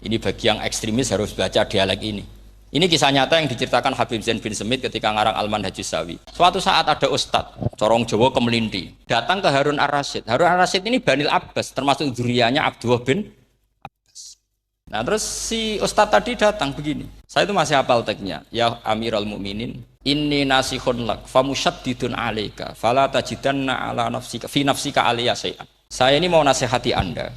Ini bagi yang ekstremis harus baca dialek ini. Ini kisah nyata yang diceritakan Habib Zain bin Semit ketika ngarang Al-Manhajus Sawi. Suatu saat ada ustadz, corong Jawa Kemelinti, datang ke Harun Ar-Rasyid. Harun Ar-Rasyid ini Banil Abbas, termasuk zuriyahnya Abdullah bin Abbas. Nah terus si ustadz tadi datang begini. Saya itu masih hafal teksnya. Ya Amirul Mukminin, inni nasihun lak, famusyaddidun alaika, fala tajidanna ala nafsika, fi nafsika aliyya syai'an. Saya ini mau nasihati Anda.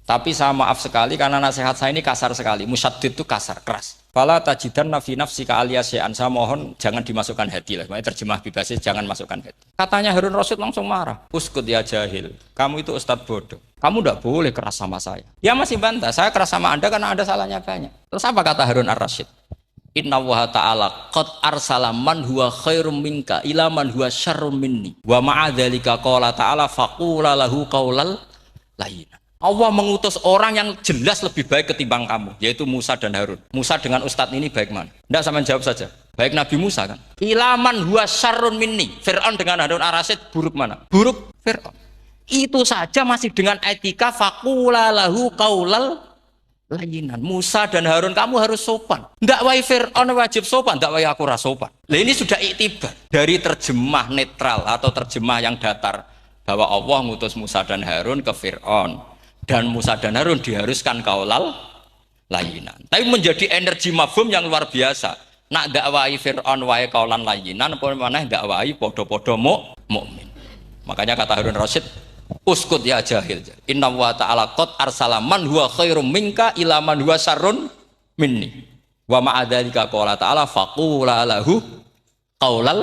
Tapi saya maaf sekali karena nasihat saya ini kasar sekali. Musyaddid itu kasar, keras. Fala tajidanna fi nafsika aliyya syai'an. Saya mohon jangan dimasukkan hati lah. Makanya terjemah bebasnya jangan masukkan hati. Katanya Harun Rasyid langsung marah. Uskut ya jahil. Kamu itu ustadz bodoh. Kamu tidak boleh keras sama saya. Dia masih bantah. Saya keras sama Anda karena ada salahnya banyak. Terus apa kata Harun Ar-Rasyid? Inna wa ta'ala qad arsala man huwa khairum minka ila man huwa syarrum minni. Wa ma'adzalika qala ta'ala faqula lahu qaulal layyina. Allah mengutus orang yang jelas lebih baik ketimbang kamu, yaitu Musa dan Harun. Musa dengan ustadz ini baik mana? Tidak, sama jawab saja. Baik Nabi Musa kan? Ilaman huwa syarrun minni. Fir'aun dengan Harun Ar-Rasyid buruk mana? Buruk Fir'aun. Itu saja masih dengan etika faqula lahu qaulal layyinan. Musa dan Harun kamu harus sopan. Tidak wai Fir'aun wajib sopan, tidak wai aku ras sopan. Nah, ini sudah iktibar dari terjemah netral atau terjemah yang datar bahwa Allah mengutus Musa dan Harun ke Fir'aun. Dan Musa dan Harun diharuskan kaulal layinan. Tapi menjadi energi mafhum yang luar biasa. Nak dakwai Fir'aun wae kaulan layinan, apa maneh dakwai podo-podo mukmin. Makanya kata Harun Rasyid, uskut ya jahil. Inna wa ta'ala qad arsala man huwa khairum minka ila man huwa syarrun minni. Wa ma'adzalika qala ta'ala faqula lahu qaulal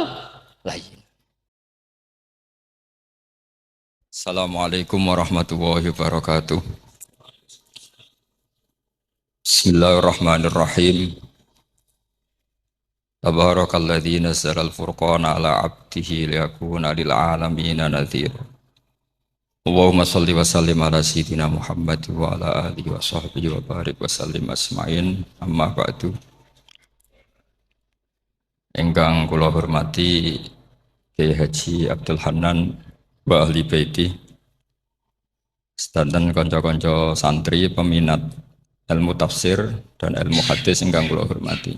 layyin. Assalamualaikum warahmatullahi wabarakatuh. Bismillahirrahmanirrahim. Tabarakalladzi nazzala al-furqana ala 'abdihi liyakuna lil 'alamina nadhira. Allahumma shalli wa sallim ala sayyidina Muhammad wa ala alihi wa sahbihi wa barik wa sallim asma'in. Amma ba'du. Ingkang kula hormati Kyai Haji Abdul Hanan wa ahli baiti, sedanten kanca-kanca santri peminat ilmu tafsir dan ilmu hadis ingkang kula hormati.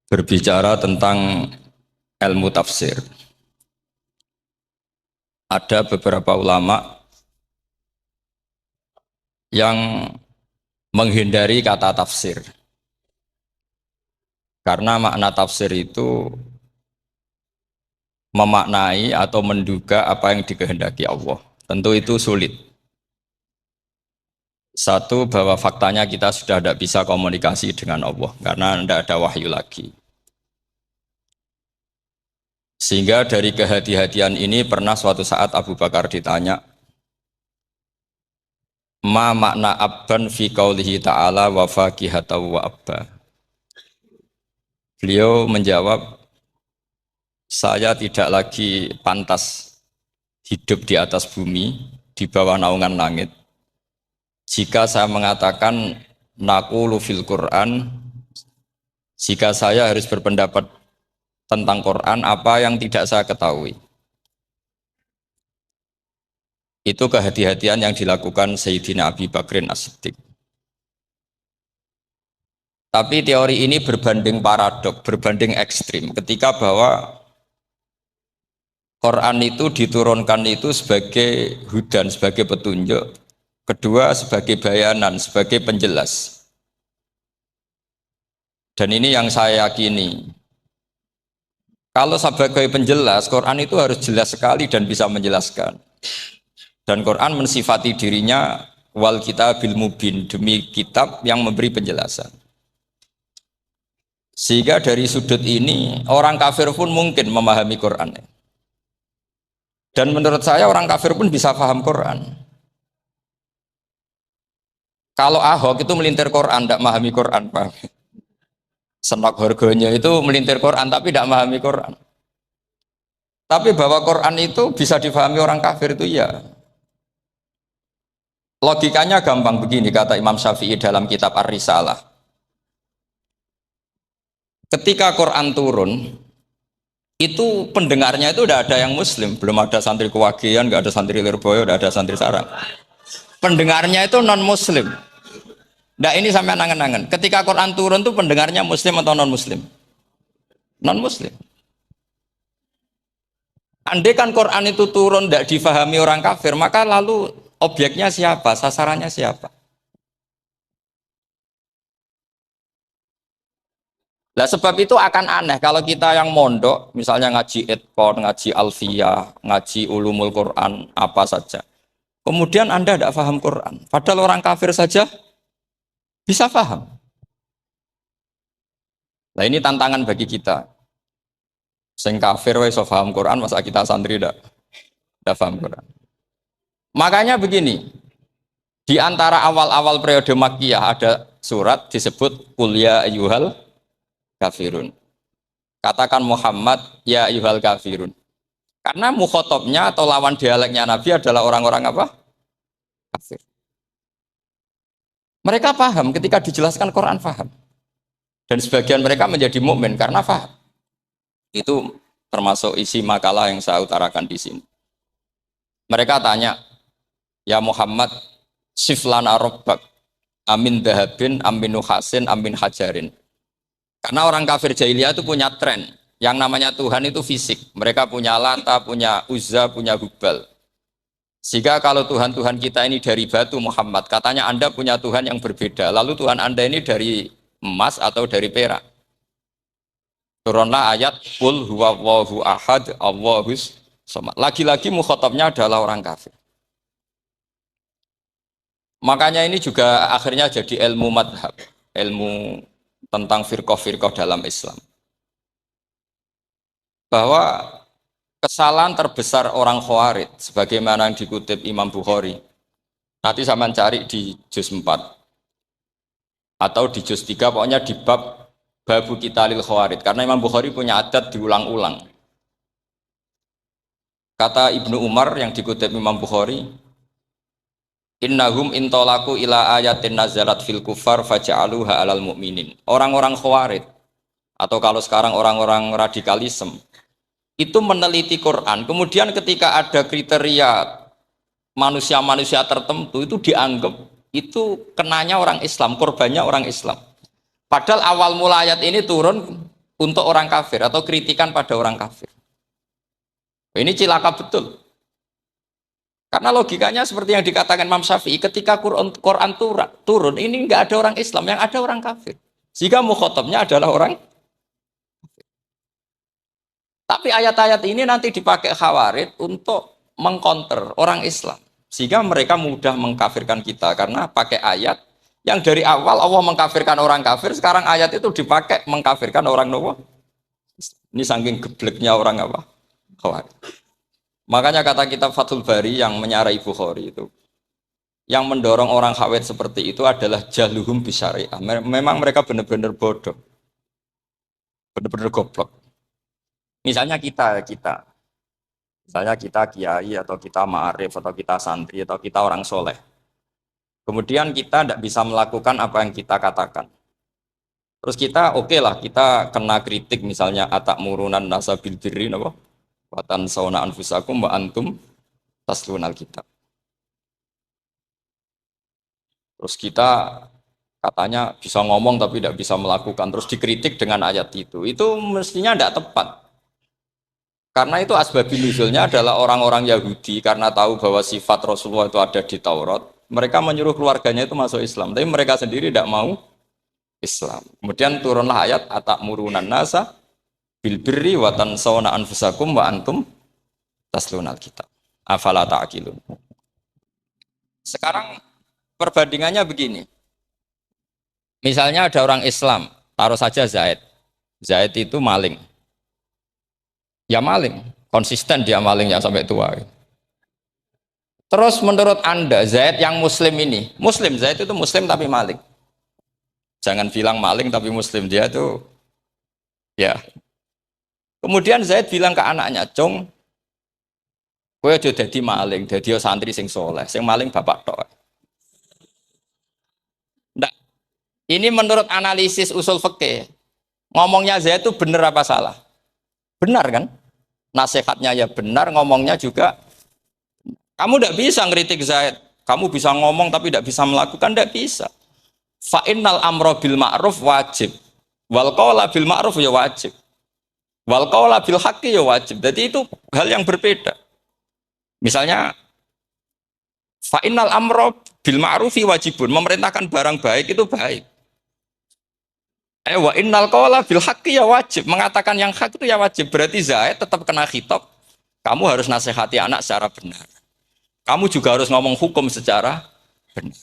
Berbicara tentang ilmu tafsir, ada beberapa ulama yang menghindari kata tafsir karena makna tafsir itu memaknai atau menduga apa yang dikehendaki Allah. Tentu itu sulit. Satu, bahwa faktanya kita sudah tidak bisa komunikasi dengan Allah karena tidak ada wahyu lagi. Sehingga dari kehati-hatian ini pernah suatu saat Abu Bakar ditanya, ma makna abban fi qaulihi ta'ala wa faqihatan wa abba. Beliau menjawab, saya tidak lagi pantas hidup di atas bumi, di bawah naungan langit, jika saya mengatakan naqulu fil Quran, jika saya harus berpendapat tentang Quran apa yang tidak saya ketahui. Itu kehati-hatian yang dilakukan Sayyidina Abi Bakrin As-Siddiq. Tapi teori ini berbanding paradok, berbanding ekstrim, ketika bahwa Quran itu diturunkan itu sebagai hudan, sebagai petunjuk. Kedua, sebagai bayanan, sebagai penjelas. Dan ini yang saya yakini. Kalau sebagai penjelas, Quran itu harus jelas sekali dan bisa menjelaskan. Dan Quran mensifati dirinya wal kitabil mubin, demi kitab yang memberi penjelasan. Sehingga dari sudut ini, orang kafir pun mungkin memahami Quran. Dan menurut saya orang kafir pun bisa paham Quran. Kalau Ahok itu melintir Quran, tidak memahami Quran, paham? Senok harganya itu melintir Quran, tapi tidak memahami Quran. Tapi bahwa Quran itu bisa difahami orang kafir itu ya. Logikanya gampang begini, kata Imam Syafi'i dalam kitab Ar-Risalah. Ketika Quran turun, itu pendengarnya itu udah ada yang muslim, belum ada santri Kewagian, nggak ada santri Lirboyo, udah ada santri Sarang. Pendengarnya itu non muslim. Nah ini sampai angen-angen. Ketika Quran turun tuh pendengarnya muslim atau non muslim? Non muslim. Andai kan Quran itu turun tidak difahami orang kafir, maka lalu objeknya siapa? Sasarannya siapa? Nah sebab itu akan aneh kalau kita yang mondok, misalnya ngaji Edkon, ngaji Alfiyah, ngaji Ulumul Quran, apa saja. Kemudian Anda tidak paham Quran. Padahal orang kafir saja bisa paham. Nah ini tantangan bagi kita. Sing kafir wis iso paham Quran, masa kita santri tidak paham Quran. Makanya begini, di antara awal-awal periode Makkiyah ada surat disebut Qul ya ayyuhal kafirun. Katakan Muhammad ya ayyuhal kafirun. Karena mukhotabnya atau lawan dialeknya Nabi adalah orang-orang apa? Kafir. Mereka paham ketika dijelaskan Quran paham. Dan sebagian mereka menjadi mukmin karena paham. Itu termasuk isi makalah yang saya utarakan di sini. Mereka tanya, ya Muhammad, siflana robbak, amin dahabin, amin nuhasin, amin hajarin. Karena orang kafir jahiliyah itu punya tren, yang namanya Tuhan itu fisik. Mereka punya Lata, punya Uzza, punya Hubal. Sehingga kalau Tuhan-Tuhan kita ini dari batu Muhammad, katanya Anda punya Tuhan yang berbeda. Lalu Tuhan Anda ini dari emas atau dari perak. Turunlah ayat Qul huwallahu ahad Allahus samad. Lagi-lagi mukhatabnya adalah orang kafir. Makanya ini juga akhirnya jadi ilmu madhab, ilmu tentang firqah-firqah dalam Islam. Bahwa kesalahan terbesar orang Khawarij sebagaimana yang dikutip Imam Bukhari. Nanti saya mencari di juz 4 atau di juz 3, pokoknya di bab Babu Qitalil Khawarij, karena Imam Bukhari punya adat diulang-ulang. Kata Ibnu Umar yang dikutip Imam Bukhari, innahum intolaku ila ayatin nazalat fil kufar faja'aluha alal mu'minin. Orang-orang Khawarij atau kalau sekarang orang-orang radikalisme itu meneliti Quran, kemudian ketika ada kriteria manusia-manusia tertentu itu dianggap itu kenanya orang Islam, korbannya orang Islam. Padahal awal mula ayat ini turun untuk orang kafir atau kritikan pada orang kafir. Ini cilaka betul. Karena logikanya seperti yang dikatakan Imam Syafi'i, ketika Quran turun, ini nggak ada orang Islam, yang ada orang kafir. Jika mukhotabnya adalah orang kafir. Tapi ayat-ayat ini nanti dipakai Khawarij untuk mengcounter orang Islam. Sehingga mereka mudah mengkafirkan kita karena pakai ayat yang dari awal Allah mengkafirkan orang kafir, sekarang ayat itu dipakai mengkafirkan orang Nawa. Ini saking gebleknya orang apa? Khawarij. Makanya kata kitab Fathul Bari yang menyarai Bukhari itu, yang mendorong orang Khawarij seperti itu adalah jahluhum bisyariah. Memang mereka benar-benar bodoh, benar-benar goblok. Misalnya kita kiai atau kita ma'arif atau kita santri atau kita orang soleh. Kemudian kita tidak bisa melakukan apa yang kita katakan. Terus kita oke lah, kita kena kritik misalnya atak murunan nasa bil birri napa? Watan sauna anfusakum wa antum taslunal kitab. Terus kita katanya bisa ngomong tapi tidak bisa melakukan, terus dikritik dengan ayat itu. Itu mestinya tidak tepat. Karena itu asbabun nuzulnya adalah orang-orang Yahudi karena tahu bahwa sifat Rasulullah itu ada di Taurat. Mereka menyuruh keluarganya itu masuk Islam, tapi mereka sendiri tidak mau Islam. Kemudian turunlah ayat atak murunan nasa bil birri wa tansawna anfusakum wa antum taslunal kitab. Afala ta'qilun. Sekarang perbandingannya begini. Misalnya ada orang Islam, taruh saja Zaid. Zaid itu maling. Ya maling, konsisten dia malingnya sampai tua. Terus menurut Anda, Zaid yang muslim ini, muslim, Zaid itu muslim tapi maling. Jangan bilang maling tapi muslim, dia itu ya. Kemudian Zaid bilang ke anaknya, "Cung, kowe aja dadi maling, dadi santri sing soleh, sing maling bapak tok." Nggak. Ini menurut analisis usul fikih. Ngomongnya Zaid itu benar apa salah? Benar kan? Nasihatnya ya benar, ngomongnya juga. Kamu tidak bisa ngeritik Zaid. Kamu bisa ngomong tapi tidak bisa melakukan, tidak bisa. Fa innal amra bil ma'ruf wajib. Wal qawla bil ma'ruf ya wajib. Wal qawla bil haqqi ya wajib. Jadi itu hal yang berbeda. Misalnya fa innal amra bil ma'rufi wajibun, memerintahkan barang baik itu baik. Wa innal qawla bil haqqi ya wajib, mengatakan yang hak itu ya wajib. Berarti Zaid tetap kena khitab. Kamu harus nasihati anak secara benar. Kamu juga harus ngomong hukum secara benar.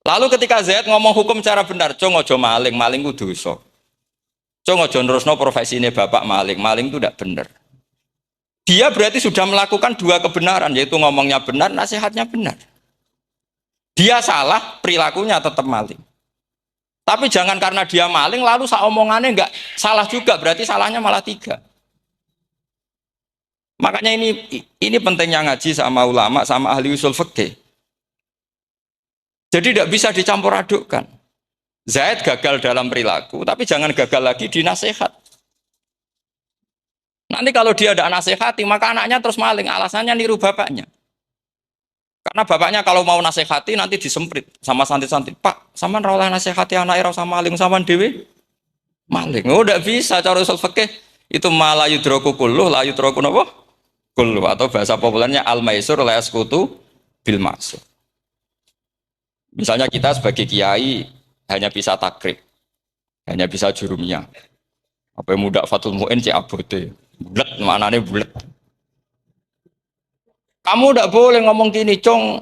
Lalu ketika Zaid ngomong hukum secara benar, cung ojo maling, maling itu dosa. Cung ojo nerusno profesi ini bapak maling, maling itu tidak benar. Dia berarti sudah melakukan dua kebenaran, yaitu ngomongnya benar, nasihatnya benar. Dia salah, perilakunya tetap maling. Tapi jangan karena dia maling, lalu omongannya enggak salah juga, berarti salahnya malah tiga. Makanya ini pentingnya ngaji sama ulama, sama ahli usul fikih. Jadi tidak bisa dicampur adukkan. Zaid gagal dalam perilaku, tapi jangan gagal lagi di nasihat. Nanti kalau dia tidak nasihati, maka anaknya terus maling, alasannya niru bapaknya. Karena bapaknya kalau mau nasihati nanti disemprit sama santri-santri. Pak, sama rawlah nasihati anak era sama maling sama dewi maling. Oh, tidak bisa cara usul fikih itu malah yudroku kulluh, la yudroku napa? Kulluh, atau bahasa populernya al-maisur la yasqutu bil ma'sur. Misalnya kita sebagai kiai hanya bisa takrib, hanya bisa jurumnya. Apa yang muda Fatul Mu'in cek abote, bulet maknane bulet. Kamu tidak boleh ngomong gini, Cong.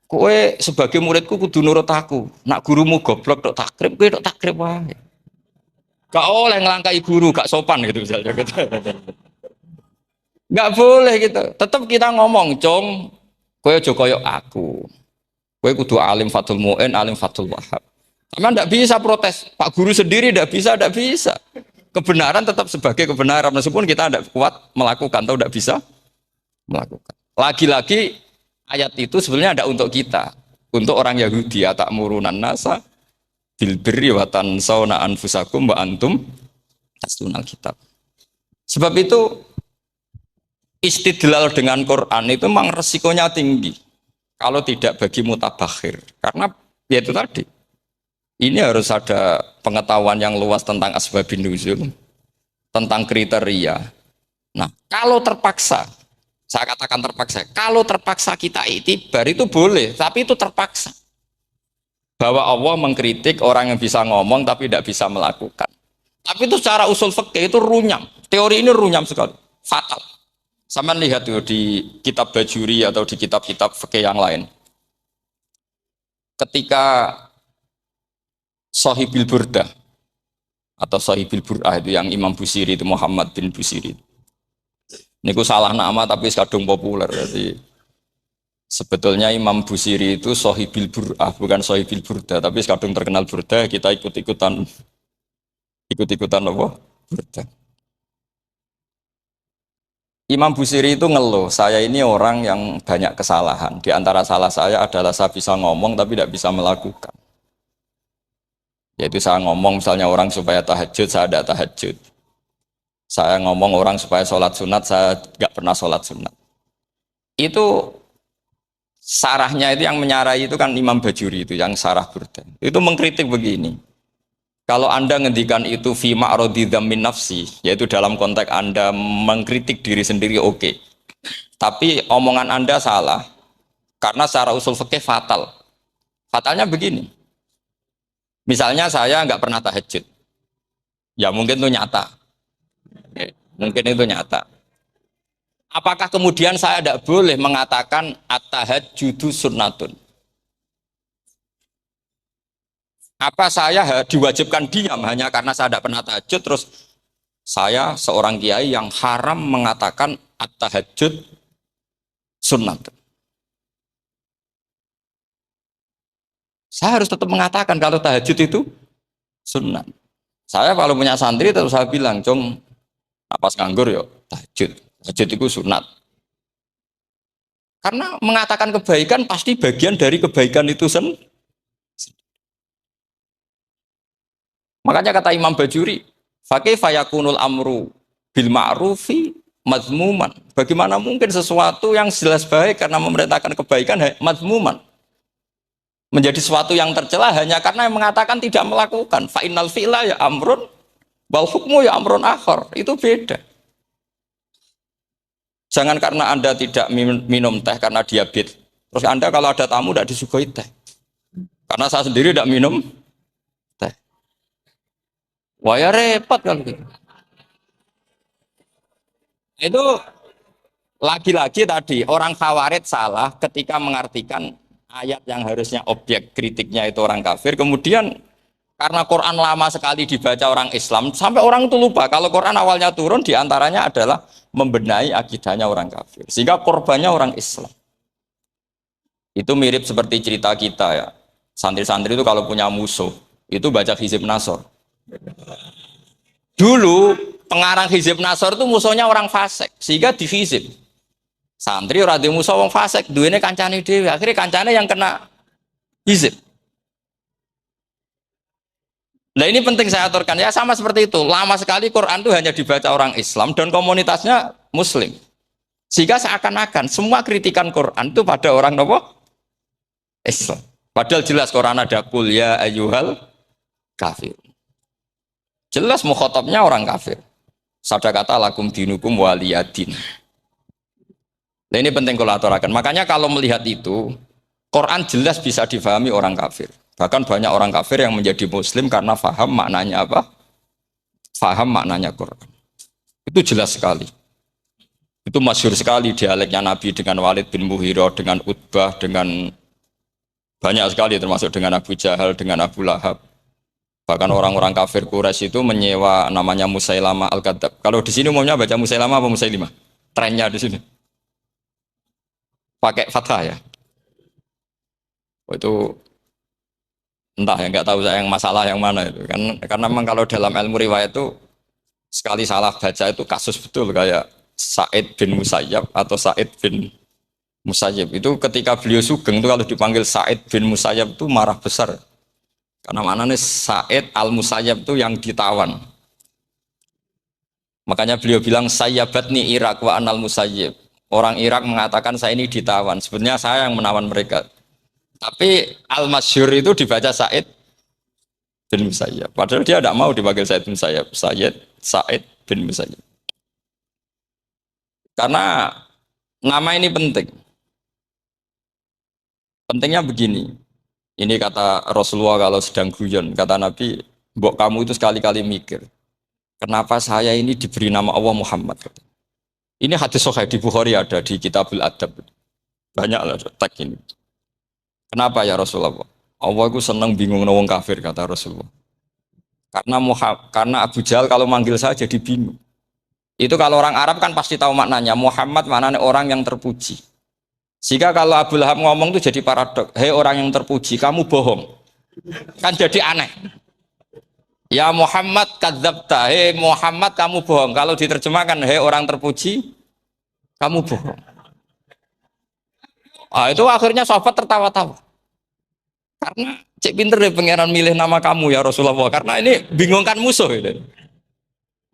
Kowe sebagai muridku kudu nurut aku. Nak gurumu goblok tok takrib, kowe tok takrib wae. Gak oleh ngelangkai guru, gak sopan gitu misalnya. Gak boleh gitu. Tetap kita ngomong, Cong. Kowe aja koyo aku. Kowe kudu alim Fatul Mu'in, alim Fatul Wahab. Karena tidak bisa protes. Pak guru sendiri tidak bisa, tidak bisa. Kebenaran tetap sebagai kebenaran. Meskipun kita tidak kuat melakukan atau tidak bisa melakukan. Lagi-lagi ayat itu sebenarnya ada untuk kita. Untuk orang Yahudi, ya ta'murunan nasa bil birri wa tansawna anfusakum wa antum taslunal kitab. Sebab itu istidlal dengan Quran itu memang resikonya tinggi. Kalau tidak bagi mutabakhir, karena ya itu tadi, ini harus ada pengetahuan yang luas tentang asbabun nuzul, tentang kriteria. Nah, kalau terpaksa, saya katakan terpaksa, kalau terpaksa kita itibar itu boleh, tapi itu terpaksa. Bahwa Allah mengkritik orang yang bisa ngomong tapi tidak bisa melakukan. Tapi itu secara usul fikih itu runyam, teori ini runyam sekali, fatal. Sama lihat tuh di kitab Bajuri atau di kitab-kitab fikih yang lain. Ketika Shahibil Burdah atau Shahibil Bur'ah itu yang Imam Busiri itu Muhammad bin Busiri. Niku salah nama tapi kadung populer. Jadi sebetulnya Imam Busiri itu Shahibil Bur'ah bukan Shahibil Burdah, tapi kadung terkenal Burdah, kita ikut-ikutan apa? Burdah. Imam Busiri itu ngeluh, saya ini orang yang banyak kesalahan. Di antara salah saya adalah saya bisa ngomong tapi tidak bisa melakukan. Yaitu saya ngomong misalnya orang supaya tahajud, saya tidak tahajud. Saya ngomong orang supaya sholat sunat, saya nggak pernah sholat sunat. Itu sarahnya itu yang menyarai itu kan Imam Bajuri itu, yang sarah Burda. Itu mengkritik begini. Kalau Anda ngendikan itu fi ma'radi dzammin nafsi, yaitu dalam konteks Anda mengkritik diri sendiri oke. Tapi omongan Anda salah. Karena secara usul fikih fatal. Fatalnya begini. Misalnya saya nggak pernah tahajud. Ya mungkin itu nyata. Mungkin itu nyata. Apakah kemudian saya tidak boleh mengatakan at-tahajjudu sunnatun? Apa saya diwajibkan diam hanya karena saya tidak pernah tahajud, terus saya seorang kiai yang haram mengatakan at-tahajjud sunnat? Saya harus tetap mengatakan kalau tahajud itu sunnat. Saya kalau punya santri terus saya bilang, Jong, napas nganggur yo tahajud. Tahajud itu sunat. Karena mengatakan kebaikan pasti bagian dari kebaikan itu sendiri. Makanya kata Imam Bajuri, fakih fayakunul amru bil ma'rufi mazmuman. Bagaimana mungkin sesuatu yang jelas baik karena memerintahkan kebaikan mazmuman menjadi sesuatu yang tercela hanya karena yang mengatakan tidak melakukan. Fa innal fi'la ya amrun wal hukmu ya amrun akhar. Itu beda. Jangan karena Anda tidak minum teh karena diabetes. Terus Anda kalau ada tamu tidak disuguhi teh. Karena saya sendiri tidak minum teh. Wah ya repot kalau gitu. Itu lagi-lagi tadi orang Khawarij salah ketika mengartikan ayat yang harusnya objek kritiknya itu orang kafir, kemudian karena Quran lama sekali dibaca orang Islam sampai orang itu lupa kalau Quran awalnya turun diantaranya adalah membenahi akidahnya orang kafir sehingga korbannya orang Islam. Itu mirip seperti cerita kita ya, santri-santri itu kalau punya musuh itu baca Hizib Nasor. Dulu pengarang Hizib Nasor itu musuhnya orang fasik sehingga dihizib. Santri ora duwe musuh wong fasik, duwene kancane dhewe. Akhirnya kancane yang kena hizib. Nah ini penting saya aturkan ya, sama seperti itu. Lama sekali Quran itu hanya dibaca orang Islam dan komunitasnya Muslim. Sehingga seakan-akan semua kritikan Quran itu pada orang nopo Islam. Padahal jelas Quran ada kul ya ayyuhal kafir. Jelas mukhatabnya orang kafir. Sadaqata lakum dinukum waliyadin. Nah ini penting kalau aturakan. Makanya kalau melihat itu, Quran jelas bisa difahami orang kafir. Bahkan banyak orang kafir yang menjadi muslim karena faham maknanya apa? Faham maknanya Quran. Itu jelas sekali. Itu masyhur sekali dialeknya Nabi dengan Walid bin Mughirah, dengan Utbah, dengan banyak sekali termasuk dengan Abu Jahal, dengan Abu Lahab. Bahkan orang-orang kafir Quraisy itu menyewa namanya Musailamah Al-Kadzab. Kalau di sini umumnya baca Musailamah apa Musailimah? Trennya di sini. Pakai fathah ya. Oh, itu entah ya, nggak tahu saya yang masalah yang mana itu kan, karena memang kalau dalam ilmu riwayat itu sekali salah baca itu kasus betul kayak Sa'id bin Musayyab atau Sa'id bin Musayyib itu ketika beliau sugeng itu kalau dipanggil Sa'id bin Musayyab itu marah besar karena maknanya Sa'id al-Musayyab itu yang ditawan, makanya beliau bilang sayyabatni Irak wa anal Musayyib. Orang Irak mengatakan saya ini ditawan, sebenarnya saya yang menawan mereka. Tapi al-masyhur itu dibaca Sa'id bin Musayyab. Padahal dia tidak mau dipanggil Sa'id bin Musayyab, Sa'id bin Musayyab. Karena nama ini penting. Pentingnya begini. Ini kata Rasulullah kalau sedang guyon, kata Nabi, mbok kamu itu sekali-kali mikir, kenapa saya ini diberi nama Allah Muhammad? Ini hadis sahih di Bukhari ada di Kitabul Adab. Banyaklah teks ini. Kenapa ya Rasulullah? Allah itu senang bingung wong kafir kata Rasulullah. Karena Abu Jahal kalau manggil saya jadi bingung. Itu kalau orang Arab kan pasti tahu maknanya. Muhammad maknanya orang yang terpuji. Sehingga kalau Abu Lahab ngomong itu jadi paradok. Hei orang yang terpuji, kamu bohong. Kan jadi aneh. Ya Muhammad kadzabta. Hei Muhammad kamu bohong. Kalau diterjemahkan hei orang terpuji, kamu bohong. Itu akhirnya sahabat tertawa-tawa. Karena cek pinter deh pangeran milih nama kamu ya Rasulullah. Karena ini bingungkan musuh. Gitu.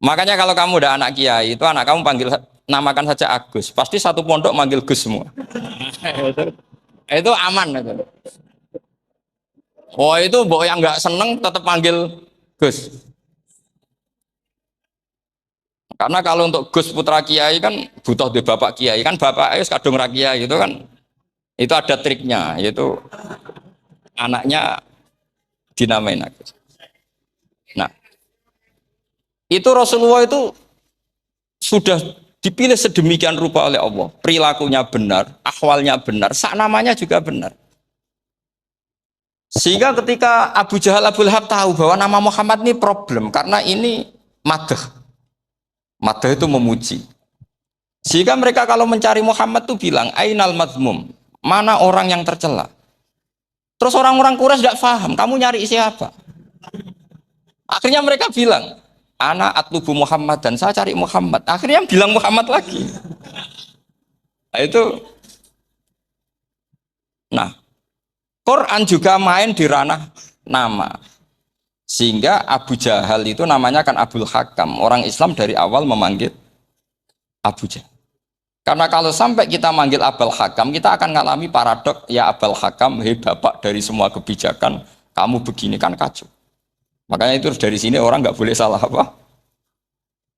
Makanya kalau kamu udah anak kiai, itu anak kamu panggil namakan saja Agus. Pasti satu pondok manggil Gus semua. Itu aman. Itu. Oh itu mbok yang nggak seneng tetap panggil Gus. Karena kalau untuk Gus putra kiai kan butuh di bapak kiai kan bapak ayus kadung rakyat itu kan itu ada triknya yaitu anaknya dinamain Agus. Nah itu Rasulullah itu sudah dipilih sedemikian rupa oleh Allah, perilakunya benar, ahwalnya benar, sak namanya juga benar. Sehingga ketika Abu Jahal Abu Lahab tahu bahwa nama Muhammad ini problem karena ini madah. Madah itu memuji. Sehingga mereka kalau mencari Muhammad itu bilang ainal mazmum, mana orang yang tercela. Terus orang-orang Quraisy tidak paham, kamu nyari siapa? Akhirnya mereka bilang, ana atlubu Muhammad dan saya cari Muhammad. Akhirnya bilang Muhammad lagi. Nah, itu. Nah, Quran juga main di ranah nama. Sehingga Abu Jahal itu namanya kan Abul Hakam. Orang Islam dari awal memanggil Abu Jahal. Karena kalau sampai kita manggil Abul Hakam, kita akan mengalami paradok, ya Abul Hakam, hei bapak dari semua kebijakan, kamu begini kan kacau. Makanya itu dari sini orang nggak boleh salah apa?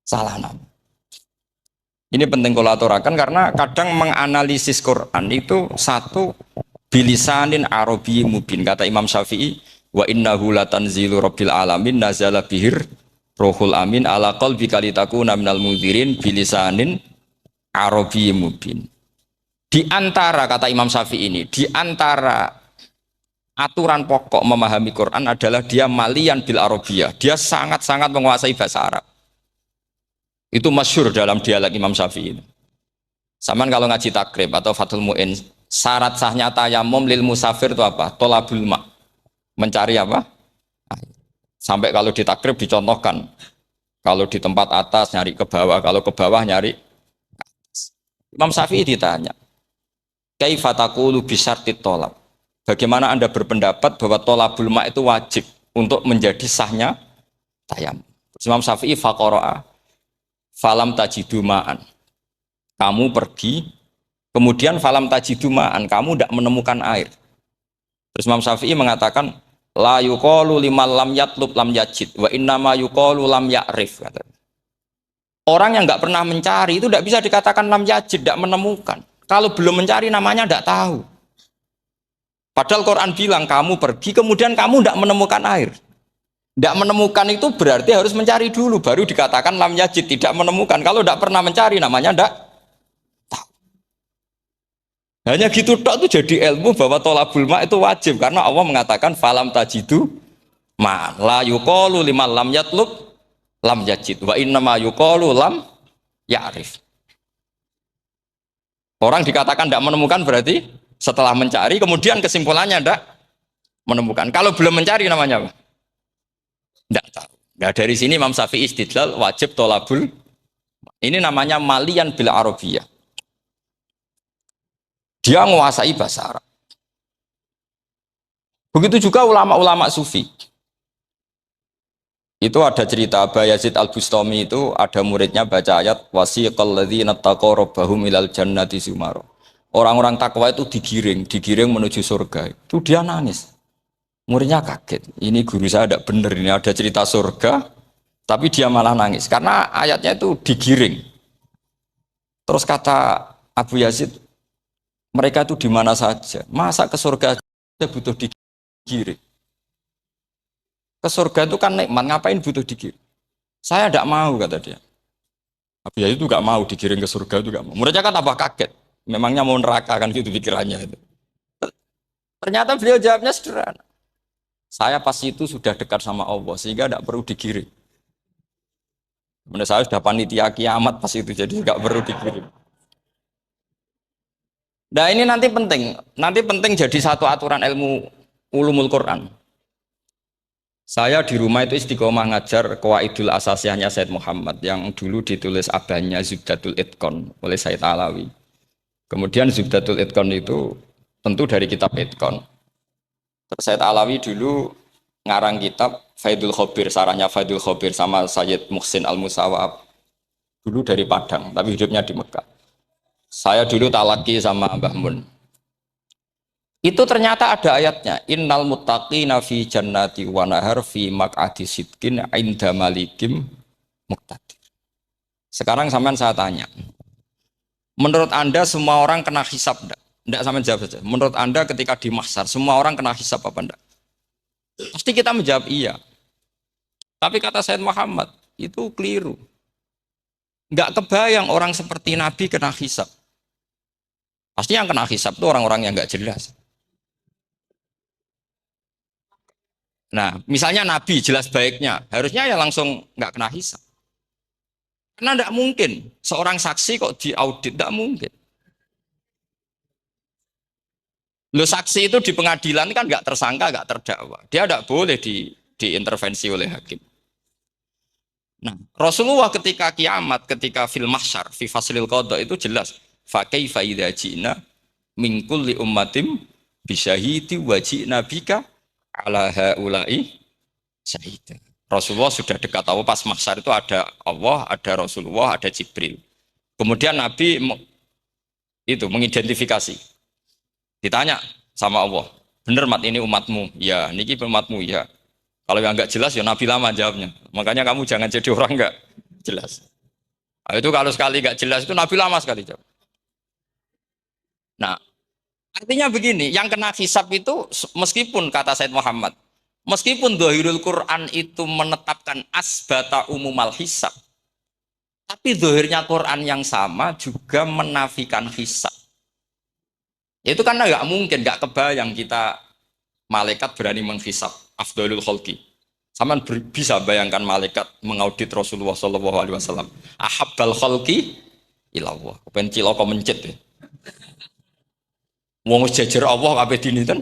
Salah nama. Ini penting kalau aturakan karena kadang menganalisis Quran itu satu bilisanin Arabi mubin, kata Imam Syafi'i, wa innahu latanzilu rabbil alamin nazala bihir rohul amin ala qalbika litakuna minal mudhirin bilisanin Arabi mubin. Di antara, kata Imam Syafi'i ini, di antara aturan pokok memahami Quran adalah dia malian bil Arabiyah. Dia sangat-sangat menguasai bahasa Arab. Itu masyhur dalam dialog Imam Syafi'i ini. Saman kalau ngaji takrib atau Fathul Mu'in, syarat sahnya tayamum lil musafir itu apa? Tolabul ma. Mencari apa? Sampai kalau di takrib dicontohkan. Kalau di tempat atas nyari ke bawah, kalau ke bawah nyari ke atas. Imam Syafi'i ditanya, kaifa taqulu bi syartit tolab? Bagaimana Anda berpendapat bahwa tolabul ma itu wajib untuk menjadi sahnya tayamum? Imam Syafi'i faqara'a falam tajidu ma'an. Kamu pergi, kemudian falam tajidu ma'an, kamu tidak menemukan air. Terus Imam Syafi'i mengatakan, la yuqalu liman lam yatlub lam yajid, wa innama yuqalu lam ya'rif. Orang yang nggak pernah mencari itu tidak bisa dikatakan lam yajid, tidak menemukan. Kalau belum mencari namanya tidak tahu. Padahal Quran bilang kamu pergi, kemudian kamu tidak menemukan air. Tidak menemukan itu berarti harus mencari dulu, baru dikatakan lam yajid, tidak menemukan. Kalau tidak pernah mencari namanya tidak tahu. Hanya gitu tok itu jadi ilmu bahwa tolabul ma itu wajib karena Allah mengatakan falam tajidu ma la yuqalu liman lam yatlub lam yajid wa innama yuqalu lam ya'rif. Orang dikatakan tidak menemukan berarti setelah mencari kemudian kesimpulannya tidak menemukan. Kalau belum mencari namanya apa? Tidak tahu. Nah, dari sini Imam Syafi'i istidlal wajib tolabul. Ini namanya malian bil Arabiyah. Dia menguasai bahasa Arab. Begitu juga ulama-ulama sufi. Itu ada cerita Aba Yazid Al-Bustami itu ada muridnya baca ayat wasiqal ladzina taqaw rabbahum ilal jannati zumara. Orang-orang takwa itu digiring menuju surga. Itu dia nangis. Muridnya kaget, ini guru saya tidak benar, ini ada cerita surga, tapi dia malah nangis, karena ayatnya itu digiring. Terus kata Abu Yazid, mereka itu di mana saja, masa ke surga aja butuh digiring? Ke surga itu kan nikmat, ngapain butuh digiring? Saya tidak mau, kata dia. Abu Yazid itu nggak mau digiring ke surga, itu nggak mau. Muridnya kan tambah kaget, memangnya mau neraka kan gitu pikirannya itu. Ternyata beliau jawabnya sederhana. Saya pas itu sudah dekat sama Allah sehingga tidak perlu digiring. Menurut saya sudah panitia kiamat pas itu jadi nggak perlu digiring. Nah ini nanti penting jadi satu aturan ilmu ulumul Quran. Saya di rumah itu istiqomah ngajar Qawaidul Asasiyahnya Said Muhammad yang dulu ditulis abahnya Zubdatul Itqan oleh Said Alawi. Kemudian Zubdatul Itqan itu tentu dari kitab Itqan. Terus Said Alawi dulu ngarang kitab Faidul Khobir, sarahnya Faidul Khobir sama Sayyid Muhsin Al-Musawab. Dulu dari Padang, tapi hidupnya di Mekah. Saya dulu talaki sama Mbah Mun. Itu ternyata ada ayatnya. Innal muttaqina fi jannati wa nahar fi maq'adi sidqin 'inda malikim muqtadir. Sekarang sampean saya tanya. Menurut Anda semua orang kena hisab enggak? Tidak sama jawab saja. Menurut Anda ketika di mahsyar semua orang kena hisab apa enggak? Pasti kita menjawab iya. Tapi kata Said Muhammad itu keliru. Enggak kebayang orang seperti Nabi kena hisab. Pasti yang kena hisab itu orang-orang yang enggak jelas. Nah, misalnya Nabi jelas baiknya, harusnya ya langsung enggak kena hisab. Karena enggak mungkin seorang saksi kok diaudit, enggak mungkin. Lo saksi itu di pengadilan kan nggak tersangka, nggak terdakwa. Dia tidak boleh diintervensi oleh hakim. Nah, Rasulullah ketika kiamat, ketika fil mahsyar, fi faslil qada itu jelas. Fa kaifa idza ji'na min kulli ummatin bisyahidi wa ji'na bika ala haula'i syahida. Rasulullah sudah dekat Allah pas mahsyar itu ada Allah, ada Rasulullah, ada Jibril. Kemudian Nabi itu mengidentifikasi. Ditanya sama Allah, bener mat ini umatmu? Ya, niki umatmu ya. Kalau yang nggak jelas ya Nabi lama jawabnya. Makanya kamu jangan jadi orang nggak jelas. Nah, itu kalau sekali nggak jelas itu Nabi lama sekali jawab. Nah, artinya begini, yang kena hisab itu meskipun kata Said Muhammad, meskipun Dhahirul Quran itu menetapkan asbata umumal hisab, tapi dohirnya Quran yang sama juga menafikan hisab. Itu karena nggak mungkin, nggak kebayang kita malaikat berani menghisab afdalul khalqi. Sama bisa bayangkan malaikat mengaudit Rasulullah Shallallahu Alaihi Wasallam. Ahabbal khalqi ilallah. Kepen ciloko mencet ya. Wong jajar Allah kabeh dini kan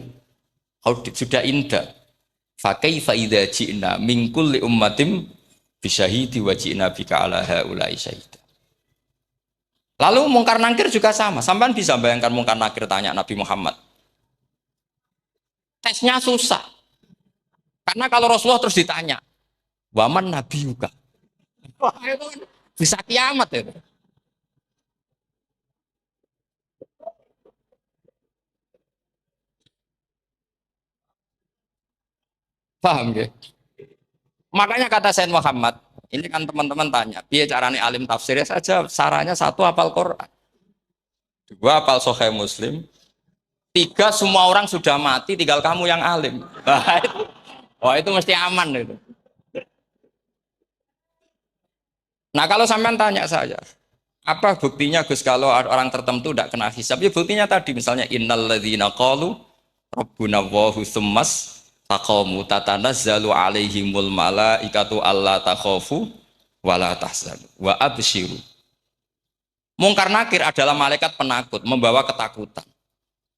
audit sudah indah. Fa kaifa idza ji'na min kulli ummatin bisyahidi wa ji'na bika ala haula'i syahida. Lalu mungkar nangkir juga sama. Sampean bisa bayangkan mungkar nangkir tanya Nabi Muhammad. Tesnya susah. Karena kalau Rasulullah terus ditanya, waman Nabi juga. Wah, itu kan bisa kiamat itu. Paham ya? Makanya kata Sayyid Muhammad, ini kan teman-teman tanya, biar caranya alim tafsirnya saja, sarannya satu hafal Quran, dua hafal Sahih Muslim, tiga semua orang sudah mati, tinggal kamu yang alim. Wah itu mesti aman itu. Nah kalau sampean tanya saya, apa buktinya Gus kalau orang tertentu tidak kena hisab? Ya buktinya tadi misalnya innalladzina qalu rabbuna Allahu tsummas taqamu tatanazzalu alaihimul malaikatu alla takhafu wala tahzanu wa absyiru. Mungkar nakir adalah malaikat penakut, membawa ketakutan.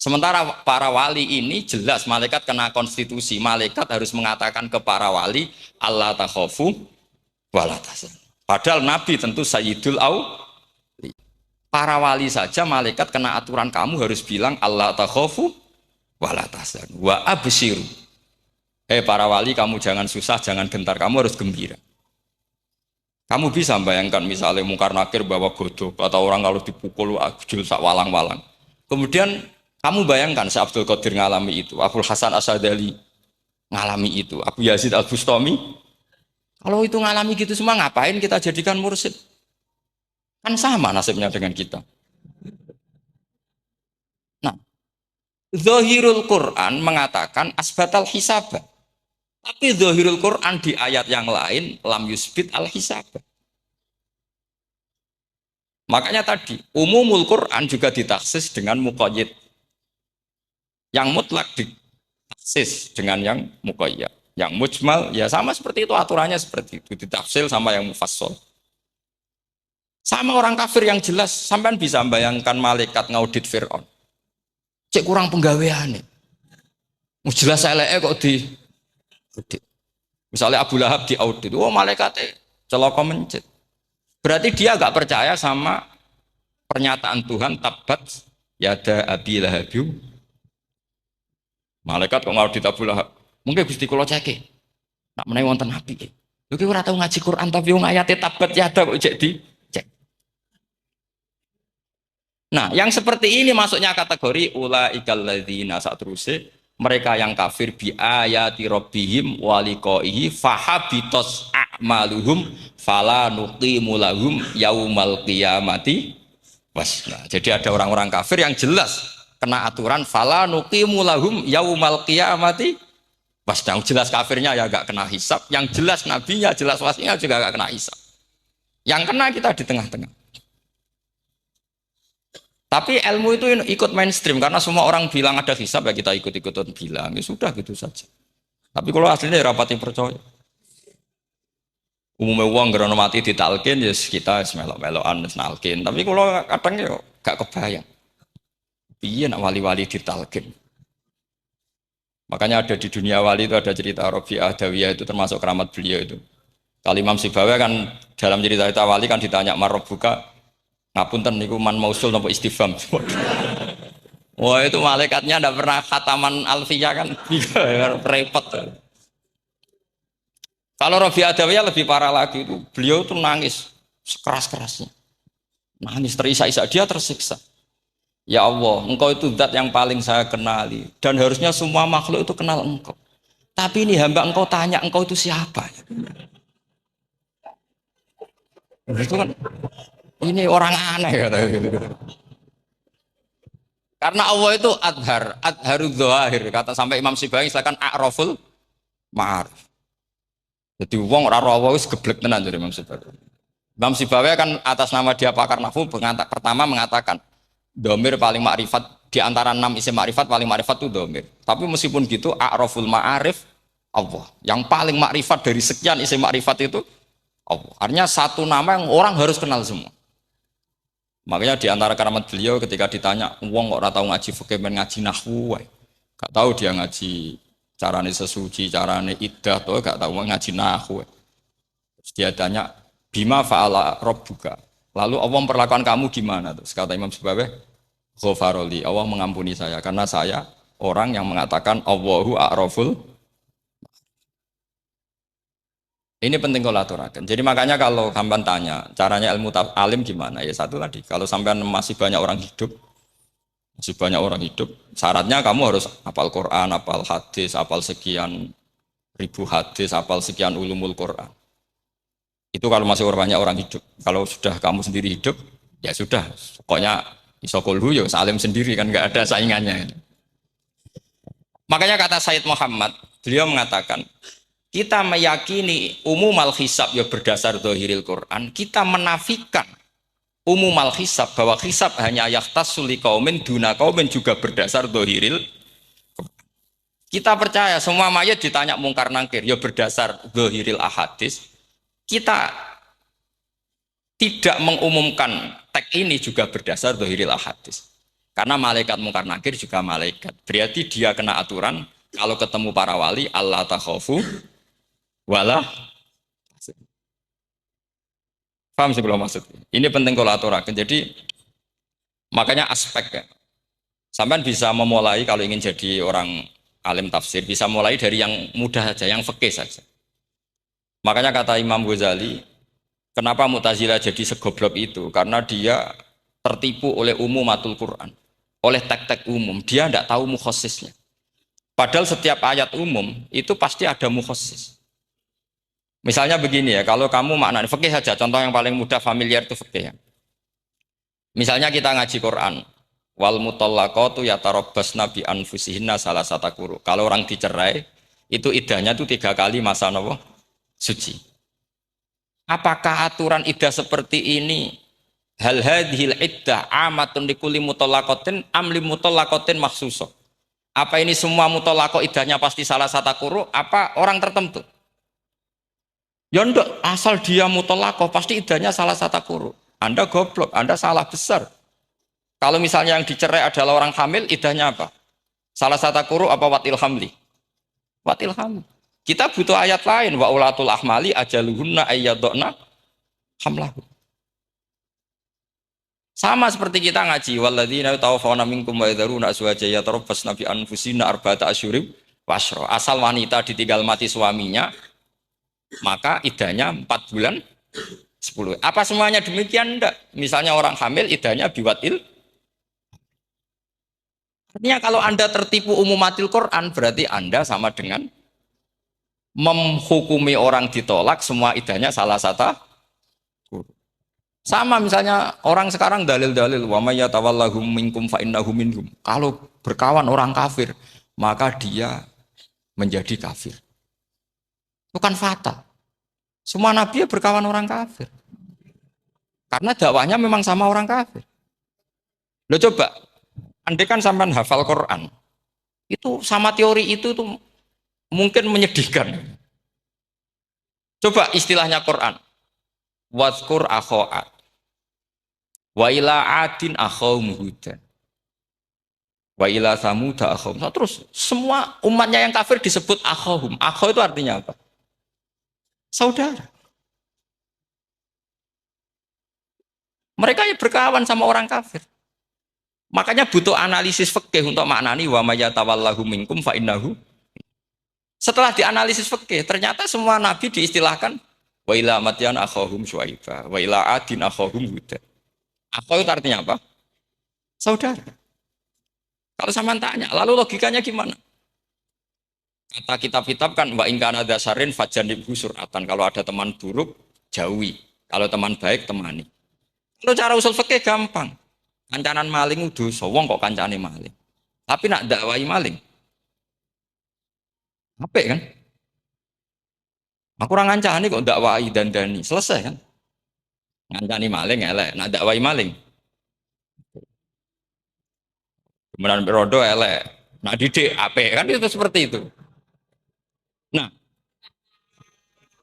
Sementara para wali ini jelas malaikat kena konstitusi. Malaikat harus mengatakan ke para wali alla takhafu wala tahzanu. Padahal Nabi tentu Sayyidul Auli. Para wali saja malaikat kena aturan kamu harus bilang alla takhafu wala tahzanu wa absyiru. Para wali kamu jangan susah, jangan gentar, kamu harus gembira. Kamu bisa bayangkan misalnya mungkar nakir bawa godok atau orang kalau dipukul ajul sak walang-walang. Kemudian kamu bayangkan si Abdul Qadir ngalami itu, Abdul Hasan Asyadali ngalami itu, Abu Yazid Al-Bustami. Kalau itu ngalami gitu semua ngapain kita jadikan mursyid? Kan sama nasibnya dengan kita. Nah, Zahirul Quran mengatakan asbatal hisabah. Tapi Zahirul Quran di ayat yang lain lam yusbit al hisab. Makanya tadi umumul Quran juga ditaksis dengan muqayyid. Yang mutlak ditaksis dengan yang muqayyad. Yang mujmal ya sama seperti itu, aturannya seperti itu, ditafsir sama yang mufassal. Sama orang kafir yang jelas, sampean bisa bayangkan malaikat ngaudit Fir'aun. Cek kurang penggaweane. Jelas eleke kok di audit. Misalnya Abu Lahab diaudit, oh malaikatnya celaka mencet. Berarti dia agak percaya sama pernyataan Tuhan tabat yada abi lahabiu. Malaikat kok ngaudit Abu Lahab? Mungkin Gusti kula ceke. Nak menawi wonten api. Lho ki ora tau ngaji Quran tapi wong ayate tabat yada kok cek di cek. Nah, yang seperti ini masuknya kategori ulaikal ladzina satruse mereka yang kafir bi ayati rabbihim wa liqaihi fahabitos a'maluhum fala nuqimu lahum yaumal qiyamati wasna. Jadi ada orang-orang kafir yang jelas kena aturan fala nuqimu lahum yaumal qiyamati wasna. Jelas kafirnya ya gak kena hisab, yang jelas nabinya, jelas wasinya juga gak kena hisab. Yang kena kita di tengah-tengah. Tapi ilmu itu ikut mainstream karena semua orang bilang ada hisab ya kita ikut-ikutan bilang, ya sudah gitu saja. Tapi kalau aslinya ya rapati percaya. Umumnya uang gerono mati ditalkin ya kita melok-melokan nalkin. Tapi kalau kadang ya gak kebayang. Iya nak wali-wali ditalkin. Makanya ada di dunia wali itu ada cerita Rabi'ah Adawiyah itu termasuk keramat beliau itu. Kalau Imam Sibawi kan dalam cerita wali kan ditanya marbuka ngapunten niku man mausul napa istifham. Wah itu malaikatnya ndak pernah khataman alfiyah kan repot. Kalau Rabi Adawiyah lebih parah lagi itu beliau tuh nangis sekeras-kerasnya. Nangis terisak-isak, dia tersiksa. Ya Allah, engkau itu zat yang paling saya kenali. Dan harusnya semua makhluk itu kenal engkau. Tapi ini hamba engkau tanya, engkau itu siapa? Itu kan, ini orang aneh kata gitu. Karena Allah itu adharud dzahir. Kata sampai Imam Sibawayh silakan a'raful ma'arif. Jadi wong ora ora wis geblek tenan dari Imam Sibawayh. Imam Sibawayh kan atas nama dia pakar nahwu pertama mengatakan domir paling makrifat di antara 6 isim makrifat paling makrifat itu domir. Tapi meskipun gitu a'raful ma'arif Allah. Yang paling makrifat dari sekian isim makrifat itu Allah. Artinya satu nama yang orang harus kenal semua. Makanya di antara keramat beliau ketika ditanya, wong kok ora tau ngaji fikih men ngaji nahwu wae. Gak tahu dia ngaji carane sesuci, carane iddah to gak tahu ngaji nahwu. Terus dia tanya, "Bima fa'ala rabbuka?" Lalu Allah memperlakukan kamu gimana? Terus kata Imam Sibawayh, "Ghafaroli." Allah mengampuni saya karena saya orang yang mengatakan Allahu a'raful. Ini penting kalau aturakan. Jadi makanya kalau sampean tanya caranya ilmu alim gimana? Ya satu tadi, kalau sampean masih banyak orang hidup, syaratnya kamu harus hafal Quran, hafal hadis, hafal sekian ribu hadis, hafal sekian ulumul Quran. Itu kalau masih banyak orang hidup. Kalau sudah kamu sendiri hidup, ya sudah. Pokoknya isokulhu ya salim sendiri kan nggak ada saingannya. Makanya kata Said Muhammad, beliau mengatakan, kita meyakini umumal hisab ya berdasar dzahiril Quran, kita menafikan umumal hisab bahwa hisab hanya yahtassul liqaumin duna qaumin juga berdasar dzahiril Quran. Kita percaya semua mayat ditanya mungkar nangkir ya berdasar dzahiril ahadis. Kita tidak mengumumkan teks ini juga berdasar dzahiril ahadis. Karena malaikat mungkar nangkir juga malaikat. Berarti dia kena aturan kalau ketemu para wali Allah takhafu wala. Paham sih belum maksud? Ini penting kalau aturakan. Jadi makanya aspek ya. Sampai bisa memulai kalau ingin jadi orang alim tafsir bisa mulai dari yang mudah saja, yang fikih saja. Makanya kata Imam Ghazali, kenapa Mu'tazilah jadi segoblok itu? Karena dia tertipu oleh umumatul Quran, oleh teks-teks umum. Dia tidak tahu mukhasisnya. Padahal setiap ayat umum itu pasti ada mukhassis. Misalnya begini ya, kalau kamu maknanya fikih saja, contoh yang paling mudah familiar itu fikih ya. Misalnya kita ngaji Quran, wal mutallaqatu yatarabbasna bi anfusihinna salasata quru. Kalau orang dicerai, itu iddahnya itu 3 kali masa nopo suci. Apakah aturan iddah seperti ini hal hadhil iddah amatun likulli mutallaqatin am li mutallaqatin makhsusah? Apa ini semua mutallaqah iddahnya pasti salah satu quru apa orang tertentu? Ya enggak, asal dia mutallaqah pasti iddahnya salah satu quru. Anda goblok, Anda salah besar. Kalau misalnya yang dicerai adalah orang hamil, iddahnya apa? Salah satu quru apa watil hamli? Watil hamli. Kita butuh ayat lain, wa ulatul ahmali ajaluhunna ayyadna hamlahu. Sama seperti kita ngaji walladzina tawaffawna minkum wa yadharuna azwaja yatarabbasna bi anfusina arba'ata asyhurib wa asyra. Asal wanita ditinggal mati suaminya, maka iddahnya 4 bulan 10. Apa semuanya demikian? Enggak. Misalnya orang hamil iddahnya biwatil. Artinya kalau Anda tertipu umumatil Quran berarti Anda sama dengan menghukumi orang ditolak semua iddahnya salah satu. Sama misalnya orang sekarang dalil-dalil wa may yatawallahum minkum fa innahu minhum. Kalau berkawan orang kafir, maka dia menjadi kafir. Bukan fatal. Semua nabi ya berkawan orang kafir. Karena dakwahnya memang sama orang kafir. Loh coba, andai kan sampean hafal Quran, itu sama teori itu tuh mungkin menyedihkan. Coba istilahnya Quran. Wazkur akho'at. Wa ila adin akhawum hudan. Wa ila samuda akhawum. Nah, terus semua umatnya yang kafir disebut akhawum. Akhaw itu artinya apa? Saudara. Mereka ya berkawan sama orang kafir. Makanya butuh analisis fikih untuk maknani wa may yatawallahu minkum fa innahu. Setelah dianalisis fikih, ternyata semua nabi diistilahkan wa ila madyan akhahum syuaiba, wa ila adin akhahum huda. Akho itu artinya apa? Saudara. Kalau sama tanya, lalu logikanya gimana? Kata kitab-kitab kan wa ingkana dasarin fajanibhu suratan. Kalau ada teman buruk, jauhi. Kalau teman baik, temani. Kalau cara usul fikih gampang. Kancanan maling dosa, wong kok kancane maling. Tapi nak dakwai maling. Apik kan? Aku orang ngancani kok dakwai dandani. Selesai kan? Ngancani maling elek, nak dakwai maling. Kemudian berodo elek. Nak didik apik kan itu seperti itu. Nah,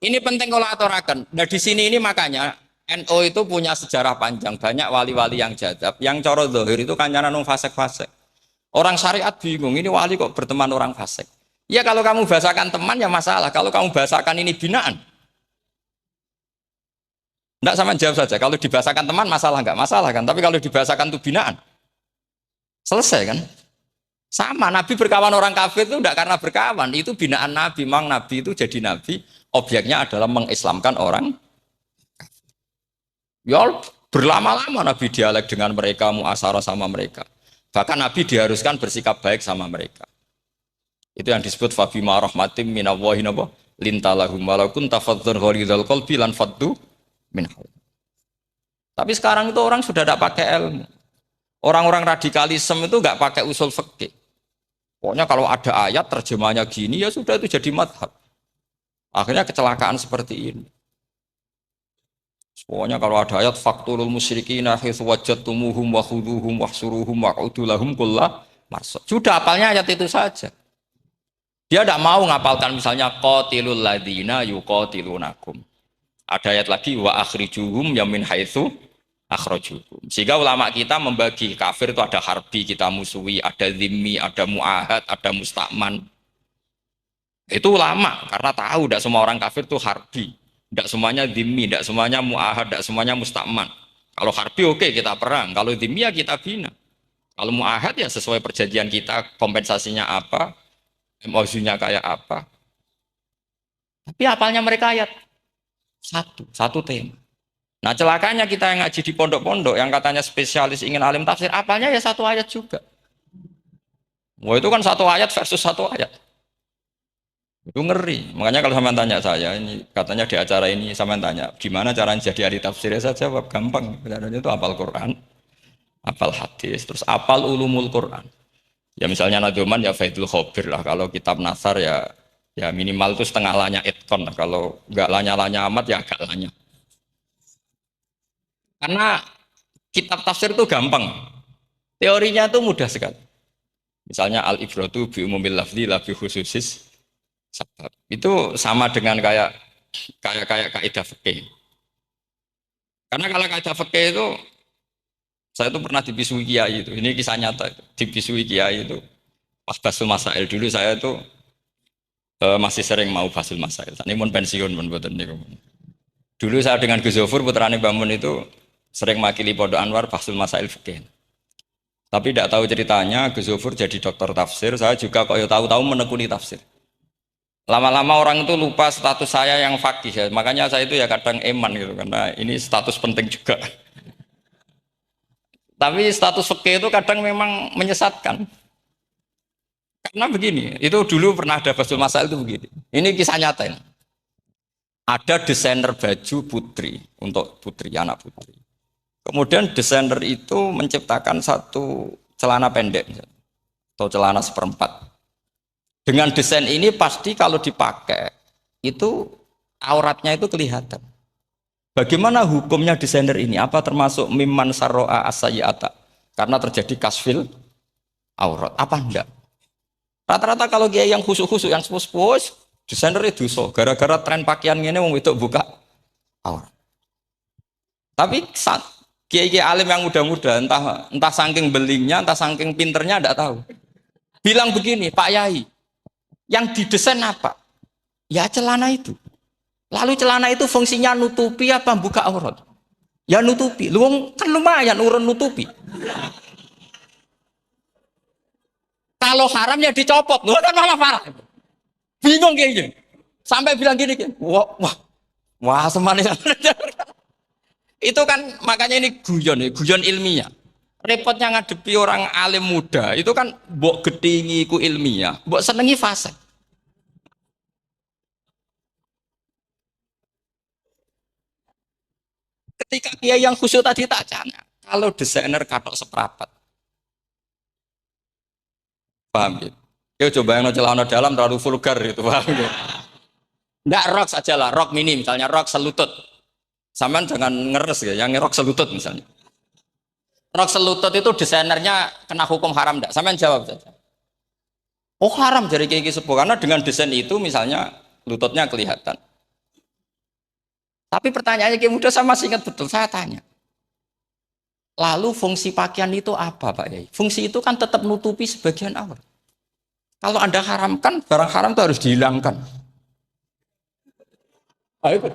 ini penting kalau aturakan. Nah di sini ini makanya NO itu punya sejarah panjang, banyak wali-wali yang jadab, yang coro dohir itu kancanan nung fasek-fasek. Orang syariat bingung, ini wali kok berteman orang fasek. Ya kalau kamu bahasakan teman ya masalah, kalau kamu bahasakan ini binaan. Enggak sama jawab saja, kalau dibahasakan teman masalah enggak masalah kan, tapi kalau dibahasakan itu binaan, selesai kan? Sama, Nabi berkawan orang kafir itu enggak karena berkawan, itu binaan Nabi, memang Nabi itu jadi Nabi, objeknya adalah mengislamkan orang. Ya berlama-lama Nabi dialek dengan mereka, muasyarah sama mereka. Bahkan Nabi diharuskan bersikap baik sama mereka. Itu yang disebut fabima rahmatim minallahi nabo lintalahum walau kunta fadzan ghalidhal qalbi lan faddu min haul. Tapi sekarang itu orang sudah tidak pakai ilmu. Orang-orang radikalisme itu nggak pakai usul fikih. Pokoknya kalau ada ayat terjemahnya gini ya sudah itu jadi madhab. Akhirnya kecelakaan seperti ini. Pokoknya kalau ada ayat faktulul musyrikina haitsu wajadtumuhum wa khuduhum wahsuruhum wa'udu lahum kulla marsad. Sudah hafalnya ayat itu saja. Dia tidak mau ngapalkan misalnya qatilul ladzina yuqatilunakum. Ada ayat lagi wa akhrijuhum yamin haitsu akhrajukum. Sehingga ulama kita membagi kafir itu ada harbi kita musuhi, ada zimmi, ada muahad, ada musta'man. Itu ulama karena tahu tidak semua orang kafir itu harbi. Tidak semuanya dhimmi, tidak semuanya mu'ahad, tidak semuanya musta'man. Kalau harbi oke, kita perang, kalau dhimmi ya kita bina. Kalau mu'ahad ya sesuai perjanjian kita, kompensasinya apa, MOU-nya kayak apa. Tapi apalnya mereka ayat satu tema. Nah celakanya kita yang ngaji di pondok-pondok, yang katanya spesialis ingin alim tafsir, apalnya ya satu ayat juga. Wah itu kan satu ayat versus satu ayat. Itu ngeri. Makanya kalau sama tanya saya, ini katanya di acara ini sama tanya, gimana caranya jadi ahli tafsir? Saya jawab gampang. Caranya itu hafal Quran, hafal hadis, terus hafal ulumul Quran. Ya misalnya Nadoman ya Faidul Khobir lah. Kalau kitab Nasar ya minimal itu setengah lanya itkon lah. Kalau nggak lanya-lanya amat ya agak lanya. Karena kitab tafsir itu gampang. Teorinya itu mudah sekali. Misalnya al-ibratu bi umumil lafzi la bi khususis sebab. Itu sama dengan kayak kaidah fikih. Karena kalau kaidah fikih itu saya itu pernah dibisui kiai itu. Ini kisah nyata itu. Dibisui kiai itu pas basul masail dulu saya itu masih sering mau basul masail. Ini pun pensiun pun buatan niku. Dulu saya dengan Gus Zofur putrane Bamun itu sering makili Pondok Anwar basul masail fikih. Tapi tidak tahu ceritanya Gus Zofur jadi dokter tafsir, saya juga kok tahu-tahu menekuni tafsir. Lama-lama orang itu lupa status saya yang fakih ya. Makanya saya itu ya kadang eman gitu karena ini status penting juga. Tapi status fikih itu kadang memang menyesatkan. Karena begini, itu dulu pernah ada basul masail itu begini. Ini kisah nyata ini. Ada desainer baju putri untuk putri, anak putri. Kemudian desainer itu menciptakan satu celana pendek atau celana seperempat. Dengan desain ini pasti kalau dipakai itu auratnya itu kelihatan. Bagaimana hukumnya desainer ini? Apa termasuk mimman sarro'a as-sayyi'ata? Karena terjadi kasfil aurat. Apa enggak? Rata-rata kalau kiai yang khusuk-khusuk, yang sepuh-sepuh, desainer itu so. Gara-gara tren pakaian ini mau itu buka aurat. Tapi kiai-kiai alim yang muda-muda, entah saking belingnya, entah saking pinternya, enggak tahu. Bilang begini, Pak Yai, yang didesain apa? Ya celana itu. Lalu celana itu fungsinya nutupi apa buka aurat? Ya nutupi. Lu kan lumayan urun nutupi. Kalau haram ya dicopot. Lu kan malah parah. Bingung kayaknya. Sampai bilang gini, wah semanis. Itu kan makanya ini guyon, ya, guyon ilmiah. Repotnya ngadepi orang alim muda, itu kan mbok gedingi ku ilmiah, mbok senengi fase. Ketika kiai yang khusyuk tadi tak cana, kalau desainer katok seprapat, paham gitu? Ya coba yang celana dalam terlalu vulgar itu, paham gitu? Enggak rok saja lah, rok mini misalnya, rok selutut. Saman jangan ngeres ya, yang rok selutut misalnya. Rok selutut itu desainernya kena hukum haram enggak? Saman jawab saja. Oh haram dari kiai sepuh karena dengan desain itu misalnya lututnya kelihatan. Tapi pertanyaannya kiai muda saya masih ingat betul, saya tanya. Lalu fungsi pakaian itu apa Pak Yai? Fungsi itu kan tetap nutupi sebagian awal. Kalau Anda haramkan, barang haram itu harus dihilangkan. Ayo.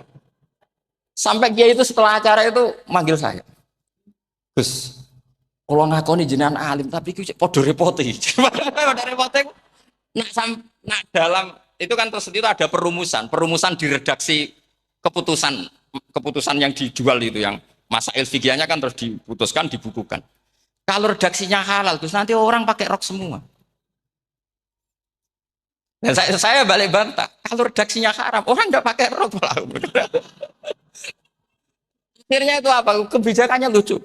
Sampai kiai itu setelah acara itu manggil saya. Gus, kalau ngakoni jenengan alim tapi itu podo repoti. Podo repoti. Nah dalam itu kan terus itu ada perumusan di redaksi keputusan keputusan yang dijual itu yang masail fikihnya kan terus diputuskan dibukukan. Kalau redaksinya halal, Gus nanti orang pakai rok semua. Dan saya balik bantah, kalau redaksinya haram, orang nggak pakai rok. Akhirnya itu apa? Kebijakannya lucu.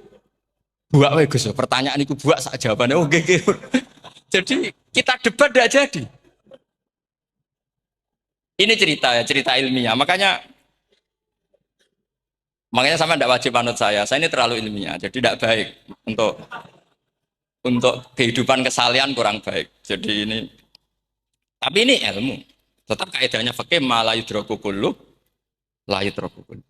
Buat Gus, pertanyaan itu buat saja jawabannya. Oh, okay. Jadi kita debat tidak jadi. Ini cerita ya, cerita ilmiah. Makanya sama tidak wajib manut saya. Saya ini terlalu ilmiah, jadi tidak baik untuk kehidupan kesalian kurang baik. Jadi ini, tapi ini ilmu. Tetap kaidahnya fikih ma la yudraku kullu la yudraku kullu.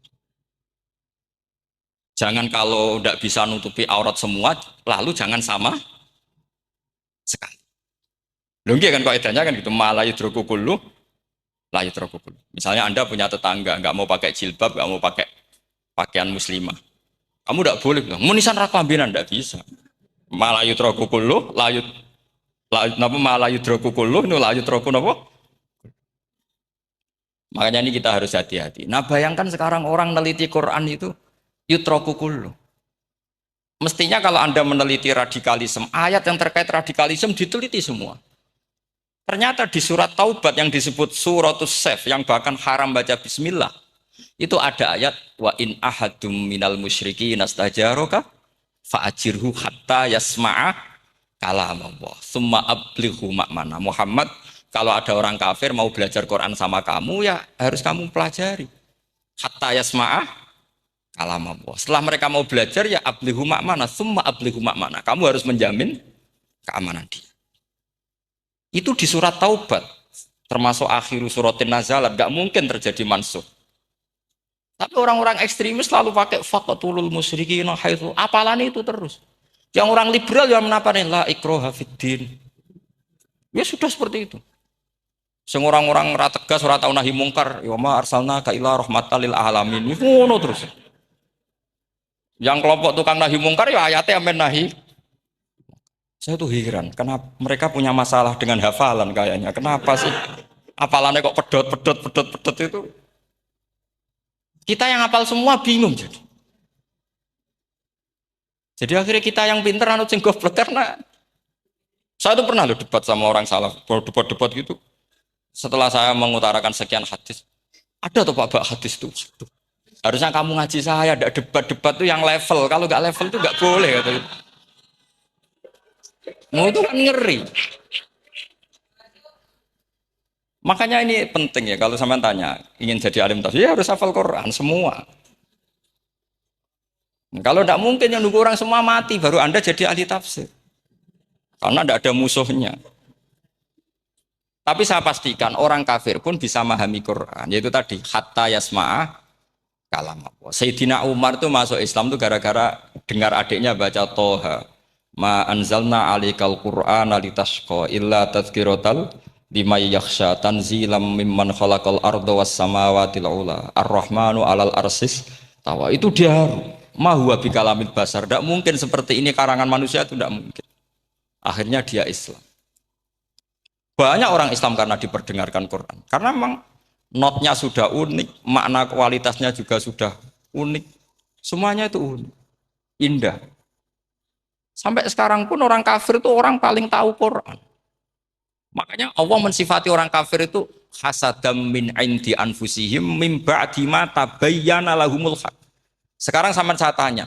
Jangan kalau tidak bisa nutupi aurat semua, lalu jangan sama sekali. Lungki kan kaidahnya kan gitu, ma la yudraku kullu la yudraku kullu. Misalnya Anda punya tetangga nggak mau pakai jilbab, nggak mau pakai pakaian muslimah. Kamu tidak boleh bilang, munisan raklambinan tidak bisa. Ma la yudraku kullu la yut napa ma la yudraku kullu nu la yudraku napa? Makanya ini kita harus hati-hati. Nah bayangkan sekarang orang neliti Quran itu yutroku kullu. Mestinya kalau Anda meneliti radikalisme, ayat yang terkait radikalisme diteliti semua. Ternyata di surat Taubat yang disebut suratus Saif yang bahkan haram baca bismillah, itu ada ayat wa in ahadum minal musyrikin nastajaroka fa'ajirhu hatta yasma'a kalam Allah summa ablighu makmana. Muhammad, kalau ada orang kafir mau belajar Quran sama kamu ya harus kamu pelajari hatta yasma'a kalam Allah. Setelah mereka mau belajar ya ablighu makmana summa ablighu makmana. Kamu harus menjamin keamanan dia. Itu di surat Taubat termasuk akhir suratin nazalat, gak mungkin terjadi mansuh. Tapi orang-orang ekstremis selalu pakai faqatulul musyrikin haitsu, apalan itu terus. Yang orang liberal yang menaparin la ikraha fiddin. Ya sudah seperti itu. Sing orang-orang ora tegas ora tau nahi mungkar, ya ma arsalna ka ila rahmatal lil alamin. Ngono terus. Yang kelompok tukang nahi mungkar ya ayatnya amen nahi. Saya tuh heran, kenapa mereka punya masalah dengan hafalan kayaknya. Kenapa sih? Hafalannya kok pedot itu. Kita yang hafal semua bingung jadi. Jadi akhirnya kita yang pinter anut sing goblok karena saya tuh pernah loh debat sama orang salah, debat gitu. Setelah saya mengutarakan sekian hadis, ada tuh Pak hadis tuh. Harusnya kamu ngaji saya, ada debat-debat tuh yang level. Kalau nggak level tuh nggak boleh katanya. Mau itu kan ngeri. Makanya ini penting ya kalau sampean tanya ingin jadi alim tafsir ya harus hafal Quran semua. Kalau tidak mungkin yang nunggu orang semua mati baru Anda jadi ahli tafsir. Karena tidak ada musuhnya. Tapi saya pastikan orang kafir pun bisa memahami Quran. Yaitu tadi hatta yasma'ah kalam Allah. Sayyidina Umar itu masuk Islam itu gara-gara dengar adiknya baca Toha. Ma anzalna alikal Qur'ana litashqa illa tadhkiratal liman yakhsha tanzilam mimman khalaqal arda was samawati ula ar-rahmanu alal arsis tawa. Itu dia ma huwa bikalamil basar. Tidak mungkin seperti ini karangan manusia itu tidak mungkin. Akhirnya dia Islam. Banyak orang Islam karena diperdengarkan Quran. Karena memang notnya sudah unik, makna kualitasnya juga sudah unik. Semuanya itu unik, indah. Sampai sekarang pun orang kafir itu orang paling tahu Quran. Makanya Allah mensifati orang kafir itu hasadam min indi anfusihim mim ba'di ma tabayyana lahumul haq. Sekarang sama saya tanya,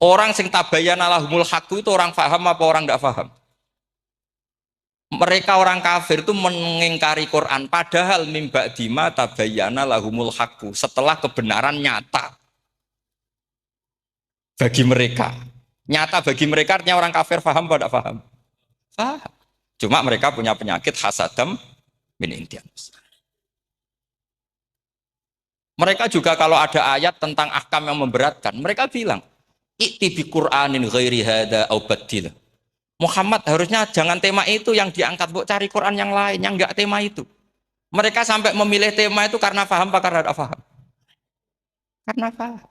orang sing tabayyana lahumul haq itu orang paham apa orang tidak paham? Mereka orang kafir itu mengingkari Quran padahal mim ba'di ma tabayyana lahumul haq, setelah kebenaran nyata bagi mereka. Nyata bagi mereka artinya orang kafir paham apa tidak paham? Paham. Cuma mereka punya penyakit hasadam min indian. Mereka juga kalau ada ayat tentang ahkam yang memberatkan, mereka bilang, "I'ti bi Qur'anin ghairi hada au badil." Muhammad harusnya jangan tema itu yang diangkat, bu cari Quran yang lain yang enggak tema itu. Mereka sampai memilih tema itu karena paham apa karena tidak paham? Karena paham.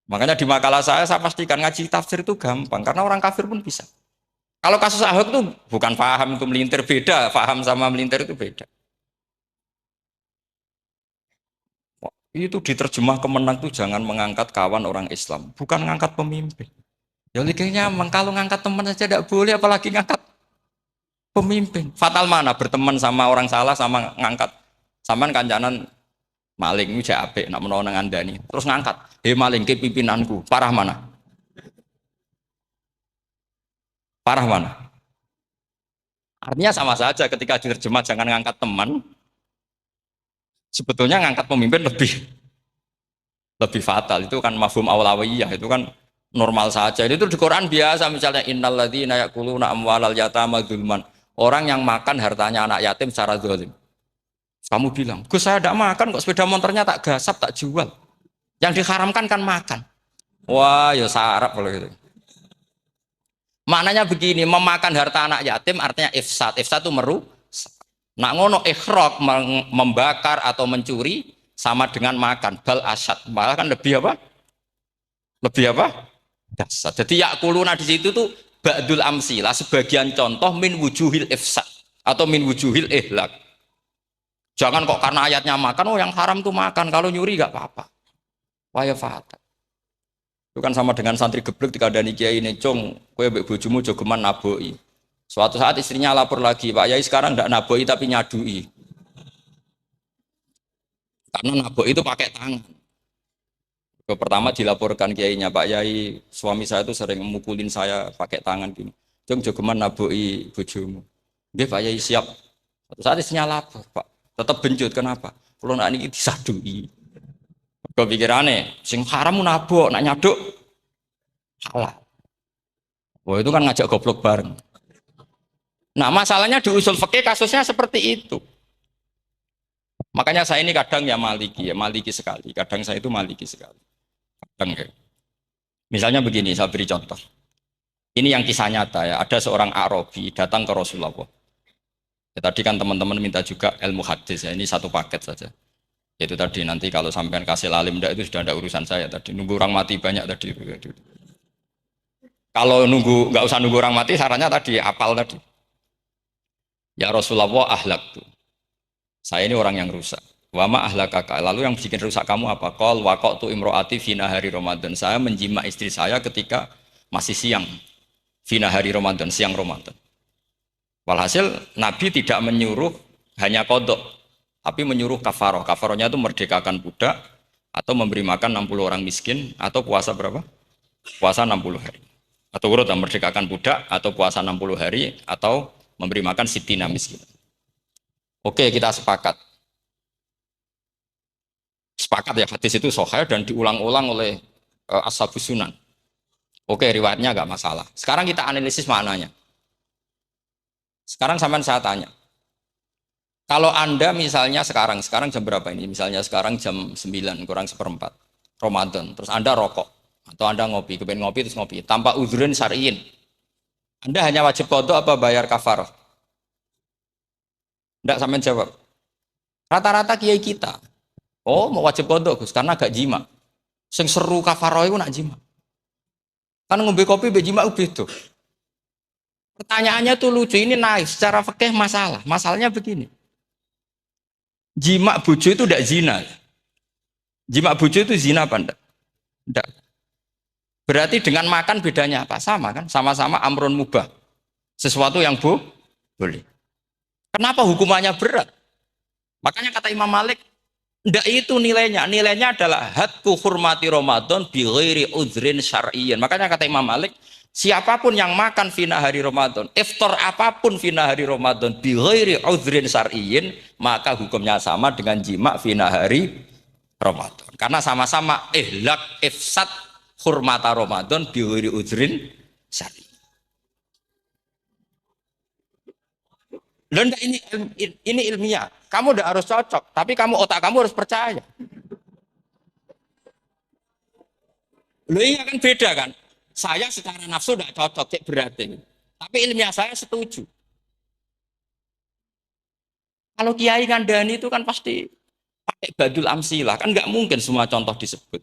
Makanya di makalah saya pastikan ngaji tafsir itu gampang karena orang kafir pun bisa. Kalau kasus Ahok itu bukan paham itu melintir, beda. Paham sama melintir itu beda. Itu diterjemah kemenang itu jangan mengangkat kawan orang Islam, bukan mengangkat pemimpin. Ya likanya kalau ngangkat teman saja tidak boleh, apalagi ngangkat pemimpin. Fatal mana berteman sama orang salah sama ngangkat. Saman kancanan maling itu apik nak menawa nang andani. Terus ngangkat, "Hei maling ke pimpinanku." Parah mana? Parah mana? Artinya sama saja ketika diterjemah jangan ngangkat teman, sebetulnya ngangkat pemimpin lebih fatal. Itu kan mafhum awlawiyah, itu kan normal saja. Itu di Quran biasa, misalnya innalladzina ya'kuluna amwalal yatama dzulman. Orang yang makan hartanya anak yatim secara zalim. Kamu bilang, "Gus saya tidak makan kok, sepeda motornya tak gasap, tak jual." Yang diharamkan kan makan. Wah, ya sarap kalau gitu. Maknanya begini, memakan harta anak yatim artinya ifsad. Ifsad itu merusak. Nak ngono ikhraq membakar atau mencuri sama dengan makan. Bal asyad. Malah kan lebih apa? Lebih apa? Dasar. Jadi yakuluna di situ tuh ba'dul amsilah, sebagian contoh min wujuhil ifsad atau min wujuhil ihlak. Jangan kok karena ayatnya makan, oh yang haram tuh makan, kalau nyuri gak apa-apa. Wah ya fatal. Itu kan sama dengan santri geblek dikandani kiai ini, "Cung, kowe mbek bojomu jogeman naboi." Suatu saat istrinya lapor lagi, "Pak Yai sekarang tidak naboi tapi nyadui." Karena naboi itu pakai tangan. Pertama dilaporkan kiainya, "Pak Yai, suami saya itu sering memukulin saya pakai tangan gini. Cung jogeman naboi bojomu." "Nggih Pak Yai, siap." Suatu saat istrinya lapor, "Pak, tetap benjut, kenapa? Kalau nak ini disadui." Kepikirannya, sing haram nabok, nak nyaduk halal. Wah itu kan ngajak goblok bareng. Nah masalahnya di usul fikih kasusnya seperti itu. Makanya saya ini kadang ya maliki sekali. Kadang saya itu maliki sekali. Kadang kayak. Misalnya begini, saya beri contoh. Ini yang kisah nyata ya. Ada seorang Arabi datang ke Rasulullah. Ya, tadi kan teman-teman minta juga ilmu hadis ya. Ini satu paket saja. Itu tadi nanti kalau sampean kasih lalim enggak itu sudah ada urusan saya tadi. Nunggu orang mati banyak tadi. Kalau nggak usah nunggu orang mati, sarannya tadi apal tadi. Ya Rasulullah ahlak tuh. Saya ini orang yang rusak. Wama ahlakaka. Lalu yang bikin rusak kamu apa? Qol waqatu imroati fina hari Ramadan. Saya menjima istri saya ketika masih siang. Fina hari Ramadan, siang Ramadan. Walhasil Nabi tidak menyuruh hanya kodok, tapi menyuruh kafaroh. Kafarohnya itu merdekakan budak, atau memberi makan 60 orang miskin, atau puasa berapa? Puasa 60 hari. Atau urut merdekakan budak, atau puasa 60 hari, atau memberi makan sitina miskin. Oke, kita sepakat. Sepakat ya, hadis itu sahih dan diulang-ulang oleh Ashabus Sunan. Oke, riwayatnya nggak masalah. Sekarang kita analisis maknanya. Sekarang sampean saya tanya. Kalau Anda misalnya sekarang jam berapa ini? Misalnya sekarang jam 9 kurang seperempat Ramadan, terus Anda rokok atau Anda ngopi, kepengen ngopi terus ngopi tanpa udhrin syar'iin. Anda hanya wajib qadha apa bayar kafarah? Enggak, sampean jawab. Rata-rata kiai kita, oh mau wajib qadha Gus karena gak jima. Sing seru kafarah itu nak jima. Kan ngombe kopi be jima beda. Pertanyaannya tuh lucu, ini naif secara fikih masalah. Masalahnya begini. Jima bojo itu tidak zina. Jima bojo itu zina apa enggak? Enggak. Berarti dengan makan bedanya apa? Sama kan? Sama-sama amrun mubah. Sesuatu yang boleh. Kenapa hukumannya berat? Makanya kata Imam Malik, ndak itu nilainya. Nilainya adalah hatku hurmati Ramadan bi ghairi udhrin syar'iyyan. Makanya kata Imam Malik, siapapun yang makan fina hari Ramadan, iftar apapun fina hari Ramadan bi ghairi udhrin syar'iyyin, maka hukumnya sama dengan jima fina hari Ramadan. Karena sama-sama ihlak ifsad hurmata Ramadan bi ghairi udhrin syar'iyyin. Loh, ini ilmiah. Kamu udah harus cocok, tapi otak kamu harus percaya. Loh iya kan beda kan? Saya secara nafsu tidak cocok, cek berarti. Tapi ilmiah saya setuju. Kalau kiai ngandani itu kan pasti pakai badul amsilah, kan nggak mungkin semua contoh disebut.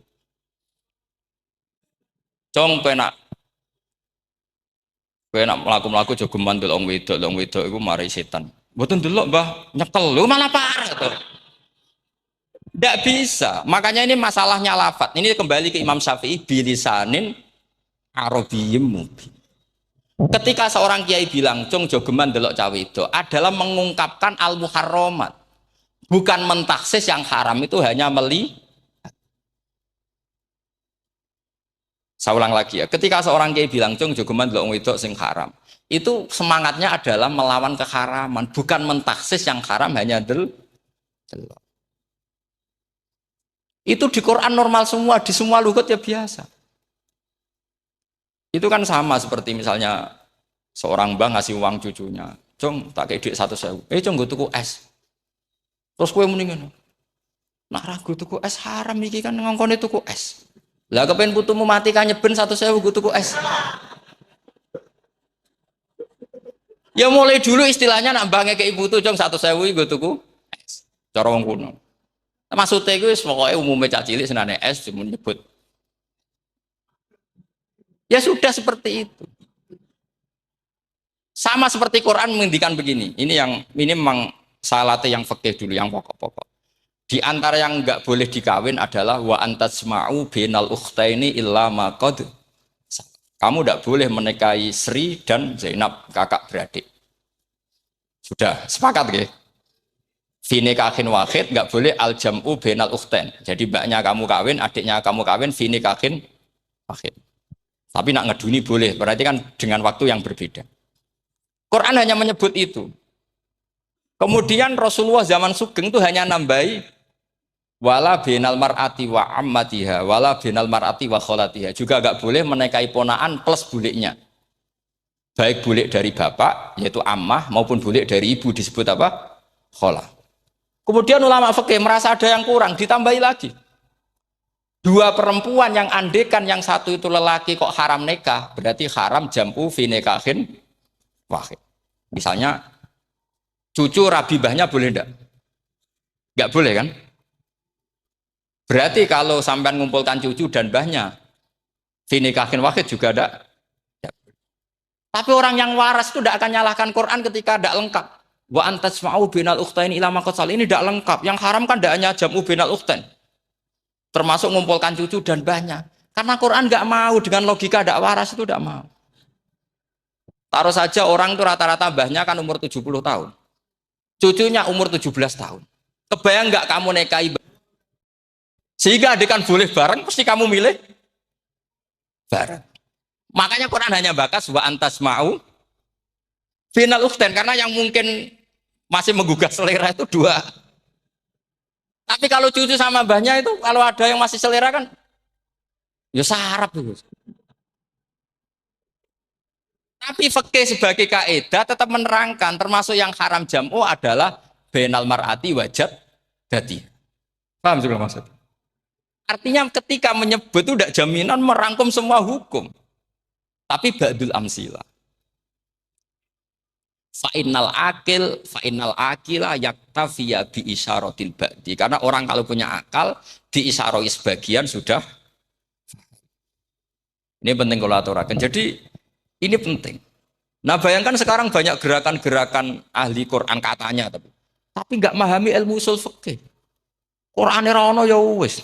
Cong penak melaku jogo mandul wong wedok iku mari setan. Mboten delok Mbah, nyekel. Lho malah parah to. Ndak bisa. Makanya ini masalahnya lafat. Ini kembali ke Imam Syafi'i bilisanin arabiyyim mubin. Ketika seorang kiai bilang, "Cung jogeman delok cawe itu," adalah mengungkapkan al-muharramat. Bukan mentaksis yang haram itu hanya Saya ulang lagi ya. Ketika seorang kiai bilang, "Cung jogeman delok wedok sing haram," itu semangatnya adalah melawan keharaman, bukan mentaksis yang haram hanya delok. Itu di Quran normal semua, di semua lugat ya biasa. Itu kan sama seperti misalnya seorang bang ngasih uang cucunya, "Cung tak kayak duit 100.000, cung gue tuku es." Terus gue mendingan, "Nak ragu tuku es haram iki kan ngongkone tuku es." Lah kepen putumu mati kan nyeben 100.000 gue tuku es. Ya mulai dulu istilahnya nak bange ke ibu tuh, "Cung 100.000 gue tuku es." Cara wong kuno. Maksudnya itu pokoknya umumnya cah cilik senane es cuma nyebut. Ya sudah seperti itu. Sama seperti Quran menghentikan begini. Ini memang salate yang fikih dulu, yang pokok-pokok. Di antara yang enggak boleh dikawin adalah wa antasma'u bainal ukhtaini illa ma qad. Kamu enggak boleh menikahi Sri dan Zainab, kakak beradik. Sudah sepakat nggih? Fi nikahin wahid enggak boleh al jam'u bainal ukhtain. Jadi mbaknya kamu kawin, adiknya kamu kawin fi nikahin wahid. Tapi nak ngeduni boleh, berarti kan dengan waktu yang berbeda. Quran hanya menyebut itu. Kemudian Rasulullah zaman Sugeng itu hanya nambahi wala binal mar'ati wa ammatiha, wala binal mar'ati wa kholatiha. Juga enggak boleh menikahi ponaan plus buliknya. Baik bulik dari bapak, yaitu ammah, maupun bulik dari ibu disebut apa? Kholah. Kemudian ulama fikih merasa ada yang kurang, ditambahi lagi. Dua perempuan yang andekan yang satu itu lelaki kok haram nikah, berarti haram jam'u fi nikahin wahid. Misalnya cucu rabibahnya boleh enggak? Enggak boleh kan? Berarti kalau sampai mengumpulkan cucu dan bahnya fi nikahin wahid juga enggak. Tapi orang yang waras itu tidak akan nyalahkan Quran ketika tidak lengkap. Wa antasma'u bainal ukhtain ila ma qad. Ini tidak lengkap. Yang haram kan tidak hanya jam'u bainal ukhtain. Termasuk mengumpulkan cucu dan bahnya. Karena Quran nggak mau dengan logika tidak waras itu tidak mau. Taruh saja orang itu rata-rata bahnya kan umur 70 tahun. Cucunya umur 17 tahun. Kebayang nggak kamu nikahi? Sehingga adik kan boleh bareng, pasti kamu milih bareng. Makanya Quran hanya bakas wa antasma'u final ukhtain, karena yang mungkin masih menggugah selera itu dua. Tapi kalau cucu sama mbahnya itu, kalau ada yang masih selera kan, ya sarap itu. Tapi fikih sebagai kaidah tetap menerangkan, termasuk yang haram jam'u adalah bainal mar'ati wajad dati. Paham juga maksud? Artinya ketika menyebut itu tidak jaminan merangkum semua hukum. Tapi ba'dul amsilah. Fa'innal akila yaktafiya bi isyaratil ba'di. Karena orang kalau punya akal diisyaroi sebagian sudah. Ini penting kalau aturakan. Jadi ini penting. Nah bayangkan sekarang banyak gerakan-gerakan ahli Quran katanya, tapi nggak memahami ilmu usul fikih. Quran ora ono ya wis.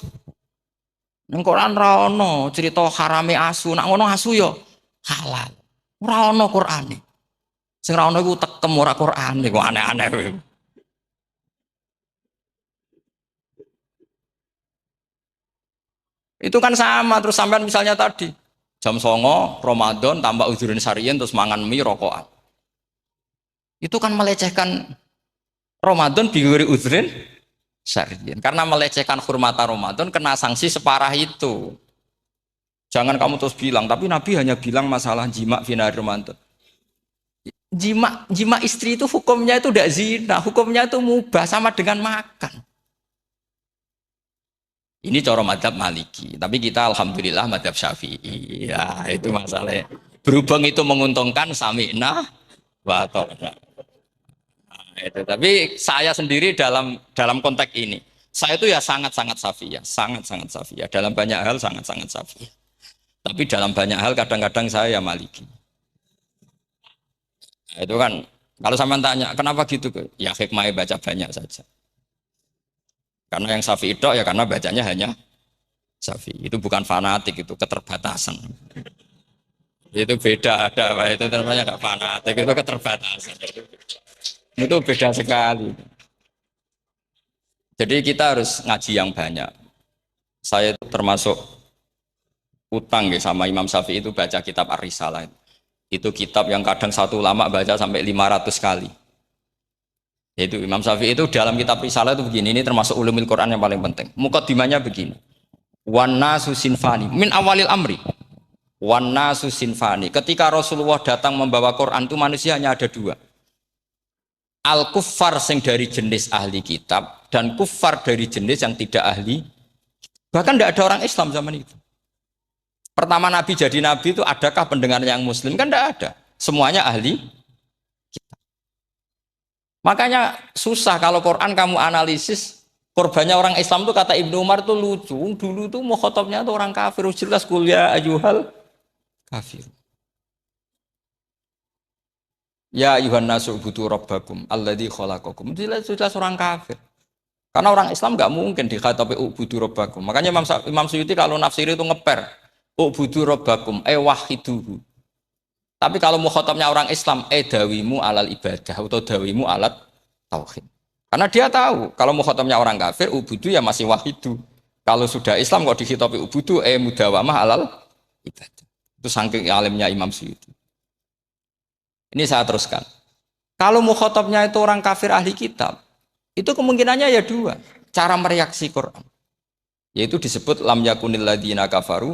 Ning Quran ra ono cerita harame asu, nak ngono asu yo halal. Ora ono Qurane. Sing ra ono iku tekem ora Qurane, kok aneh-aneh kowe. Itu kan sama terus sampean misalnya tadi jam 09.00 Ramadan tambah uzurin syariyin terus mangan mie rokokan. Itu kan melecehkan Ramadan biguri uzurin syariyin. Karena melecehkan hurmata Ramadan kena sanksi separah itu. Jangan kamu terus bilang, tapi Nabi hanya bilang masalah jima fi nahar Ramadan. Jima istri itu hukumnya itu tidak zina, hukumnya itu mubah sama dengan makan. Ini cara madzhab Maliki, tapi kita alhamdulillah madzhab Syafi'i. Ya, itu masalahnya. Berhubung itu menguntungkan sami'na wa ta'na. Nah, itu. Tapi saya sendiri dalam konteks ini, saya itu ya sangat-sangat Syafi'iyah, sangat-sangat Syafi'iyah. Dalam banyak hal sangat-sangat Syafi'iyah. Tapi dalam banyak hal kadang-kadang saya ya Maliki. Nah, itu kan kalau sampean tanya kenapa gitu, ya hikmahnya baca banyak saja. Karena yang Syafi'i itu ya karena bacanya hanya Syafi'i. Itu bukan fanatik, itu keterbatasan. Itu beda, ada apa itu namanya nggak fanatik, itu keterbatasan. Itu beda sekali. Jadi kita harus ngaji yang banyak. Saya itu termasuk utang ya sama Imam Syafi'i itu baca kitab Ar-Risalah. Itu kitab yang kadang satu ulama baca sampai 500 kali. Yaitu Imam Syafi'i itu dalam kitab Risalah itu begini, ini termasuk ulumul Quran yang paling penting. Muqaddimahnya begini. Wan nasu sinfani min awalil amri. Wan nasu sinfani. Ketika Rasulullah datang membawa Quran itu manusia hanya ada dua. Al kuffar sing dari jenis ahli kitab dan kuffar dari jenis yang tidak ahli. Bahkan tidak ada orang Islam zaman itu. Pertama Nabi jadi Nabi itu adakah pendengar yang Muslim? Kan tidak ada. Semuanya ahli kitab. Makanya susah kalau Quran kamu analisis korbannya orang Islam itu kata Ibnu Umar itu lucu. Dulu tuh mukhotobnya itu orang kafir. Jelas kuliah ayuhal kafir. Ya ayuhan nasu butuh rabbakum alladzi khalaqakum. Jelas orang kafir. Karena orang Islam nggak mungkin dikhatabi ubudu rabbakum. Makanya Imam Suyuti kalau nafsiri itu ngeper ubudu rabbakum wahiduhu. Tapi kalau mukhatabnya orang Islam dawimu alal ibadah atau dawimu alat tauhid. Karena dia tahu kalau mukhatabnya orang kafir ubudu ya masih wahidu. Kalau sudah Islam kok dikhitabi ubudu mudawamah alal ibadah. Itu saking alimnya Imam Suyuti. Ini saya teruskan. Kalau mukhatabnya itu orang kafir ahli kitab, itu kemungkinannya ya dua, cara mereaksi Quran. Yaitu disebut lam yakunil ladina kafaru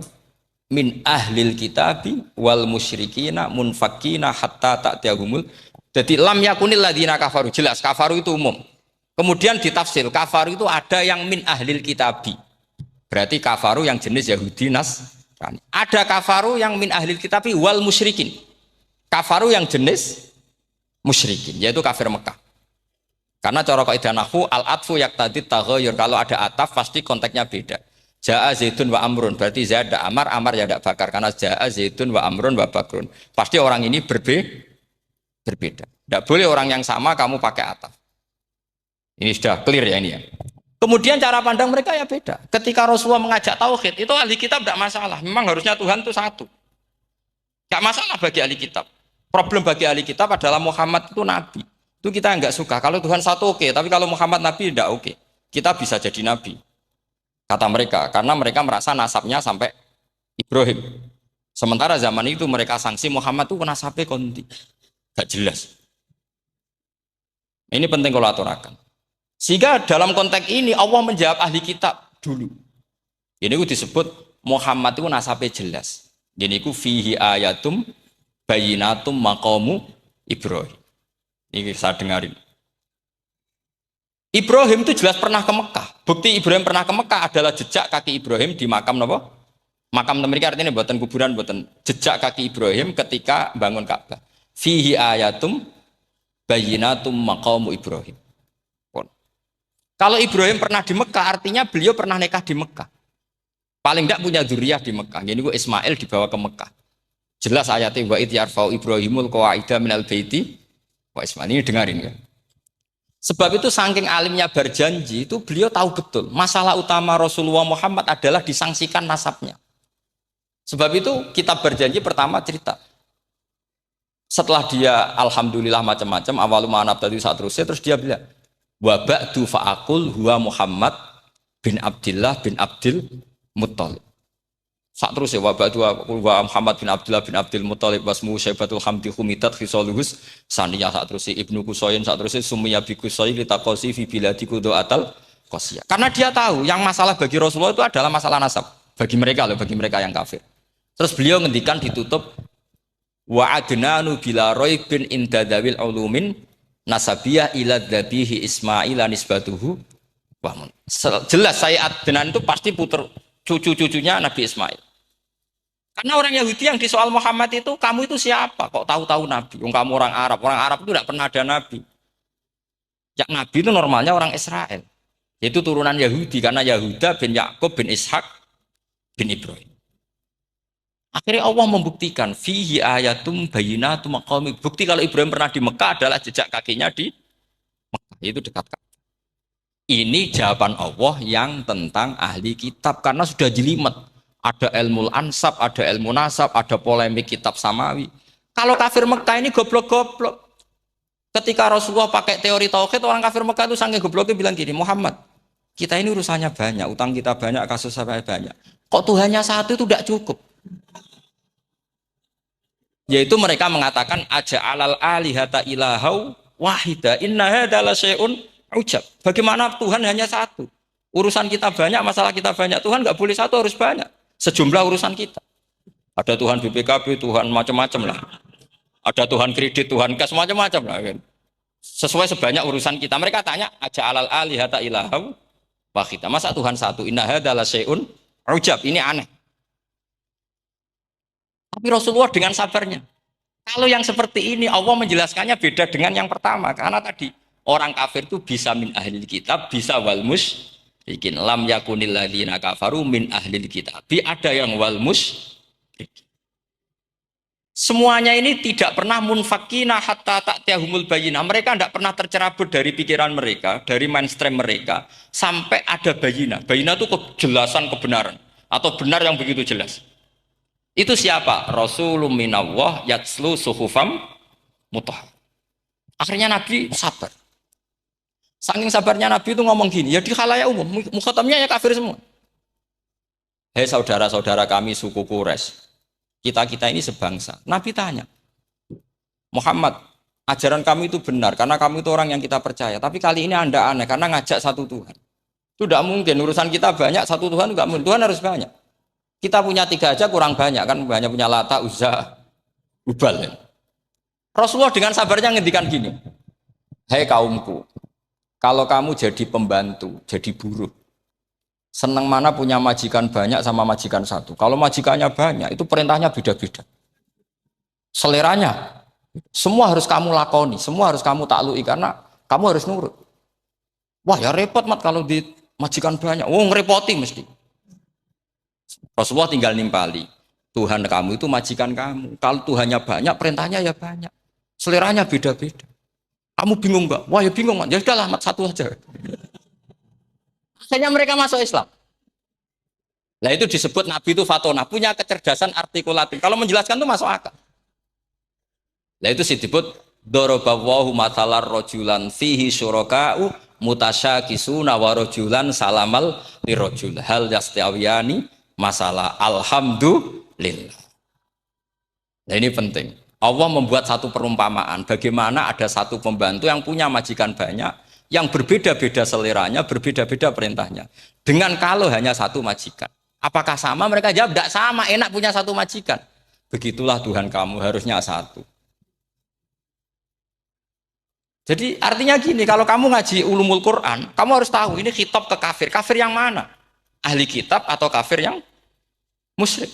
min ahlil kitabi wal musyrikina munfakina hatta ta'tiyahumul. Jadi lam yakunil ladina kafaru, jelas kafaru itu umum. Kemudian ditafsir kafaru itu ada yang min ahlil kitabi. Berarti kafaru yang jenis Yahudi Nasrani. Ada kafaru yang min ahlil kitabi wal musyrikin. Kafaru yang jenis musyrikin, yaitu kafir Mekah. Karena cara kaidah nahwu al-atfu yaqtadi taghayyur, kalau ada ataf pasti konteksnya beda. Ja'a Zaidun wa Amrun, berarti Zaid ada Amar, Amar ya tidak Bakar, karena Ja'a Zaidun wa Amrun wa Bakrun. Pasti orang ini berbeda. Tidak boleh orang yang sama kamu pakai ataf. Ini sudah clear ya ini ya. Kemudian cara pandang mereka ya beda. Ketika Rasulullah mengajak tauhid, itu ahli kitab tidak masalah. Memang harusnya Tuhan itu satu. Tidak masalah bagi ahli kitab. Problem bagi ahli kitab adalah Muhammad itu nabi. Itu kita nggak suka. Kalau Tuhan satu oke, tapi kalau Muhammad nabi tidak oke. Kita bisa jadi nabi. Kata mereka, karena mereka merasa nasabnya sampai Ibrahim. Sementara zaman itu mereka sanksi Muhammad itu nasabnya konti. Gak jelas. Ini penting kalau aturakan. Sehingga dalam konteks ini Allah menjawab ahli kitab dulu. Ini itu disebut Muhammad itu nasabnya jelas. Ini itu fihi ayatum bayinatum maqamu Ibrahim. Ini saya dengarin. Ibrahim itu jelas pernah ke Mekah. Bukti Ibrahim pernah ke Mekah adalah jejak kaki Ibrahim di makam apa? Makam mereka artinya buatan kuburan, buatan jejak kaki Ibrahim ketika bangun Ka'bah. Fihi ayatum bayinatum maqamu Ibrahim. Kalau Ibrahim pernah di Mekah artinya beliau pernah nikah di Mekah. Paling tidak punya dzurriyyah di Mekah. Jadi Ismail dibawa ke Mekah. Jelas ayatnya wa id yarfa'u Ibrahimul qawaida minal baiti wa Ismail. Ini dengarin ya. Sebab itu saking alimnya berjanji itu beliau tahu betul masalah utama Rasulullah Muhammad adalah disangsikan nasabnya. Sebab itu kitab berjanji pertama cerita. Setelah dia alhamdulillah macam-macam awal manab tadi saat terus dia bilang wa ba'du fa'aqul huwa Muhammad bin Abdullah bin Abdul Muttalib. Saat terus ya wa ba'du wa Muhammad bin Abdullah bin Abdul Muttalib wasmu Syaibatul Hamdi Humidat Khisaluhus saniyah saat terus Ibnu Qusayn saat terus Sumiyya bi Qusay li taqasi fi biladi qudu'atal qasiyah. Karena dia tahu yang masalah bagi Rasulullah itu adalah masalah nasab bagi mereka loh, bagi mereka yang kafir. Terus beliau ngendikan ditutup wa adnanu bila raibin indadawil ulumin nasabiyah ila dhabihi Ismail nisbatuhu wa jelas saya Adnan itu pasti puter cucu-cucunya Nabi Ismail. Karena orang Yahudi yang di soal Muhammad itu kamu itu siapa kok tahu-tahu Nabi? Kamu orang Arab itu tidak pernah ada Nabi. Yang Nabi itu normalnya orang Israel. Itu turunan Yahudi karena Yahuda bin Yakub bin Ishak bin Ibrahim. Akhirnya Allah membuktikan fihi ayatum bayyinatum maqami. Bukti kalau Ibrahim pernah di Mekah adalah jejak kakinya di Mekah, itu dekat Ka'bah. Ini jawaban Allah yang tentang ahli kitab karena sudah jelimet. Ada ilmu ansab, ada ilmu nasab, ada polemik kitab samawi. Kalau kafir Mekah ini goblok-goblok. Ketika Rasulullah pakai teori tauhid, orang kafir Mekah itu sangat gobloknya bilang gini, Muhammad, kita ini urusannya banyak, utang kita banyak, kasus saya banyak. Kok Tuhannya satu itu tidak cukup? Yaitu mereka mengatakan aja alal alihata ilahau wahida inna hadza la syai'un ujab. Bagaimana Tuhan hanya satu? Urusan kita banyak, masalah kita banyak. Tuhan nggak boleh satu, harus banyak. Sejumlah urusan kita. Ada Tuhan BPKB, Tuhan macam-macam lah. Ada Tuhan kredit, Tuhan kas macam-macam lah. Kan? Sesuai sebanyak urusan kita. Mereka tanya aja alal alihata ilahau wahida. Masa Tuhan satu? Inna hadza la syai'un ujab. Ini aneh. Tapi Rasulullah dengan sabarnya. Kalau yang seperti ini Allah menjelaskannya beda dengan yang pertama. Karena tadi orang kafir itu bisa min ahlil kitab, bisa wal musyrikin. Lam yakunil ladzina kafaru min ahlil kitab. Ada yang wal musyrikin. Semuanya ini tidak pernah munfakina hatta ta'tiyahumul bayyinah. Mereka tidak pernah tercerabut dari pikiran mereka, dari mainstream mereka sampai ada bayyinah. Bayyinah itu kejelasan kebenaran atau benar yang begitu jelas. Itu siapa? Rasulun minallah yatslu suhufam mutahhar. Akhirnya Nabi sabar. Saking sabarnya Nabi itu ngomong gini, ya di khalayak umum, mukhatamnya ya kafir semua. Hei saudara-saudara kami suku Quraisy, kita ini sebangsa. Nabi tanya, Muhammad, ajaran kami itu benar karena kami itu orang yang kita percaya. Tapi kali ini Anda aneh karena ngajak satu Tuhan. Itu tidak mungkin. Urusan kita banyak, satu Tuhan enggak mungkin. Tuhan harus banyak. Kita punya 3 aja kurang banyak kan, hanya punya Lata, Uzza, Hubal. Ya. Rasulullah dengan sabarnya ngendikan gini, hei kaumku, kalau kamu jadi pembantu, jadi buruh, senang mana punya majikan banyak sama majikan satu. Kalau majikannya banyak, itu perintahnya beda-beda. Seleranya, semua harus kamu lakoni, semua harus kamu taklui karena kamu harus nurut. Wah ya repot mat kalau di majikan banyak, ngerepoti mesti. Rasulullah tinggal nimpali, Tuhan kamu itu majikan kamu. Kalau Tuhannya banyak, perintahnya ya banyak. Seleranya beda-beda. Kamu bingung nggak? Wah ya bingung, ya udahlah mat satu aja. Akhirnya mereka masuk Islam. Nah itu disebut Nabi itu fatona, punya kecerdasan artikulatif. Kalau menjelaskan itu masuk akal. Nah itu disebut dorobawahu matalar rojulan fihi syuraka'u mutasyakisuna wa rojulan salamal lirojul hal yastawiyani masalah alhamdulillah. Nah ini penting. Allah membuat satu perumpamaan bagaimana ada satu pembantu yang punya majikan banyak, yang berbeda-beda seleranya, berbeda-beda perintahnya. Dengan kalau hanya satu majikan. Apakah sama? Mereka jawab, tidak sama, enak punya satu majikan. Begitulah Tuhan kamu, harusnya satu. Jadi artinya gini, kalau kamu ngaji ulumul Quran, kamu harus tahu ini khitab ke kafir. Kafir yang mana? Ahli kitab atau kafir yang musyrik.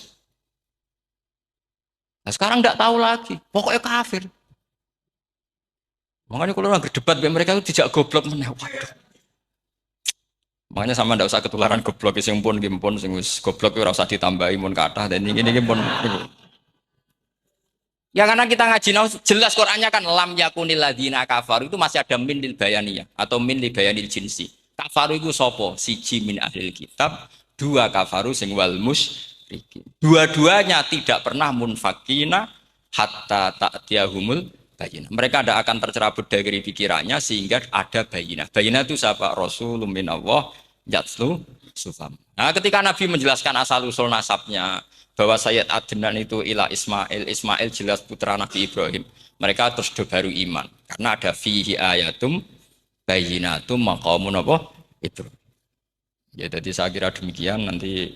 Nah, sekarang tidak tahu lagi, pokoknya kafir. Makanya kalau orang berdebat mereka itu tidak goblok meneh. Waduh. Makanya sama tidak usah ketularan goblok sing pun gimpun sing wis goblok ora usah ditambahi mun kathah dan ini pun. Ya karena kita ngaji nahu jelas Qur'annya kan lam yakunil ladzina kafaru itu masih ada min lil bayaniyah atau min lil bayanil jinsi. Kafaru itu sopo siji min ahlil kitab, dua kafaru sing wal musyrikin. Dua-duanya tidak pernah munfakina hatta ta'tiyahumul bayinah. Mereka tidak akan tercerabut dari pikirannya sehingga ada bayinah. Bayinah itu siapa? Rasulun min Allah yatslu sufam. Nah, ketika Nabi menjelaskan asal usul nasabnya bahwa Sayyid Adnan itu ila Ismail, Ismail jelas putra Nabi Ibrahim. Mereka terus baru iman karena ada fihi ayatum bayyinatum maqamun apa? Ibrahim. Ya jadi saya kira demikian nanti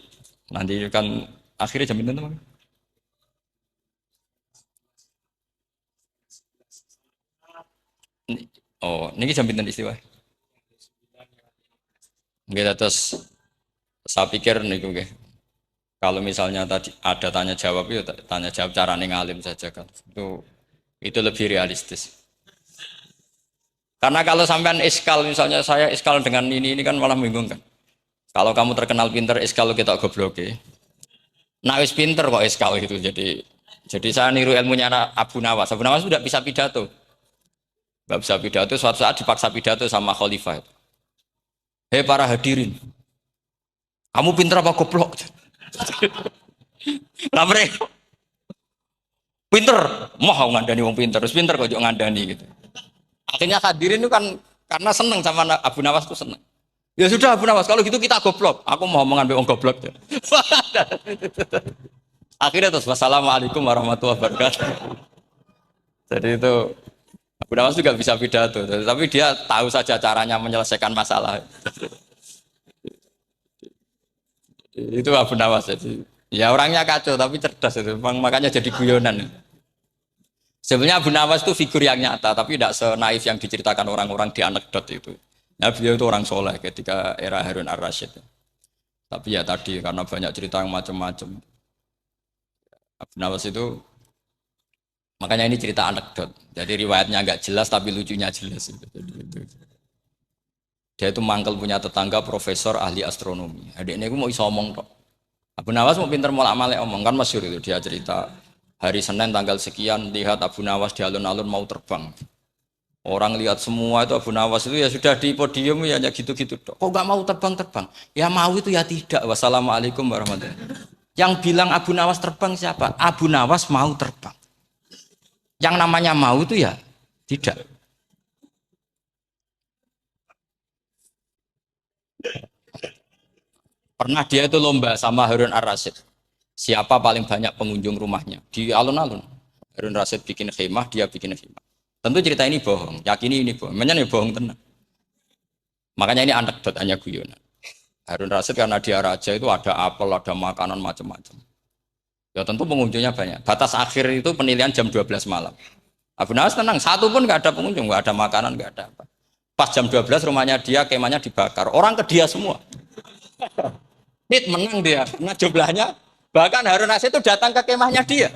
kan akhirnya jam itu teman. Oh, ini jam pinten istiwa. Nggih terus saya pikir niku nggih. Kalau misalnya tadi ada tanya jawab ya tanya jawab carane ngalim saja kan. Itu lebih realistis. Karena kalau sampean iskal misalnya saya iskal dengan ini kan malah membingungkan. Kalau kamu terkenal pinter iskal kita goblok ya. Nah wis pinter kok iskal itu jadi saya niru ilmunya Abu Nawas. Abu Nawas sudah bisa pidato. Gak bisa pidato suatu saat dipaksa pidato sama khalifah. Hei para hadirin. Kamu pinter apa goblok? Lah mereka pinter, mau ngandani wong pinter, terus pinter kok ngandani gitu. Akhirnya hadirin itu kan karena seneng sama Abu Nawas tuh seneng. Ya sudah Abu Nawas, kalau gitu kita goblok. Aku mau mengambil wong goblok. Akhirnya terus wassalamualaikum warahmatullahi wabarakatuh. Jadi itu Abu Nawas juga bisa pidato, tapi dia tahu saja caranya menyelesaikan masalah. Itu Abu Nawas jadi ya orangnya kacau tapi cerdas itu makanya jadi guyonan. Sebenarnya Abu Nawas itu figur yang nyata tapi tidak senaif yang diceritakan orang-orang di anekdot itu. Nah, beliau itu orang soleh ketika era Harun ar-Rasyid. Tapi ya tadi karena banyak cerita yang macam-macam. Abu Nawas itu makanya ini cerita anekdot. Jadi riwayatnya agak jelas tapi lucunya jelas. Dia itu mangkel punya tetangga profesor ahli astronomi. Adiknya itu mau iso omong tok. Abu Nawas mau pinter molak-malik omong kan masyhur itu dia cerita hari Senin tanggal sekian lihat Abu Nawas di alun-alun mau terbang. Orang lihat semua itu Abu Nawas itu ya sudah di podium ya hanya gitu-gitu tok. Kok nggak mau terbang-terbang? Ya mau itu ya tidak. Wassalamualaikum warahmatullahi wabarakatuh. Yang bilang Abu Nawas terbang siapa? Abu Nawas mau terbang. Yang namanya mau itu ya tidak. Pernah dia itu lomba sama Harun ar-Rasyid. Siapa paling banyak pengunjung rumahnya di alun-alun. Harun Rasyid bikin khemah, dia bikin khemah. Tentu cerita ini bohong, yakini ini bohong. Makanya ini bohong tenang. Makanya ini anekdot hanya guyonan. Harun Rasyid karena dia raja itu ada apel, ada makanan macam-macam. Ya tentu pengunjungnya banyak. Batas akhir itu penilaian jam 12 malam. Abu Nawas tenang, satu pun nggak ada pengunjung, nggak ada makanan, nggak ada apa. Pas jam 12 rumahnya dia, kemahnya dibakar. Orang ke dia semua. Nit menang dia, karena jumlahnya bahkan Harun Rasyid itu datang ke kemahnya dia.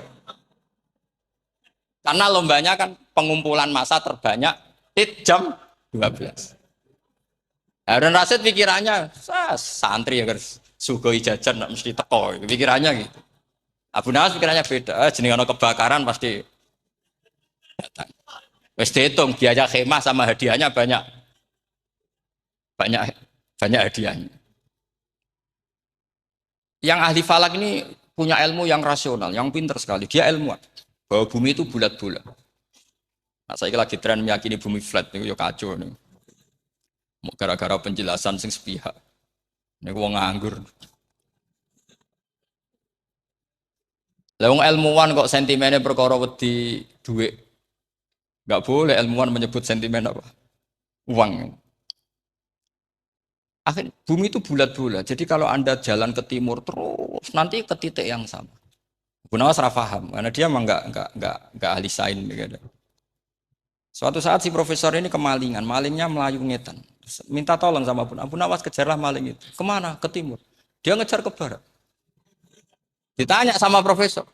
Karena lombanya kan pengumpulan massa terbanyak jam 12. Harun Rasyid pikirannya santri ya guys, sugoi jajan mesti teko, pikirannya gitu. Abu Nawas pikirannya beda, jeneng ana kebakaran pasti datang. Wis dihitung biaya khemah sama hadiahnya banyak hadiahnya. Yang ahli falak ini punya ilmu yang rasional, yang pinter sekali. Dia ilmuwan bahwa bumi itu bulat-bulat. Nah, saya lagi tren meyakini bumi flat nih, yo kacau nih. Gara-gara penjelasan sing sepihak. Ini wong nganggur. Lah wong ilmuwan kok sentimennya perkara wedi duit. Enggak boleh ilmuwan menyebut sentimen apa? Uang. Akhir bumi itu bulat-bulat. Jadi kalau Anda jalan ke timur terus nanti ke titik yang sama. Abu Nawas ora paham karena dia memang enggak ahli sains gitu. Suatu saat si profesor ini kemalingan, malingnya melayu ngetan. Minta tolong sama Abu Nawas kejarlah maling itu. Kemana? Ke timur. Dia ngejar ke barat. Ditanya sama profesor.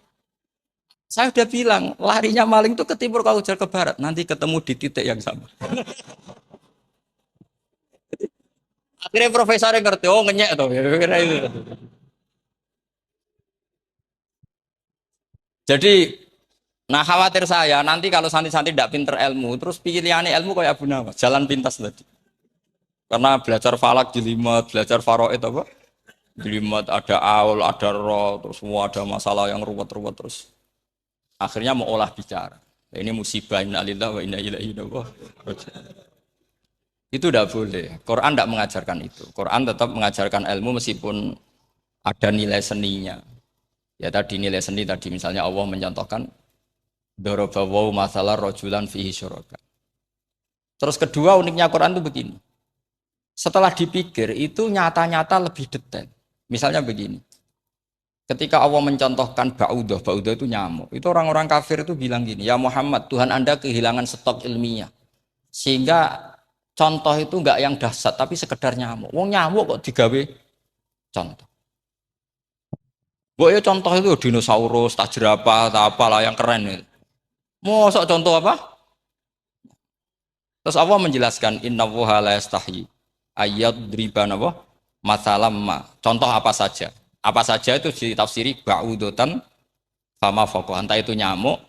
Saya udah bilang, larinya maling itu ke timur kalau kejar ke barat. Nanti ketemu di titik yang sama. Akhirnya profesornya ngerti, oh ngenyek tuh. Jadi Nah khawatir saya nanti kalau santri-santri tidak pinter ilmu, terus pilihannya ilmu kayak Abu Nawas, jalan pintas tadi. Karena belajar falak jelimet, belajar faraid apa? Jelimet ada aul, ada roh, terus semua ada masalah yang ruwet-ruwet terus. Akhirnya mau olah bicara. Ini musibah innalillahi wa inna ilaihi raji'un. Itu tidak boleh. Quran tidak mengajarkan itu. Quran tetap mengajarkan ilmu meskipun ada nilai seninya. Ya tadi nilai seni tadi misalnya Allah mencontohkan daraba wa masalah rajulan fihi syuraka. Terus kedua uniknya Quran itu begini. Setelah dipikir itu nyata-nyata lebih detail. Misalnya begini. Ketika Allah mencontohkan ba'udah itu nyamuk. Itu orang-orang kafir itu bilang gini, "Ya Muhammad, Tuhan Anda kehilangan stok ilmiah." Sehingga contoh itu enggak yang dahsyat tapi sekedar nyamuk. Wong nyamuk kok digawe contoh. Ya contoh itu dinosaurus, tak jerapah, tak apalah yang keren itu. Mosok contoh apa? Terus Allah menjelaskan innallaha la yastahyi ayyadriba napa masalam ma. Contoh apa saja? Apa saja itu ditafsiri ba'udatan fama fawqaha. Entah itu nyamuk,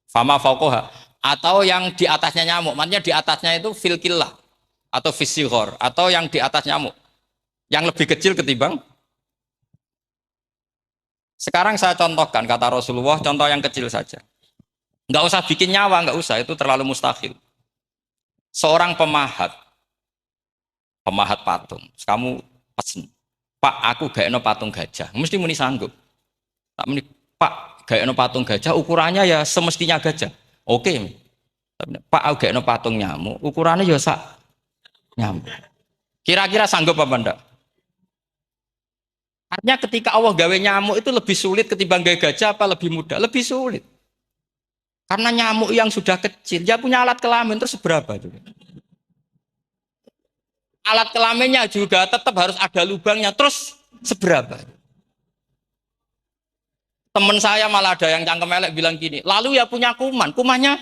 fama fawqaha atau yang di atasnya nyamuk. Maksudnya di atasnya itu fil killah atau fisighor atau yang di atas nyamuk. Yang lebih kecil ketimbang. Sekarang saya contohkan kata Rasulullah, contoh yang kecil saja. Enggak usah bikin nyawa, enggak usah, itu terlalu mustahil. Seorang pemahat patung. Kamu pesen, "Pak, aku gaekno patung gajah." Mesti muni sanggup. Tak muni, "Pak, gaekno patung gajah, ukurannya ya semestinya gajah." Oke. "Pak, aku gaekno patung nyamuk, ukurannya ya sak nyamuk." Kira-kira sanggup apa enggak? Artinya ketika Allah gawe nyamuk itu lebih sulit ketimbang gawe gajah apa lebih mudah? Lebih sulit. Karena nyamuk yang sudah kecil, dia punya alat kelamin terus seberapa itu? Alat kelaminnya juga tetap harus ada lubangnya terus seberapa? Teman saya malah ada yang cangkem elek bilang gini, lalu ya punya kuman, kumannya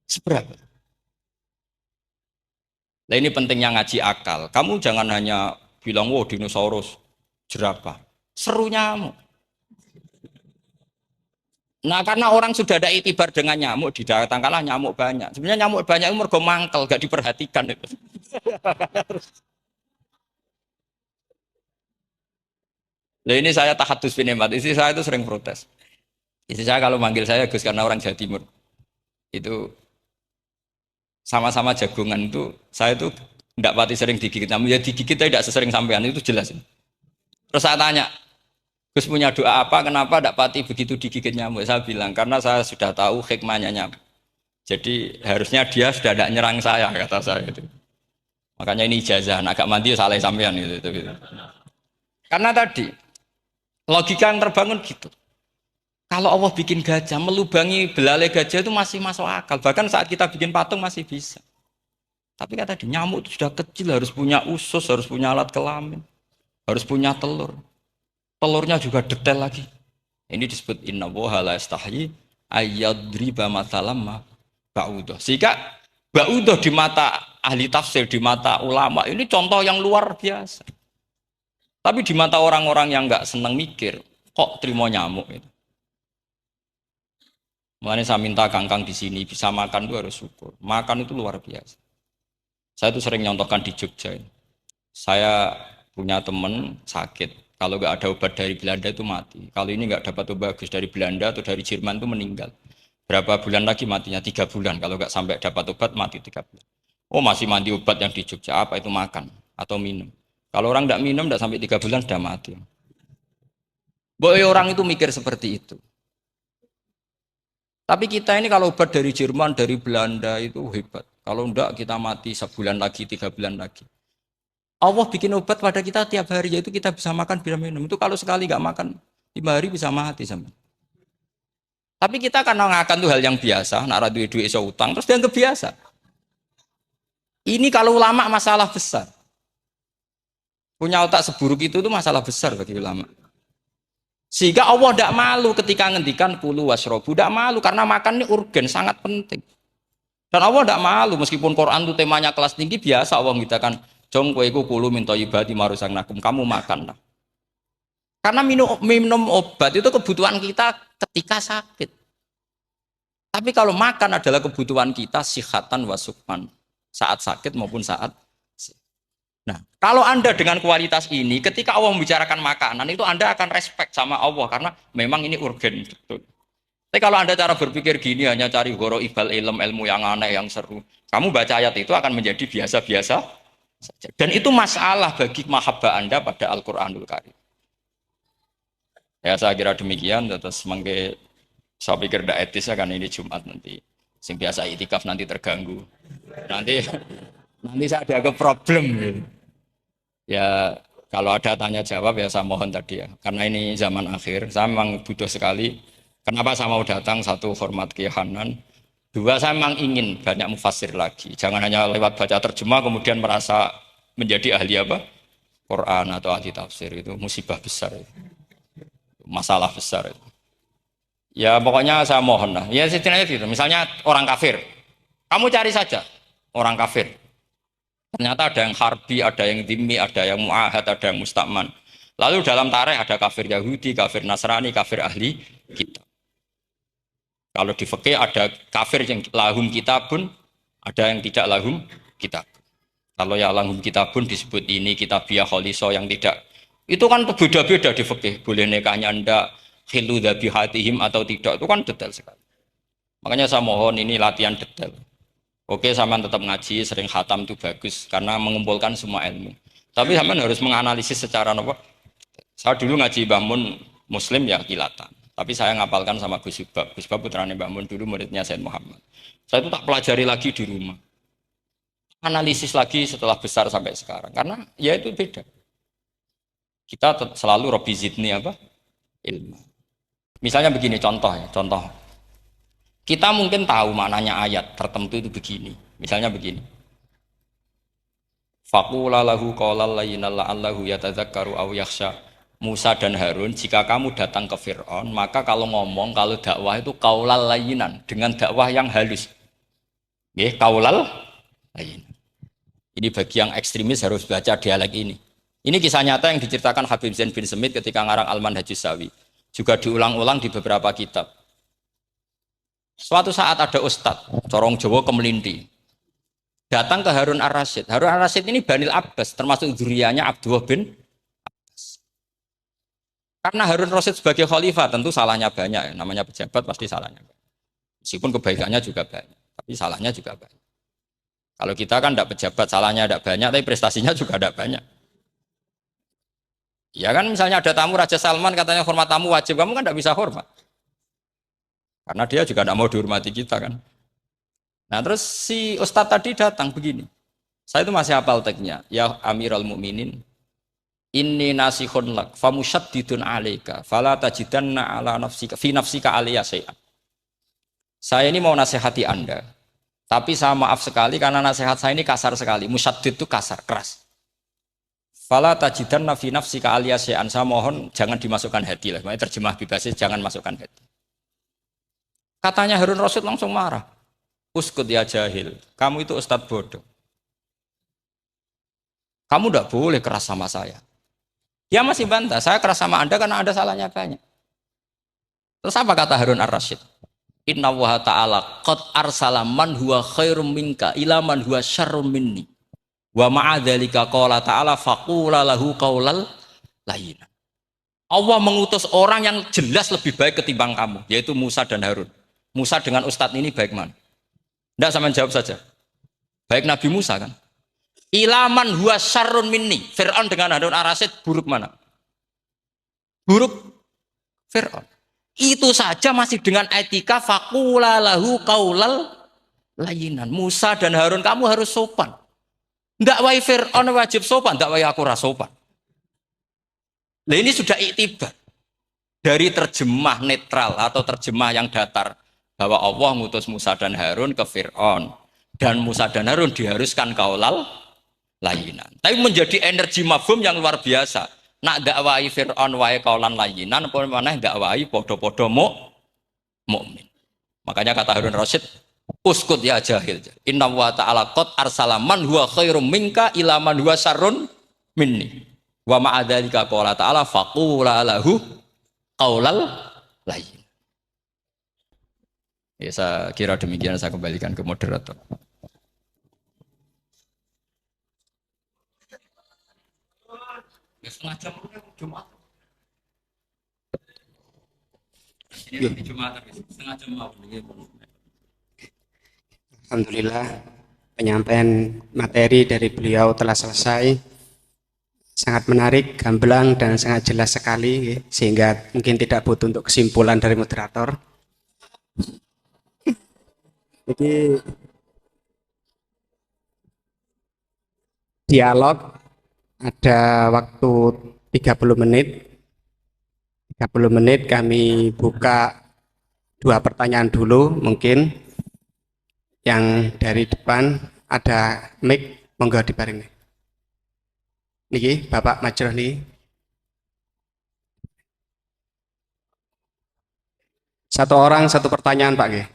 seberapa? Nah ini pentingnya ngaji akal. Kamu jangan hanya bilang, "Wow, dinosaurus, jerapah." Seru nyamuk. Nah karena orang sudah ada itibar dengan nyamuk, didatangkanlah nyamuk banyak. Sebenarnya nyamuk banyak itu mergo mangkel, gak diperhatikan itu. Nah ini saya tahadus binemat, istri saya itu sering protes. Istri saya kalau manggil saya Gus karena orang Jawa Timur. Itu sama-sama jagongan itu, saya itu tidak pati sering digigit nyamuk. Ya digigit tidak sesering sampean, itu jelas. Terus saya tanya, "Gus punya doa apa? Kenapa tidak pati begitu digigit nyamuk?" Saya bilang, "Karena saya sudah tahu hikmahnya nyamuk. Jadi harusnya dia sudah tidak nyerang saya," kata saya itu. Makanya ini ijazah, agak mandi salah sampean gitu. Karena tadi logika yang terbangun gitu. Kalau Allah bikin gajah, melubangi belalai gajah itu masih masuk akal. Bahkan saat kita bikin patung masih bisa. Tapi kata tadi nyamuk itu sudah kecil, harus punya usus, harus punya alat kelamin, harus punya telur. Telurnya juga detail lagi. Ini disebut innallaha la yastahyi ayyadriba mathalam ma ba'udah. Sehingga ba'udah di mata ahli tafsir, di mata ulama ini contoh yang luar biasa. Tapi di mata orang-orang yang nggak seneng mikir, kok terima nyamuk itu. Makanya saya minta kangkang di sini bisa makan itu harus syukur. Makan itu luar biasa. Saya itu sering nyontohkan di Jogja. Saya punya teman sakit. Kalau nggak ada obat dari Belanda itu mati. Kalau ini nggak dapat obat bagus dari Belanda atau dari Jerman itu meninggal. Berapa bulan lagi matinya? 3 bulan. Kalau nggak sampai dapat obat mati 3 bulan. Oh masih mandi obat yang di Jogja. Apa itu makan atau minum? Kalau orang nggak minum nggak sampai 3 bulan sudah mati. Boleh orang itu mikir seperti itu. Tapi kita ini kalau obat dari Jerman, dari Belanda itu hebat. Kalau enggak kita mati sebulan lagi, 3 bulan lagi. Allah bikin obat pada kita tiap hari, yaitu kita bisa makan, bisa minum. Itu kalau sekali nggak makan 5 hari bisa mati sama. Tapi kita karena ngakan itu hal yang biasa, nak duit iso utang, terus dianggap biasa. Ini kalau ulama masalah besar. Punya otak seburuk itu masalah besar bagi ulama. Sehingga Allah tidak malu ketika ngendikan kulu wasrobu, tidak malu karena makan ini urgen, sangat penting. Dan Allah tidak malu meskipun Quran itu temanya kelas tinggi, biasa Allah mengatakan jong kowe kulu minta ibadi marusang nakum, kamu makanlah. Karena minum obat itu kebutuhan kita ketika sakit. Tapi kalau makan adalah kebutuhan kita sihatan wasukman, saat sakit maupun saat. Nah, kalau Anda dengan kualitas ini, ketika Allah membicarakan makanan, itu Anda akan respect sama Allah, karena memang ini urgen. Betul. Tapi kalau Anda cara berpikir gini, hanya cari goro ibal ilmu yang aneh, yang seru, kamu baca ayat itu akan menjadi biasa-biasa saja. Dan itu masalah bagi mahabbah Anda pada Al-Quranul Karim. Ya saya kira demikian, terus saya pikir tidak etis ya, kan ini Jumat nanti. Sing biasa itikaf nanti terganggu. Nanti saya ada ke problem. Ya kalau ada tanya jawab ya saya mohon tadi ya. Karena ini zaman akhir, saya memang butuh sekali. Kenapa saya mau datang? Satu, hormat Kiai Hanan. Dua, saya memang ingin banyak mufassir lagi. Jangan hanya lewat baca terjemah kemudian merasa menjadi ahli apa? Quran atau ahli tafsir. Itu musibah besar. Masalah besar. Ya pokoknya saya mohon lah. Ya setidaknya gitu. Misalnya orang kafir. Kamu cari saja orang kafir. Ternyata ada yang harbi, ada yang dhimmi, ada yang mu'ahad, ada yang mustakman. Lalu dalam tarikh ada kafir Yahudi, kafir Nasrani, kafir ahli kitab. Kalau di fikih ada kafir yang lahum kitabun, ada yang tidak lahum kitab. Kalau yang lahum kitabun disebut ini kitabiyah kholiso, yang tidak. Itu kan beda-beda di fikih. Boleh nikahnya ndak, khilu dhabihatihim atau tidak. Itu kan detail sekali. Makanya saya mohon ini latihan detail. Oke, sampean tetap ngaji, sering khatam itu bagus karena mengumpulkan semua ilmu. Tapi sampean harus menganalisis secara apa? Saya dulu ngaji Mbah Mun Muslim ya kilatan. Tapi saya ngapalkan sama Gus Ibab. Gus Ibab putrane Mbah Mun, dulu muridnya Said Muhammad. Saya itu tak pelajari lagi di rumah. Analisis lagi setelah besar sampai sekarang. Karena ya itu beda. Kita selalu Robbi Zidni apa? Ilmu. Misalnya begini contoh ya, contoh. Kita mungkin tahu maknanya ayat tertentu itu begini. Misalnya begini. Faqula lahu qaulal layyinal la'allahu yatadzakkaru aw yakhsha. Musa dan Harun, jika kamu datang ke Fir'aun, maka kalau ngomong, kalau dakwah itu qaulal layyinan, dengan dakwah yang halus. Nggih, qaulal layyinan. Ini bagi yang ekstremis harus baca dialek ini. Ini kisah nyata yang diceritakan Habib Zain bin Semit ketika ngarang Al-Manhajus Sawi. Juga diulang-ulang di beberapa kitab. Suatu saat ada ustadz, corong Jawa Kemelinti, datang ke Harun Ar-Rasyid. Harun Ar-Rasyid ini Banil Abbas, termasuk zuriyahnya Abdullah bin Abbas. Karena Harun Ar-Rasyid sebagai khalifah tentu salahnya banyak, namanya pejabat pasti salahnya banyak. Meskipun kebaikannya juga banyak, tapi salahnya juga banyak. Kalau kita kan tidak pejabat, salahnya tidak banyak, tapi prestasinya juga tidak banyak. Ya kan misalnya ada tamu Raja Salman katanya hormat tamu wajib, kamu kan tidak bisa hormat. Karena dia juga tidak mau dihormati kita kan. Nah terus si ustadz tadi datang begini. Saya itu masih hafal teksnya. Ya Amirul Mukminin, inni nasihun lak, famusyaddidun alaika, fala tajidanna ala nafsika, fi nafsika aliyya syai'an. Saya ini mau nasihati Anda. Tapi saya maaf sekali karena nasihat saya ini kasar sekali. Musyaddid itu kasar, keras. Fala tajidanna fi nafsika aliyya syai'an. Saya mohon jangan dimasukkan hati lah. Makanya terjemah bebasnya jangan masukkan hati. Katanya Harun Rasyid langsung marah. Uskut ya jahil, kamu itu ustadz bodoh. Kamu tidak boleh keras sama saya. Dia masih bantah, saya keras sama Anda karena ada salahnya banyak. Terus apa kata Harun Ar-Rasyid? Inna wa ta'ala qad arsala man huwa khairum minka ila man huwa syarrum minni. Wa ma'adzalika qala ta'ala faqula lahu qaulal layyinan. Allah mengutus orang yang jelas lebih baik ketimbang kamu, yaitu Musa dan Harun. Musa dengan ustadz ini baik mana? Tidak, sama jawab saja. Baik Nabi Musa kan? Ilaman huwa syarrun minni. Fir'aun dengan Harun Ar-Rasyid buruk mana? Buruk Fir'aun. Itu saja masih dengan etika faqula lahu qaulal layyinan. Musa dan Harun kamu harus sopan. Tidak wai Fir'aun wajib sopan, tidak wai aku rasopan. Nah ini sudah iktibar. Dari terjemah netral atau terjemah yang datar. Bahwa Allah ngutus Musa dan Harun ke Fir'aun. Dan Musa dan Harun diharuskan kaulal layinan. Tapi menjadi energi mafhum yang luar biasa. Nak dakwai Fir'aun wae kaulan layinan, apa maneh dakwai podo-podo mukmin. Makanya kata Harun Rasyid, uskut ya jahil. Inna wa ta'ala qad arsala man huwa khairum minka ila man huwa syarrun minni. Wa ma'adzalika qala ta'ala faqula lahu qaulal layyin. Ya, saya kira demikian, saya kembalikan ke moderator. Ya, setengah jam Jumat. Ini nanti Jumat, setengah jam mau. Alhamdulillah, penyampaian materi dari beliau telah selesai. Sangat menarik, gamblang, dan sangat jelas sekali, sehingga mungkin tidak butuh untuk kesimpulan dari moderator. Jadi, dialog ada waktu 30 menit. 30 menit kami buka 2 pertanyaan dulu mungkin. Yang dari depan ada mic, monggo diparingi. Niki Bapak Majroh nih. Satu orang satu pertanyaan Pak G.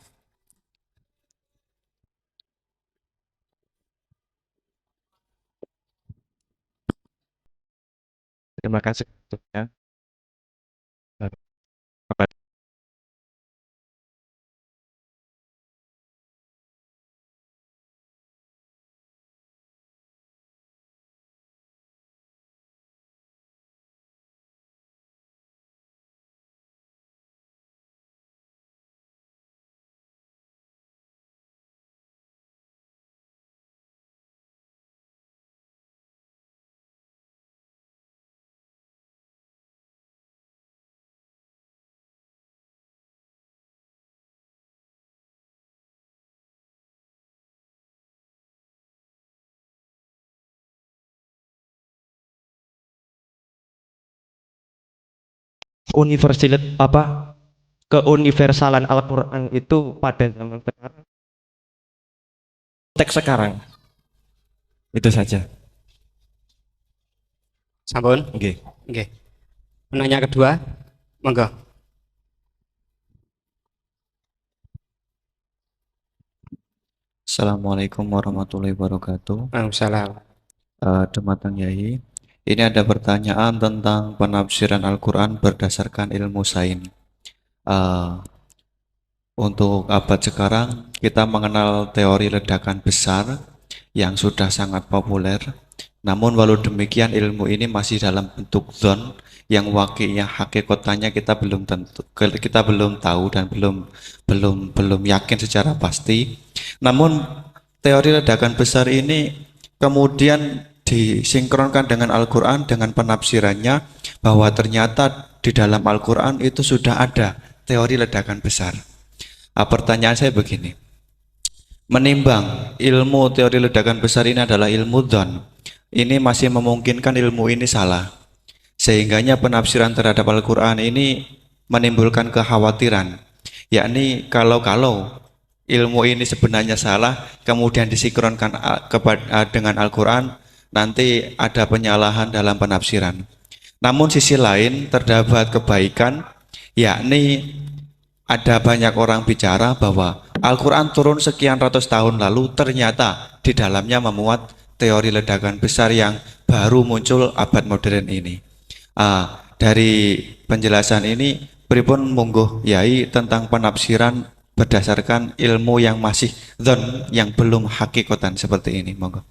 Terima kasih. Keuniversalan Al-Qur'an itu pada zaman sekarang, teks sekarang. Itu saja. Sampun? Oke. Oke. Penanya kedua, monggo. Assalamualaikum warahmatullahi wabarakatuh. Waalaikumsalam. Dumateng Yai, ini ada pertanyaan tentang penafsiran Al-Quran berdasarkan ilmu sains. Untuk abad sekarang, kita mengenal teori ledakan besar yang sudah sangat populer. Namun walau demikian ilmu ini masih dalam bentuk zon yang wakilnya hakikatnya kita belum tahu dan belum yakin secara pasti. Namun teori ledakan besar ini kemudian disinkronkan dengan Al-Quran dengan penafsirannya bahwa ternyata di dalam Al-Quran itu sudah ada teori ledakan besar. Pertanyaan saya begini, menimbang ilmu teori ledakan besar ini adalah ilmu dzon, ini masih memungkinkan ilmu ini salah, sehingganya penafsiran terhadap Al-Quran ini menimbulkan kekhawatiran, yakni kalau ilmu ini sebenarnya salah, kemudian disinkronkan dengan Al-Quran, nanti ada penyalahan dalam penafsiran. Namun sisi lain terdapat kebaikan, yakni ada banyak orang bicara bahwa Al-Quran turun sekian ratus tahun lalu, ternyata di dalamnya memuat teori ledakan besar yang baru muncul abad modern ini. Dari penjelasan ini, pripun monggo Yai tentang penafsiran berdasarkan ilmu yang masih dzon, yang belum hakikatan seperti ini, monggo.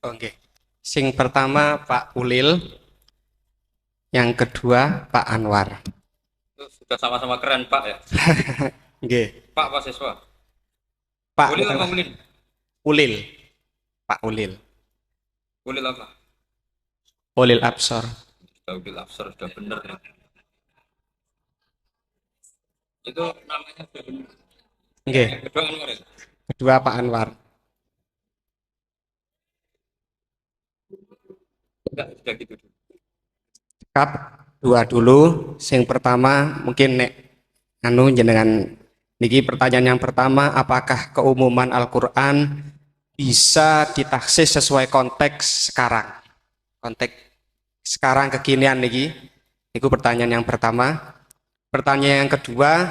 Oke. Sing pertama Pak Ulil. Yang kedua Pak Anwar. Sudah sama-sama keren Pak ya. Nggih. Pak mahasiswa. Pak Ulil apa Ulil? Ulil. Pak Ulil. Ulil apa? Ulil Absor. Ulil Absor sudah benar ya. Itu namanya sudah benar. Nggih. Kedua Anwar ya? Kedua Pak Anwar. Enggak, sudah gitu. Kap dua dulu. Sing pertama mungkin nek jenengan niki pertanyaan yang pertama, apakah keumuman Al-Qur'an bisa ditaksis sesuai konteks sekarang? Konteks sekarang kekinian niki. Itu pertanyaan yang pertama. Pertanyaan yang kedua,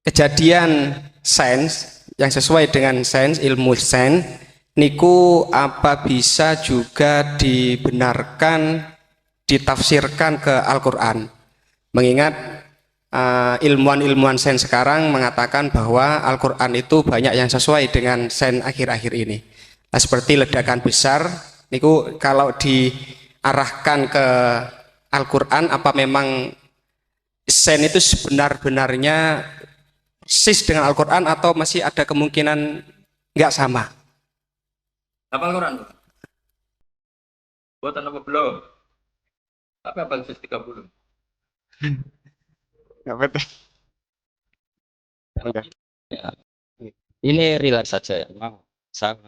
kejadian sains yang sesuai dengan sains, ilmu sains niku apa bisa juga dibenarkan ditafsirkan ke Al-Quran, mengingat ilmuwan-ilmuwan sains sekarang mengatakan bahwa Al-Quran itu banyak yang sesuai dengan sains akhir-akhir ini. Nah, seperti ledakan besar, niku kalau diarahkan ke Al-Quran, apa memang sains itu sebenar-benarnya persis dengan Al-Quran atau masih ada kemungkinan nggak sama? Hafal Quran tuh. Buatan apa belum? Tapi apa juz 30? Nggak betul. Udah. Ya, ini relax saja ya. Memang saya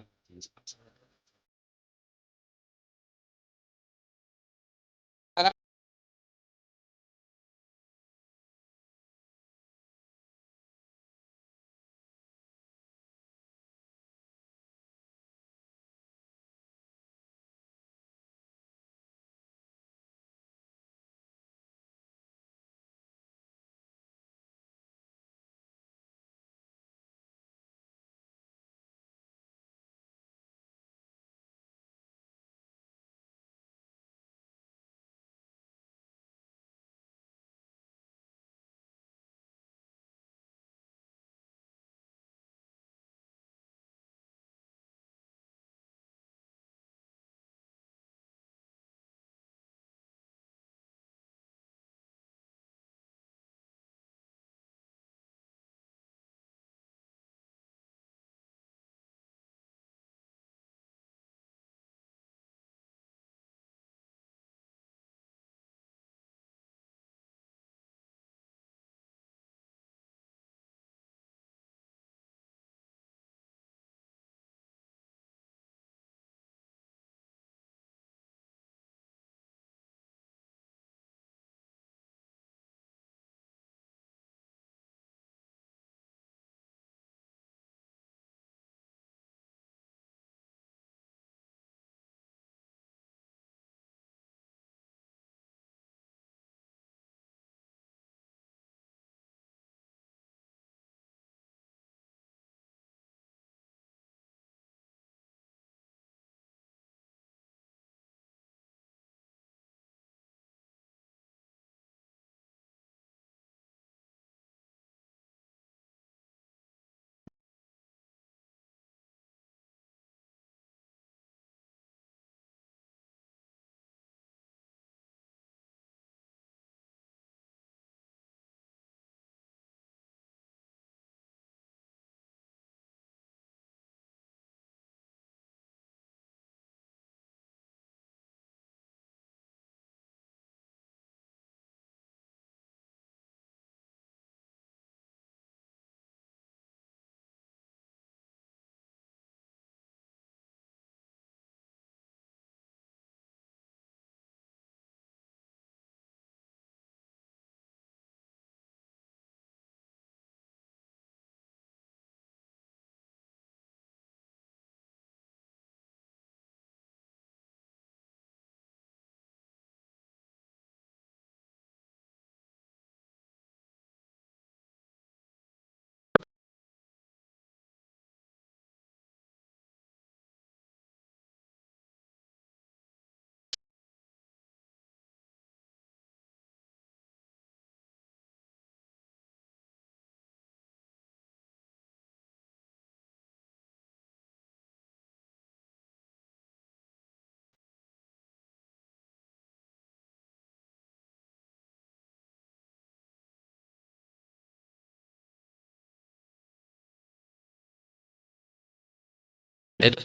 itu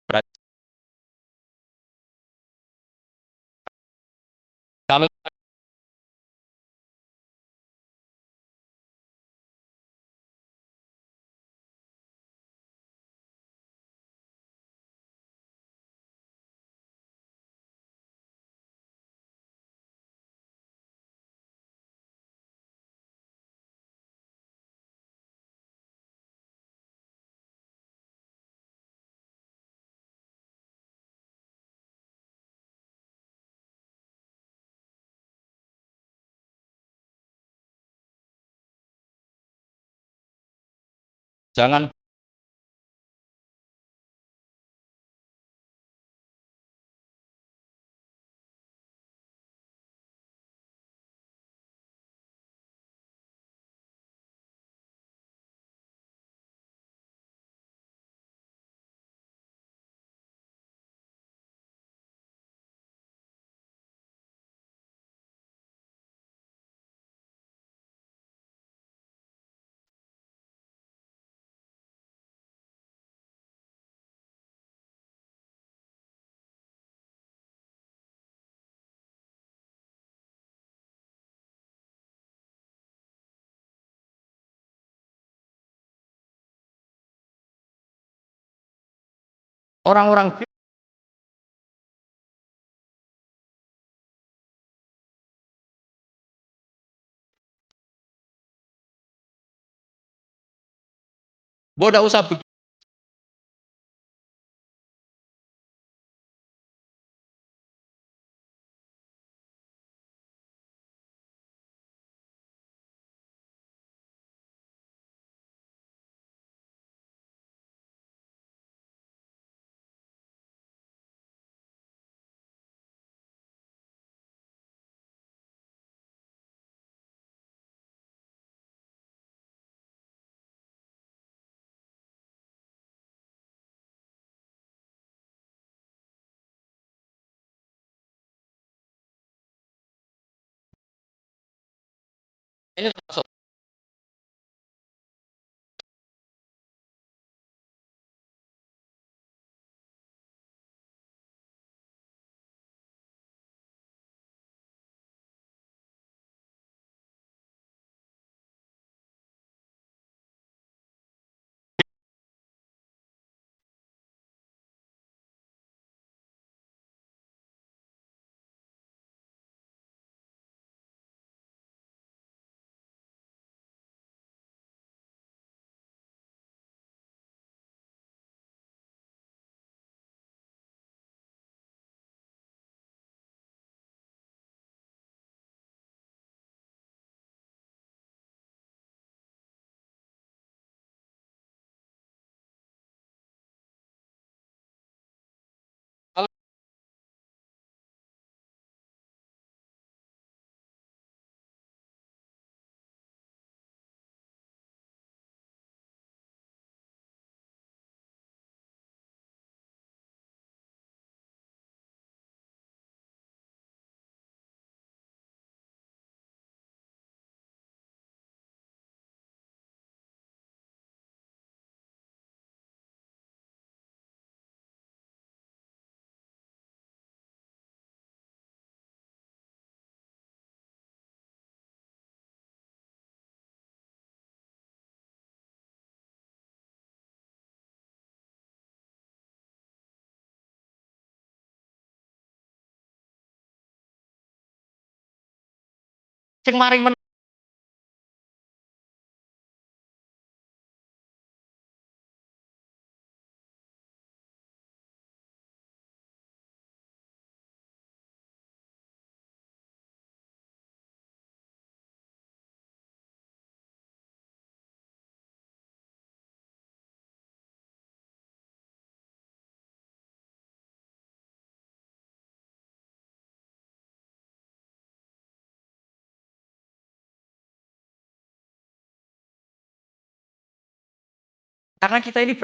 berarti kalau Jangan orang-orang bodoh usah begitu. Ini termasuk kalau sing mari karena kita ini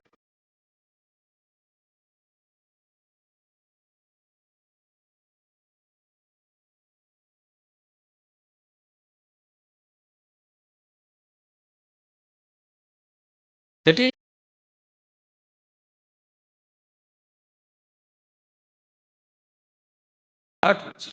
jadi aduh,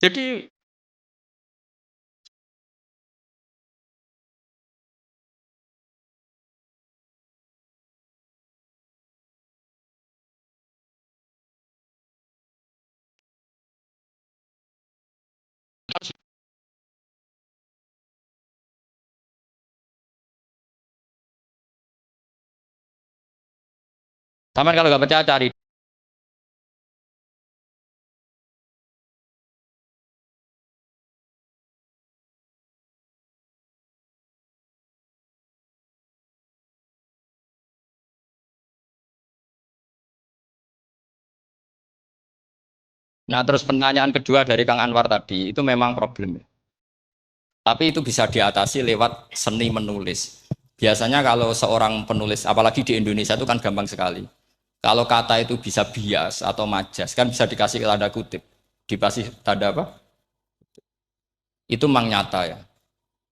Jadi Taman kalau nggak percaya cari. Nah terus pertanyaan kedua dari Kang Anwar tadi itu memang problem. Tapi itu bisa diatasi lewat seni menulis. Biasanya kalau seorang penulis, apalagi di Indonesia itu kan gampang sekali. Kalau kata itu bisa bias atau majas, kan bisa dikasih tanda kutip. Dikasih tanda apa? Itu memang nyata ya.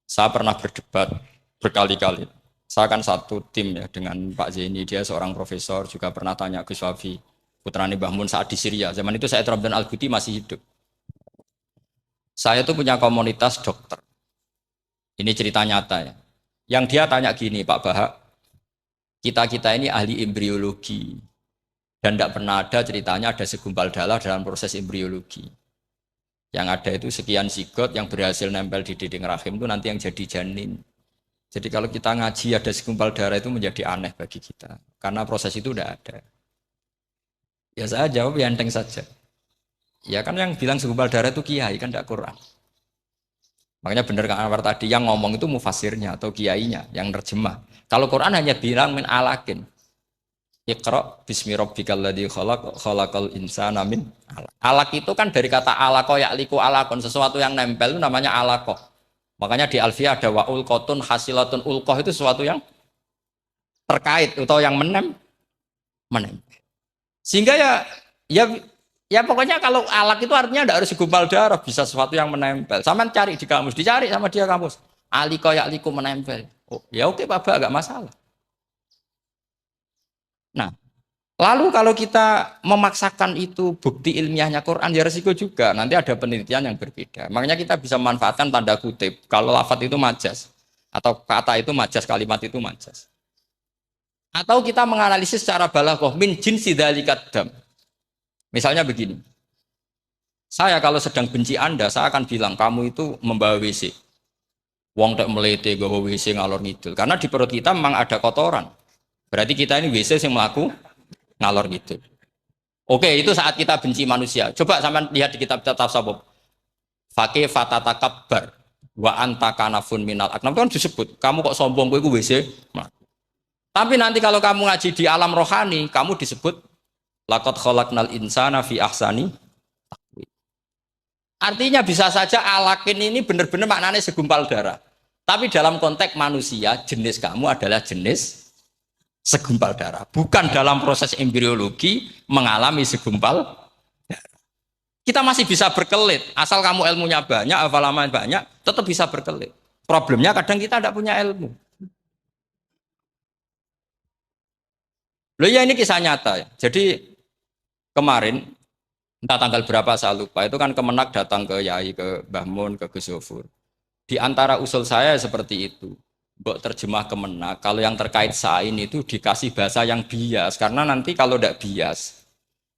Saya pernah berdebat berkali-kali. Saya kan satu tim ya dengan Pak Zeni, dia seorang profesor, juga pernah tanya Gus Wafi, putrane Mbah Mun saat di Syria. Zaman itu saya Abdul Al-Buti masih hidup. Saya tuh punya komunitas dokter. Ini cerita nyata ya. Yang dia tanya gini, Pak Bahak, kita-kita ini ahli embriologi. Dan tidak pernah ada ceritanya ada segumpal darah dalam proses embriologi. Yang ada itu sekian zigot yang berhasil nempel di dinding rahim itu nanti yang jadi janin. Jadi kalau kita ngaji ada segumpal darah itu menjadi aneh bagi kita. Karena proses itu tidak ada. Ya saya jawab ya enteng saja. Ya kan yang bilang segumpal darah itu kiai kan tidak Quran. Makanya benar Kang Anwar tadi yang ngomong itu mufasirnya atau kiainya yang terjemah. Kalau Quran hanya bilang min alakin. Iqra bismi rabbikal ladzi khalaq khalaqal insana min alaq. Alaq itu kan dari kata alaqa ya'liku alaqon, sesuatu yang nempel itu namanya alaqah. Makanya di Alfiyah ada wa ulqatun hasilatun, ulqah itu sesuatu yang terkait atau yang menempel. Sehingga ya pokoknya kalau alaq itu artinya tidak harus segumpal darah, bisa sesuatu yang menempel. Sama cari di kamus, dicari sama dia kamus. Aliqa ya'liku menempel. Oh, ya oke Pak, enggak masalah. Nah, lalu kalau kita memaksakan itu bukti ilmiahnya Quran, ya resiko juga. Nanti ada penelitian yang berbeda. Makanya kita bisa memanfaatkan tanda kutip. Kalau lafadz itu majas, atau kata itu majas, kalimat itu majas. Atau kita menganalisis secara balaghah min jinsi dzalikat dam. Misalnya begini. Saya kalau sedang benci Anda, saya akan bilang kamu itu membawa WC. Wong tak melete gawa WC ngalor ngidul. Karena di perut kita memang ada kotoran. Berarti kita ini WC yang melaku ngalor gitu. Oke, itu saat kita benci manusia. Coba sampean lihat di kitab tasawuf. Faqih fatatakabbar wa anta kanafun minal aknam itu kan disebut. Kamu kok sombong kowe iku WC. Tapi nanti kalau kamu ngaji di alam rohani, kamu disebut laqad khalaqnal insana fi ahsani taqwim. Artinya bisa saja alakin ini benar-benar maknanya segumpal darah. Tapi dalam konteks manusia, jenis kamu adalah jenis segumpal darah, bukan dalam proses embriologi mengalami segumpal darah. Kita masih bisa berkelit, asal kamu ilmunya banyak, hafalaman banyak, tetap bisa berkelit. Problemnya kadang kita tidak punya ilmu. Loh ya ini kisah nyata ya. Jadi kemarin, entah tanggal berapa saya lupa, itu kan Kemenak datang ke Yai, ke Mbah Mun, ke Gus Zofur. Di antara usul saya seperti itu. Mbok terjemah Kemenak, kalau yang terkait sain itu dikasih bahasa yang bias, karena nanti kalau tidak bias,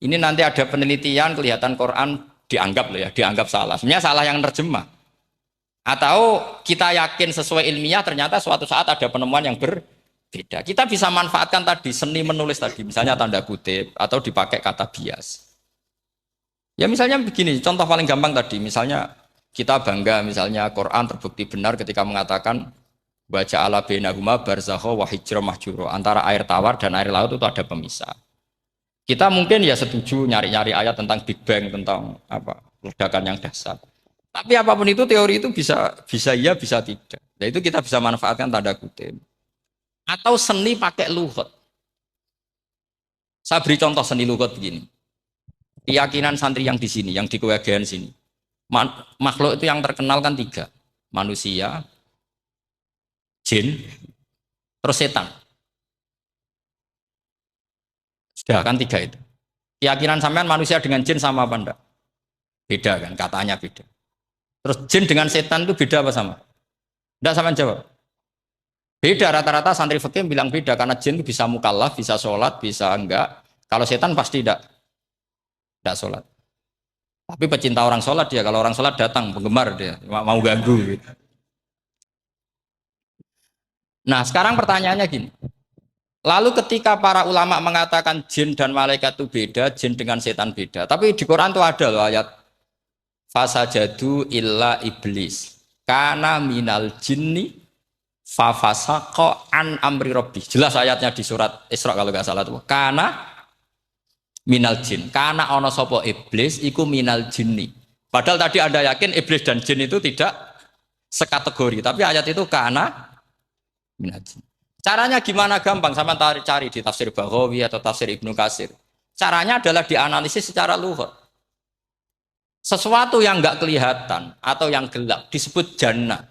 ini nanti ada penelitian kelihatan Quran dianggap loh ya, dianggap salah. Sebenarnya salah yang terjemah. Atau kita yakin sesuai ilmiah ternyata suatu saat ada penemuan yang berbeda. Kita bisa manfaatkan tadi seni menulis tadi, misalnya tanda kutip atau dipakai kata bias. Ya misalnya begini, contoh paling gampang tadi, misalnya kita bangga misalnya Quran terbukti benar ketika mengatakan baca ala bainahuma barzakha wa hijra mahjura, antara air tawar dan air laut itu ada pemisah. Kita mungkin ya setuju nyari-nyari ayat tentang Big Bang, tentang apa ledakan yang dahsyat. Tapi apapun itu teori itu bisa iya bisa tidak. Nah itu kita bisa manfaatkan tanda kutip. Atau seni pakai lughat. Saya beri contoh seni lughat begini. Keyakinan santri yang di sini, yang di kewagian sini. Makhluk itu yang terkenal kan 3. Manusia, jin, terus setan. Sudah kan 3 itu. Keyakinan sampean manusia dengan jin sama apa enggak? Beda kan, katanya beda. Terus jin dengan setan itu beda apa sama? Tidak sama jawab. Beda, rata-rata santri fikih bilang beda karena jin itu bisa mukallaf, bisa sholat, bisa enggak. Kalau setan pasti tidak sholat. Tapi pecinta orang sholat dia, kalau orang sholat datang, penggemar dia, mau ganggu. Gitu. Nah sekarang pertanyaannya gini. Lalu ketika para ulama mengatakan jin dan malaikat itu beda, jin dengan setan beda. Tapi di Quran itu ada loh ayat fasajadu illa iblis kana minal jinni fafasaqa an amri rabbi. Jelas ayatnya di surat Isra kalau nggak salah tuh. Kana minal jin. Kana ono sopo iblis iku minal jinni. Padahal tadi Anda yakin iblis dan jin itu tidak sekategori, tapi ayat itu kana minal jin. Caranya gimana gampang, sama cari di tafsir Baghawi atau tafsir Ibnu Katsir. Caranya adalah dianalisis secara lughah. Sesuatu yang enggak kelihatan atau yang gelap disebut jannah.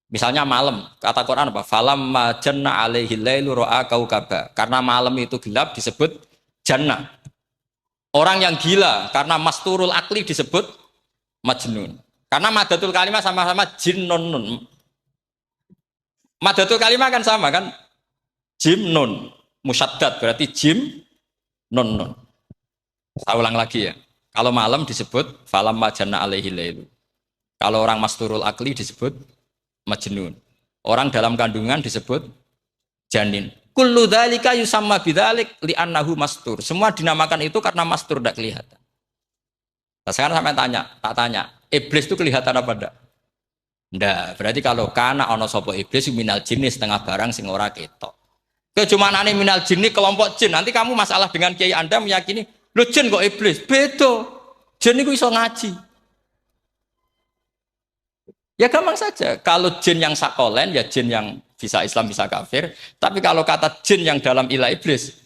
Misalnya malam, kata Quran apa? Falamma janna alaihi lailu ra'a kaukaba. Karena malam itu gelap disebut jannah. Orang yang gila karena masturul akli disebut majnun. Karena madatul kalimah sama-sama jinnun. Madatul kalimah kan sama kan? Jim nun musyaddad berarti jim nun nun. Saya ulang lagi ya. Kalau malam disebut falamma janna alaihi lailu. Kalau orang masturul akli disebut majnun. Orang dalam kandungan disebut janin. Kullu dzalika yusamma bidzalik li'annahu mastur. Semua dinamakan itu karena mastur tidak kelihatan. Nah, sekarang sampai tak tanya, iblis itu kelihatan apa enggak? Ndak, berarti kalau kana ono sapa iblis minal jinni setengah barang sing ora ketok. Kecumanane minal jinni kelompok jin. Nanti kamu masalah dengan kiai Anda meyakini, "Lho jin kok iblis?" Beda. Jin niku iso ngaji. Ya gampang saja. Kalau jin yang sakolen ya jin yang bisa Islam bisa kafir, tapi kalau kata jin yang dalam ilah iblis,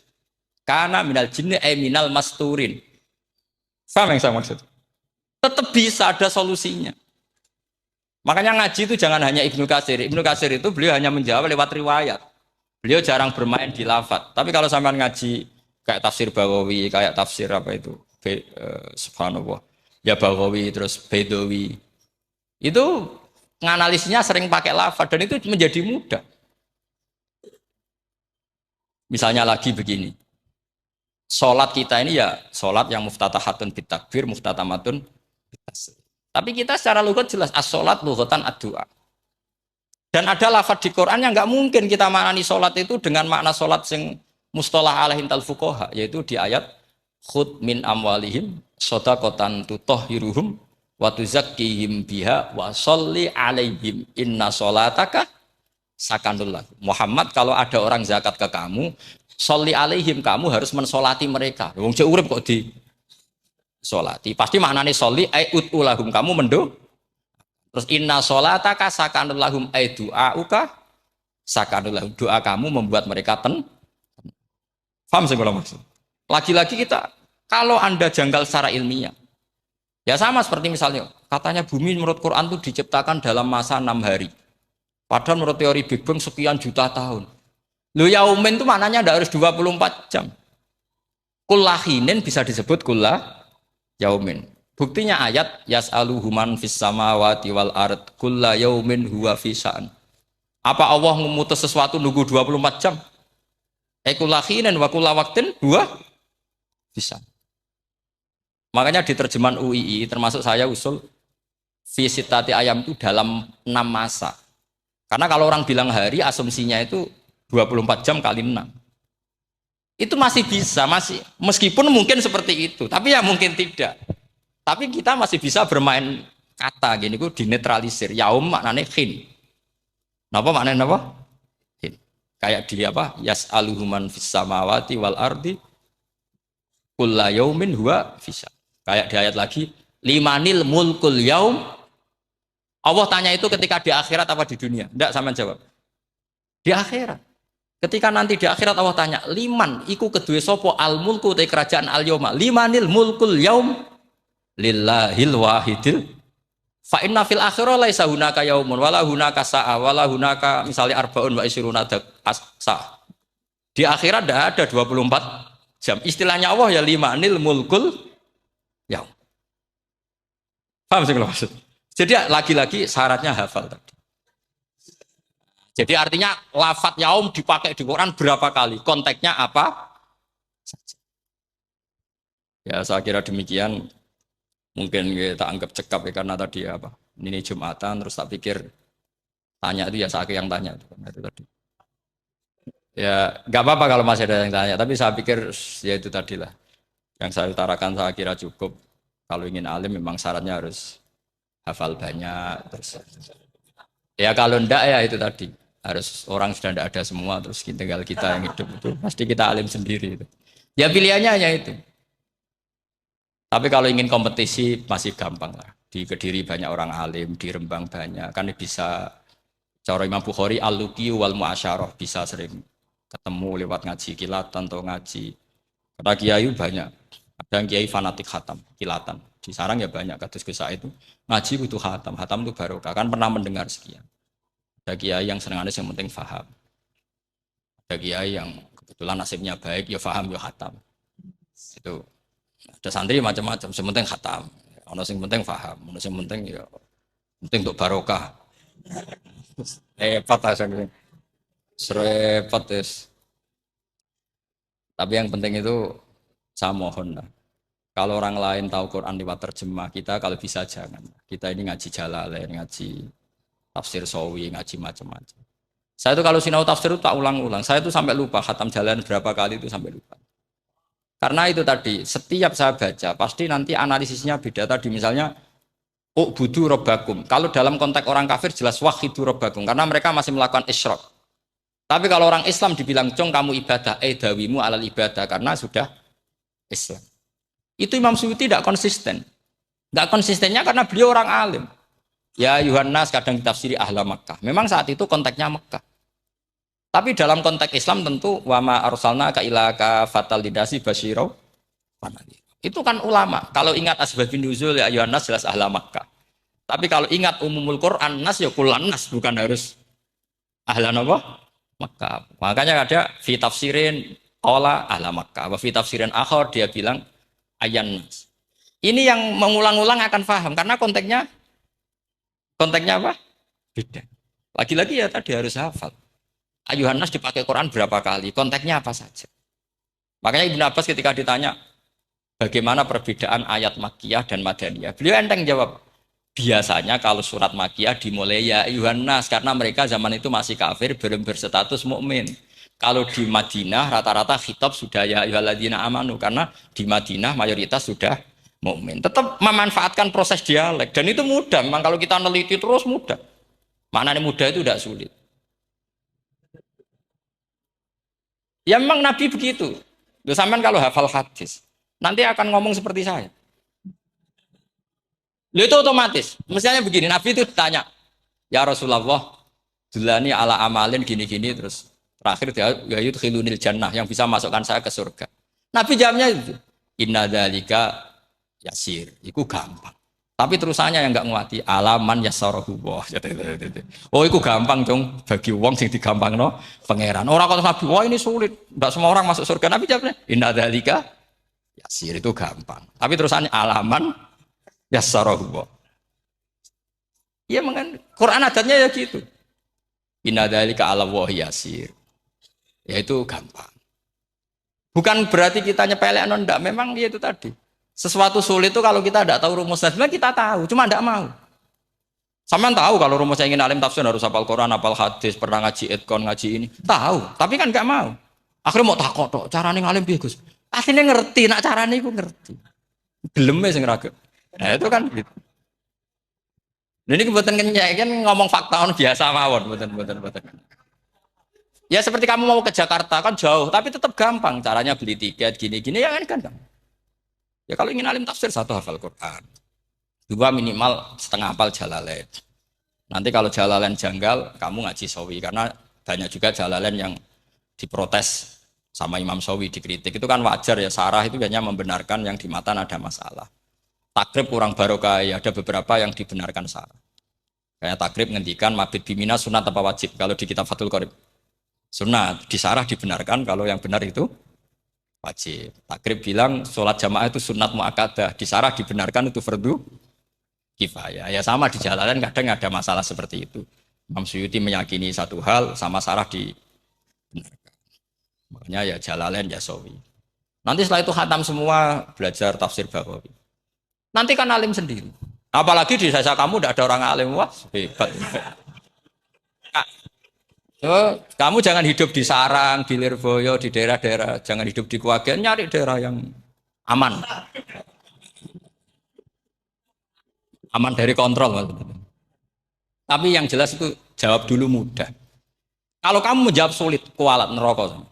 kana minal jinni minal masturin. Sama yang saya maksud. Tetap bisa ada solusinya. Makanya ngaji itu jangan hanya Ibnu Katsir. Ibnu Katsir itu beliau hanya menjawab lewat riwayat. Beliau jarang bermain di lafadz. Tapi kalau sampean ngaji kayak tafsir Baghawi, kayak tafsir apa itu, subhanallah, ya Baghawi terus Bedawi, itu nganalisnya sering pakai lafadz dan itu menjadi mudah. Misalnya lagi begini, sholat kita ini ya sholat yang muftatahatun bitakbir, muftatamatun bitaslim. Tapi kita secara lughat jelas as-sholat lughatan ad-du'a. Dan ada lafadz di Quran yang nggak mungkin kita maknani sholat itu dengan makna sholat sing mustalah alaihin tal fuqaha, yaitu di ayat khud min amwalihim shadaqatan tutahhiruhum wa tuzakkihim biha wa sholli alaihim inna sholataka sakanul lahum. Muhammad, kalau ada orang zakat ke kamu, sholli alaihim, kamu harus mensolati mereka. Wong cek urip kok di sholati, pasti maknanya sholli ay utulahum, kamu mendo. Terus inna sholataka sakanul lahum ay du'auka sakanul lahum, doa kamu membuat mereka paham sih kalau maksud. Lagi-lagi kita, kalau Anda janggal secara ilmiah, ya sama seperti misalnya katanya bumi menurut Quran itu diciptakan dalam masa 6 hari, padahal menurut teori Big Bang sekian juta tahun. Lu yaumin itu maknanya tidak harus 24 jam. Kullahinin bisa disebut kullah yaumin. Buktinya ayat yas'aluhu man fis samawati wal ard kulla yaumin huwa fi sya'an. Apa Allah memutus sesuatu nunggu 24 jam? Kullahinin wa kulla waqtin huwa fi sya'an. Makanya di terjemahan UII termasuk saya usul fi sittati ayam itu dalam 6 masa. Karena kalau orang bilang hari asumsinya itu 24 jam kali 6. Itu masih bisa, masih meskipun mungkin seperti itu, tapi ya mungkin tidak. Tapi kita masih bisa bermain kata gini, ku dinetralisir. Yaum maknanya khin. Napa maknanya apa? Khin. Kayak di apa? Yas'aluhu man fis samawati wal ardi kulla yaumin huwa fisa. Kayak di ayat lagi, limanil mulkul yaum. Allah tanya itu ketika di akhirat apa di dunia? Tidak, sama jawab. Di akhirat. Ketika nanti di akhirat Allah tanya, liman iku kedue sopo al mulku te kerajaan al yauma. Limanil mulkul yaum lillahil wahidil. Fa inna fil akhirah laisa hunaka yaumun wala hunaka sa'a wala hunaka misalnya arbaun wa isyruna sa. Di akhirat tidak ada 24 jam. Istilahnya Allah ya limanil mulkul yaum. Paham sih kalau maksud? Jadi lagi-lagi syaratnya hafal tadi. Jadi artinya lafat yaum dipakai di Quran berapa kali? Konteksnya apa saja. Ya saya kira demikian. Mungkin kita anggap cekap ya karena tadi apa? Ini Jumatan terus tak pikir tanya itu ya saya yang tanya itu tadi. Ya nggak apa-apa kalau masih ada yang tanya. Tapi saya pikir ya itu tadilah yang saya utarakan saya kira cukup. Kalau ingin alim memang syaratnya harus hafal banyak terus. Ya kalau ndak ya itu tadi harus orang sudah ndak ada semua terus tinggal kita yang hidup itu pasti kita alim sendiri itu. Ya pilihannya hanya itu. Tapi kalau ingin kompetisi masih gampang lah. Di Kediri banyak orang alim, di Rembang banyak. Kan bisa cara Imam Bukhari al-luqi wal mu'asyarah bisa sering ketemu lewat ngaji kilatan atau ngaji. Karena kiai banyak. Ada yang kiai fanatik khatam, kilatan. Di sarang ya banyak kados Gus itu ngaji butuh khatam. Khatam itu barokah. Kan pernah mendengar sekian. Ada kiai yang senengannya yang penting faham. Ada kiai yang kebetulan nasibnya baik ya faham ya khatam. Itu ada santri macam-macam, sementing khatam. Ono sing penting faham, ono sing penting ya penting untuk barokah. Repot asane. Repot es. Tapi yang penting itu saya mohon lah. Kalau orang lain tahu Quran lewat terjemah, kita kalau bisa jangan. Kita ini ngaji Jalalain, ngaji tafsir Sawi, ngaji macam-macam. Saya itu kalau sinau tafsir itu tak ulang-ulang. Saya itu sampai lupa khatam Jalalain berapa kali itu sampai lupa. Karena itu tadi, setiap saya baca, pasti nanti analisisnya beda. Tadi misalnya, budu robbakum. Kalau dalam konteks orang kafir jelas wahidu robbakum. Karena mereka masih melakukan isyrak. Tapi kalau orang Islam dibilang, cong kamu ibadah, dawimu alal ibadah. Karena sudah Islam. Itu Imam Suyuti tidak konsisten. Tidak konsistennya karena beliau orang alim. Ya Yohanes kadang ditafsiri ahla Makkah. Memang saat itu konteksnya Makkah. Tapi dalam konteks Islam tentu wama arsalna ka ila ka fatal lidasi basyiro. Itu kan ulama. Kalau ingat asbabun nuzul ya Yohanes jelas ahla Makkah. Tapi kalau ingat umumul Quran nas ya kullan nas bukan harus ahla apa? Makkah. Makanya ada fi tafsirin qala ahla Makkah. Wa fi tafsirin akhar dia bilang ayan nas. Ini yang mengulang-ulang akan paham karena konteksnya apa? Beda. Lagi-lagi ya tadi harus hafal. Yohanes dipakai Quran berapa kali? Konteksnya apa saja? Makanya Ibnu Abbas ketika ditanya bagaimana perbedaan ayat Makkiyah dan Madaniyah, beliau enteng jawab. Biasanya kalau surat Makkiyah dimulai ya Yohanes karena mereka zaman itu masih kafir belum berstatus mukmin. Kalau di Madinah rata-rata khitab sudah ya ayyuhalladzina amanu karena di Madinah mayoritas sudah mukmin. Tetap memanfaatkan proses dialek dan itu mudah. Memang kalau kita neliti terus mudah. Maknanya mudah itu tidak sulit. Ya memang Nabi begitu. Loh sampean kalau hafal hadis, nanti akan ngomong seperti saya. Loh itu otomatis. Misalnya begini, Nabi itu ditanya, ya Rasulullah, dulani ala amalin gini-gini terus terakhir dia ya yudkhilunil jannah yang bisa masukkan saya ke surga. Nabi jawabnya itu, inna dzalika yasir, itu gampang. Tapi terusannya yang enggak nguati alaman yassarahu wah. Oh itu gampang dong bagi wong sing digampangno pangeran. Orang kata Nabi, wah ini sulit, enggak semua orang masuk surga. Nabi jawabnya inna dzalika yasir, itu gampang. Tapi terusannya alaman yassarahu wah. Iya mengen Quran adatnya ya gitu. Inna dzalika ala wahi yasir. Ya itu gampang. Bukan berarti kita nyepelekno ndak, memang ya itu tadi. Sesuatu sulit itu kalau kita tidak tahu rumusnya, sebenarnya kita tahu, cuma tidak mau. Sampean tahu kalau rumusnya ingin alim tafsir harus hafal Quran, hafal hadis, pernah ngaji etkon, ngaji ini. Tahu, tapi kan nggak mau. Akhirnya mau takut tok, carane ngalim piye Gus? Asline ngerti, nak carane iku ngerti. Geleme sing raga. Nah, itu kan gitu. Ini kebetulan kan ngomong fakta biasa mawon, betul. Ya seperti kamu mau ke Jakarta kan jauh, tapi tetap gampang. Caranya beli tiket gini-gini ya kan. Ya kalau ingin alim tafsir satu hafal Quran, dua minimal setengah hafal Jalalain. Nanti kalau Jalalain janggal, kamu ngaji Sawi karena banyak juga Jalalain yang diprotes sama Imam Sawi, dikritik itu kan wajar ya. Sarah itu hanya membenarkan yang di matan ada masalah. Takrib kurang barokah ya, ada beberapa yang dibenarkan Sarah. Kayak takrib ngendikan mabit bimina sunat apa wajib kalau di kitab Fathul Qorib. Sunat, di Sarah dibenarkan kalau yang benar itu wajib. Takrib bilang sholat jamaah itu sunat mu'akadah. Di Sarah dibenarkan itu fardu kifayah. Ya sama di Jalalain kadang ada masalah seperti itu. Imam Suyuti meyakini satu hal sama Sarah di makanya ya Jalalain ya Sawi. Nanti setelah itu khatam semua belajar tafsir Baghawi. Nanti kan alim sendiri. Apalagi di desa kamu tidak ada orang alim, wah hebat. Kamu jangan hidup di sarang, di Lirboyo, di daerah-daerah, jangan hidup di Kuwagen, nyari daerah yang aman. Aman dari kontrol. Tapi yang jelas itu jawab dulu mudah. Kalau kamu menjawab sulit, kualat neraka.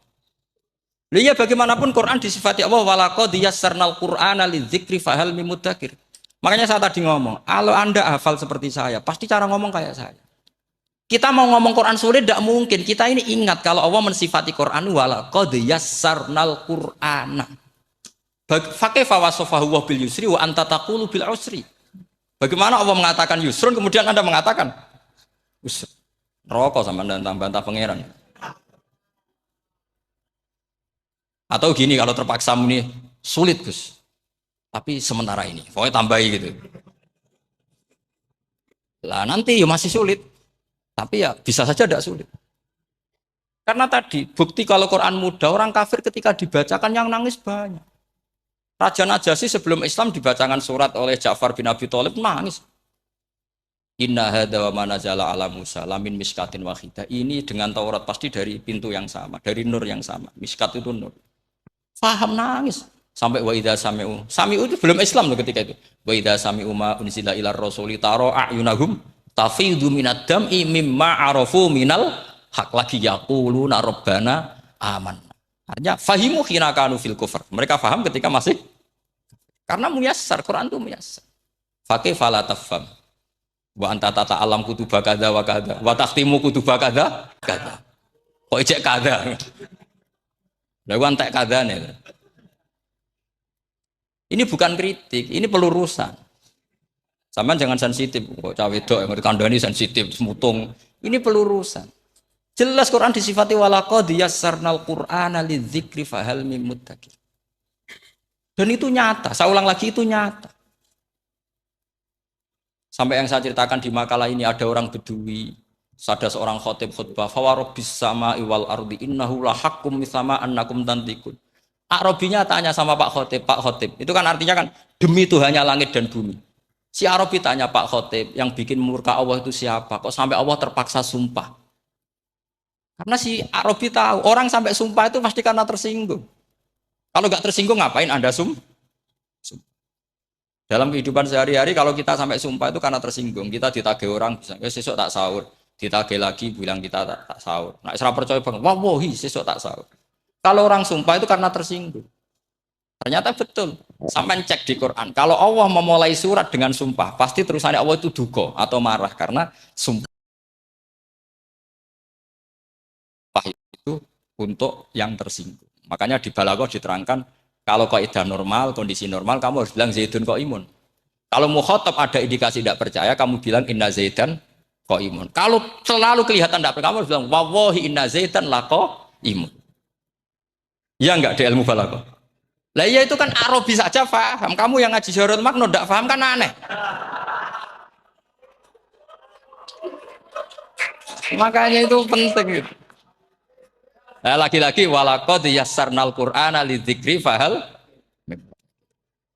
Iya bagaimanapun Quran disifati Allah walaqad yassarnal Qur'ana lidzikri fahal mim mudzakir. Makanya saya tadi ngomong, kalau Anda hafal seperti saya, pasti cara ngomong kayak saya. Kita mau ngomong Quran sulit tidak mungkin. Kita ini ingat kalau Allah mensifati Quran walaqad yassarnal Qur'ana. Fakaifa wasafahu wa bil yusri wa anta taqulu bil usri. Bagaimana Allah mengatakan yusrun kemudian Anda mengatakan usr. Rokok sama Anda bantah pangeran. Atau gini kalau terpaksa ini sulit Gus. Tapi sementara ini, pokoknya tambahi gitu. Lah nanti ya masih sulit. Tapi ya bisa saja tidak sulit. Karena tadi bukti kalau Quran mudah, orang kafir ketika dibacakan yang nangis banyak. Raja Najasyi sebelum Islam dibacakan surat oleh Ja'far bin Abi Thalib nangis. Inna hadza wa ma nazala ala Musa lamin miskatin wahidah. Ini dengan Taurat pasti dari pintu yang sama, dari nur yang sama. Miskat itu nur. Faham nangis sampai wa idza sami'u. Sami'u itu belum Islam loh ketika itu. Wa idza sami'u ma unzila ilar rasuli taro a'yunahum tafidu minad dam'i mimma arafu minal haq lagi yaquluna rabbana aman. Artinya fahimu khina kanu fil kufr. Mereka faham ketika masih karena muyassar, Quran itu muyassar. Faqih fala tafham. Wa anta tata alam kutuba kadza wa kadza wa takhtimu kutuba kadza kadza. Kok ijek kadza. Lah ku antek kadzane. Ini bukan kritik, ini pelurusan. Sampeyan jangan sensitif, kok cawe wedok yang kandhani sensitif, mutung. Ini pelurusan. Jelas Quran disifati walaqad yassarnal Qur'ana lidzikri fahal mim muddakir. Dan itu nyata, saya ulang lagi itu nyata. Sampai yang saya ceritakan di makalah ini ada orang Bedui, ada seorang khotib khutbah, fa warabbis sama'i wal ardi innahu lahaqqum mitsama annakum tantikun. Arabinya tanya sama Pak Khotib, itu kan artinya kan demi Tuhannya langit dan bumi. Si Arabi tanya Pak Khotib, yang bikin murka Allah itu siapa? Kok sampai Allah terpaksa sumpah? Karena si Arabi tahu, orang sampai sumpah itu pasti karena tersinggung. Kalau nggak tersinggung ngapain Anda sumpah? Dalam kehidupan sehari-hari kalau kita sampai sumpah itu karena tersinggung. Kita ditagih orang, sesuk tak sahur. Ditagih lagi bilang kita tak sahur. Nah, serah percaya banget, wallahi sesuk tak sahur. Kalau orang sumpah itu karena tersinggung. Ternyata betul. Sampai cek di Quran. Kalau Allah memulai surat dengan sumpah, pasti terusannya Allah itu duka atau marah karena sumpah itu untuk yang tersinggung. Makanya di Balaghah diterangkan kalau kaidah normal, kondisi normal kamu harus bilang Zaidun qaimun. Kalau mukhatab ada indikasi tidak percaya, kamu bilang inna Zaidan qaimun. Kalau selalu kelihatan tidak percaya, kamu harus bilang wallahi inna Zaidan laqaimun. Ya enggak di ilmu Balaghah. Lah iya itu kan Arabi saja paham. Kamu yang ngaji Jawahirul Maknu tidak paham kan aneh. Makanya itu penting gitu. Nah, lagi-lagi walaqad yassarnal Qur'ana lidzikri fahal.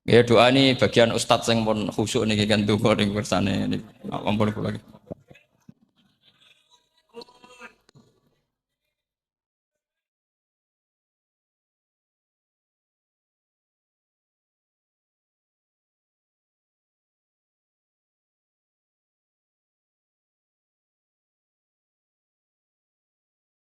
Ya doa ini bagian ustadz yang pun khusyuk nih kan donga ning kersane. Ampun kula.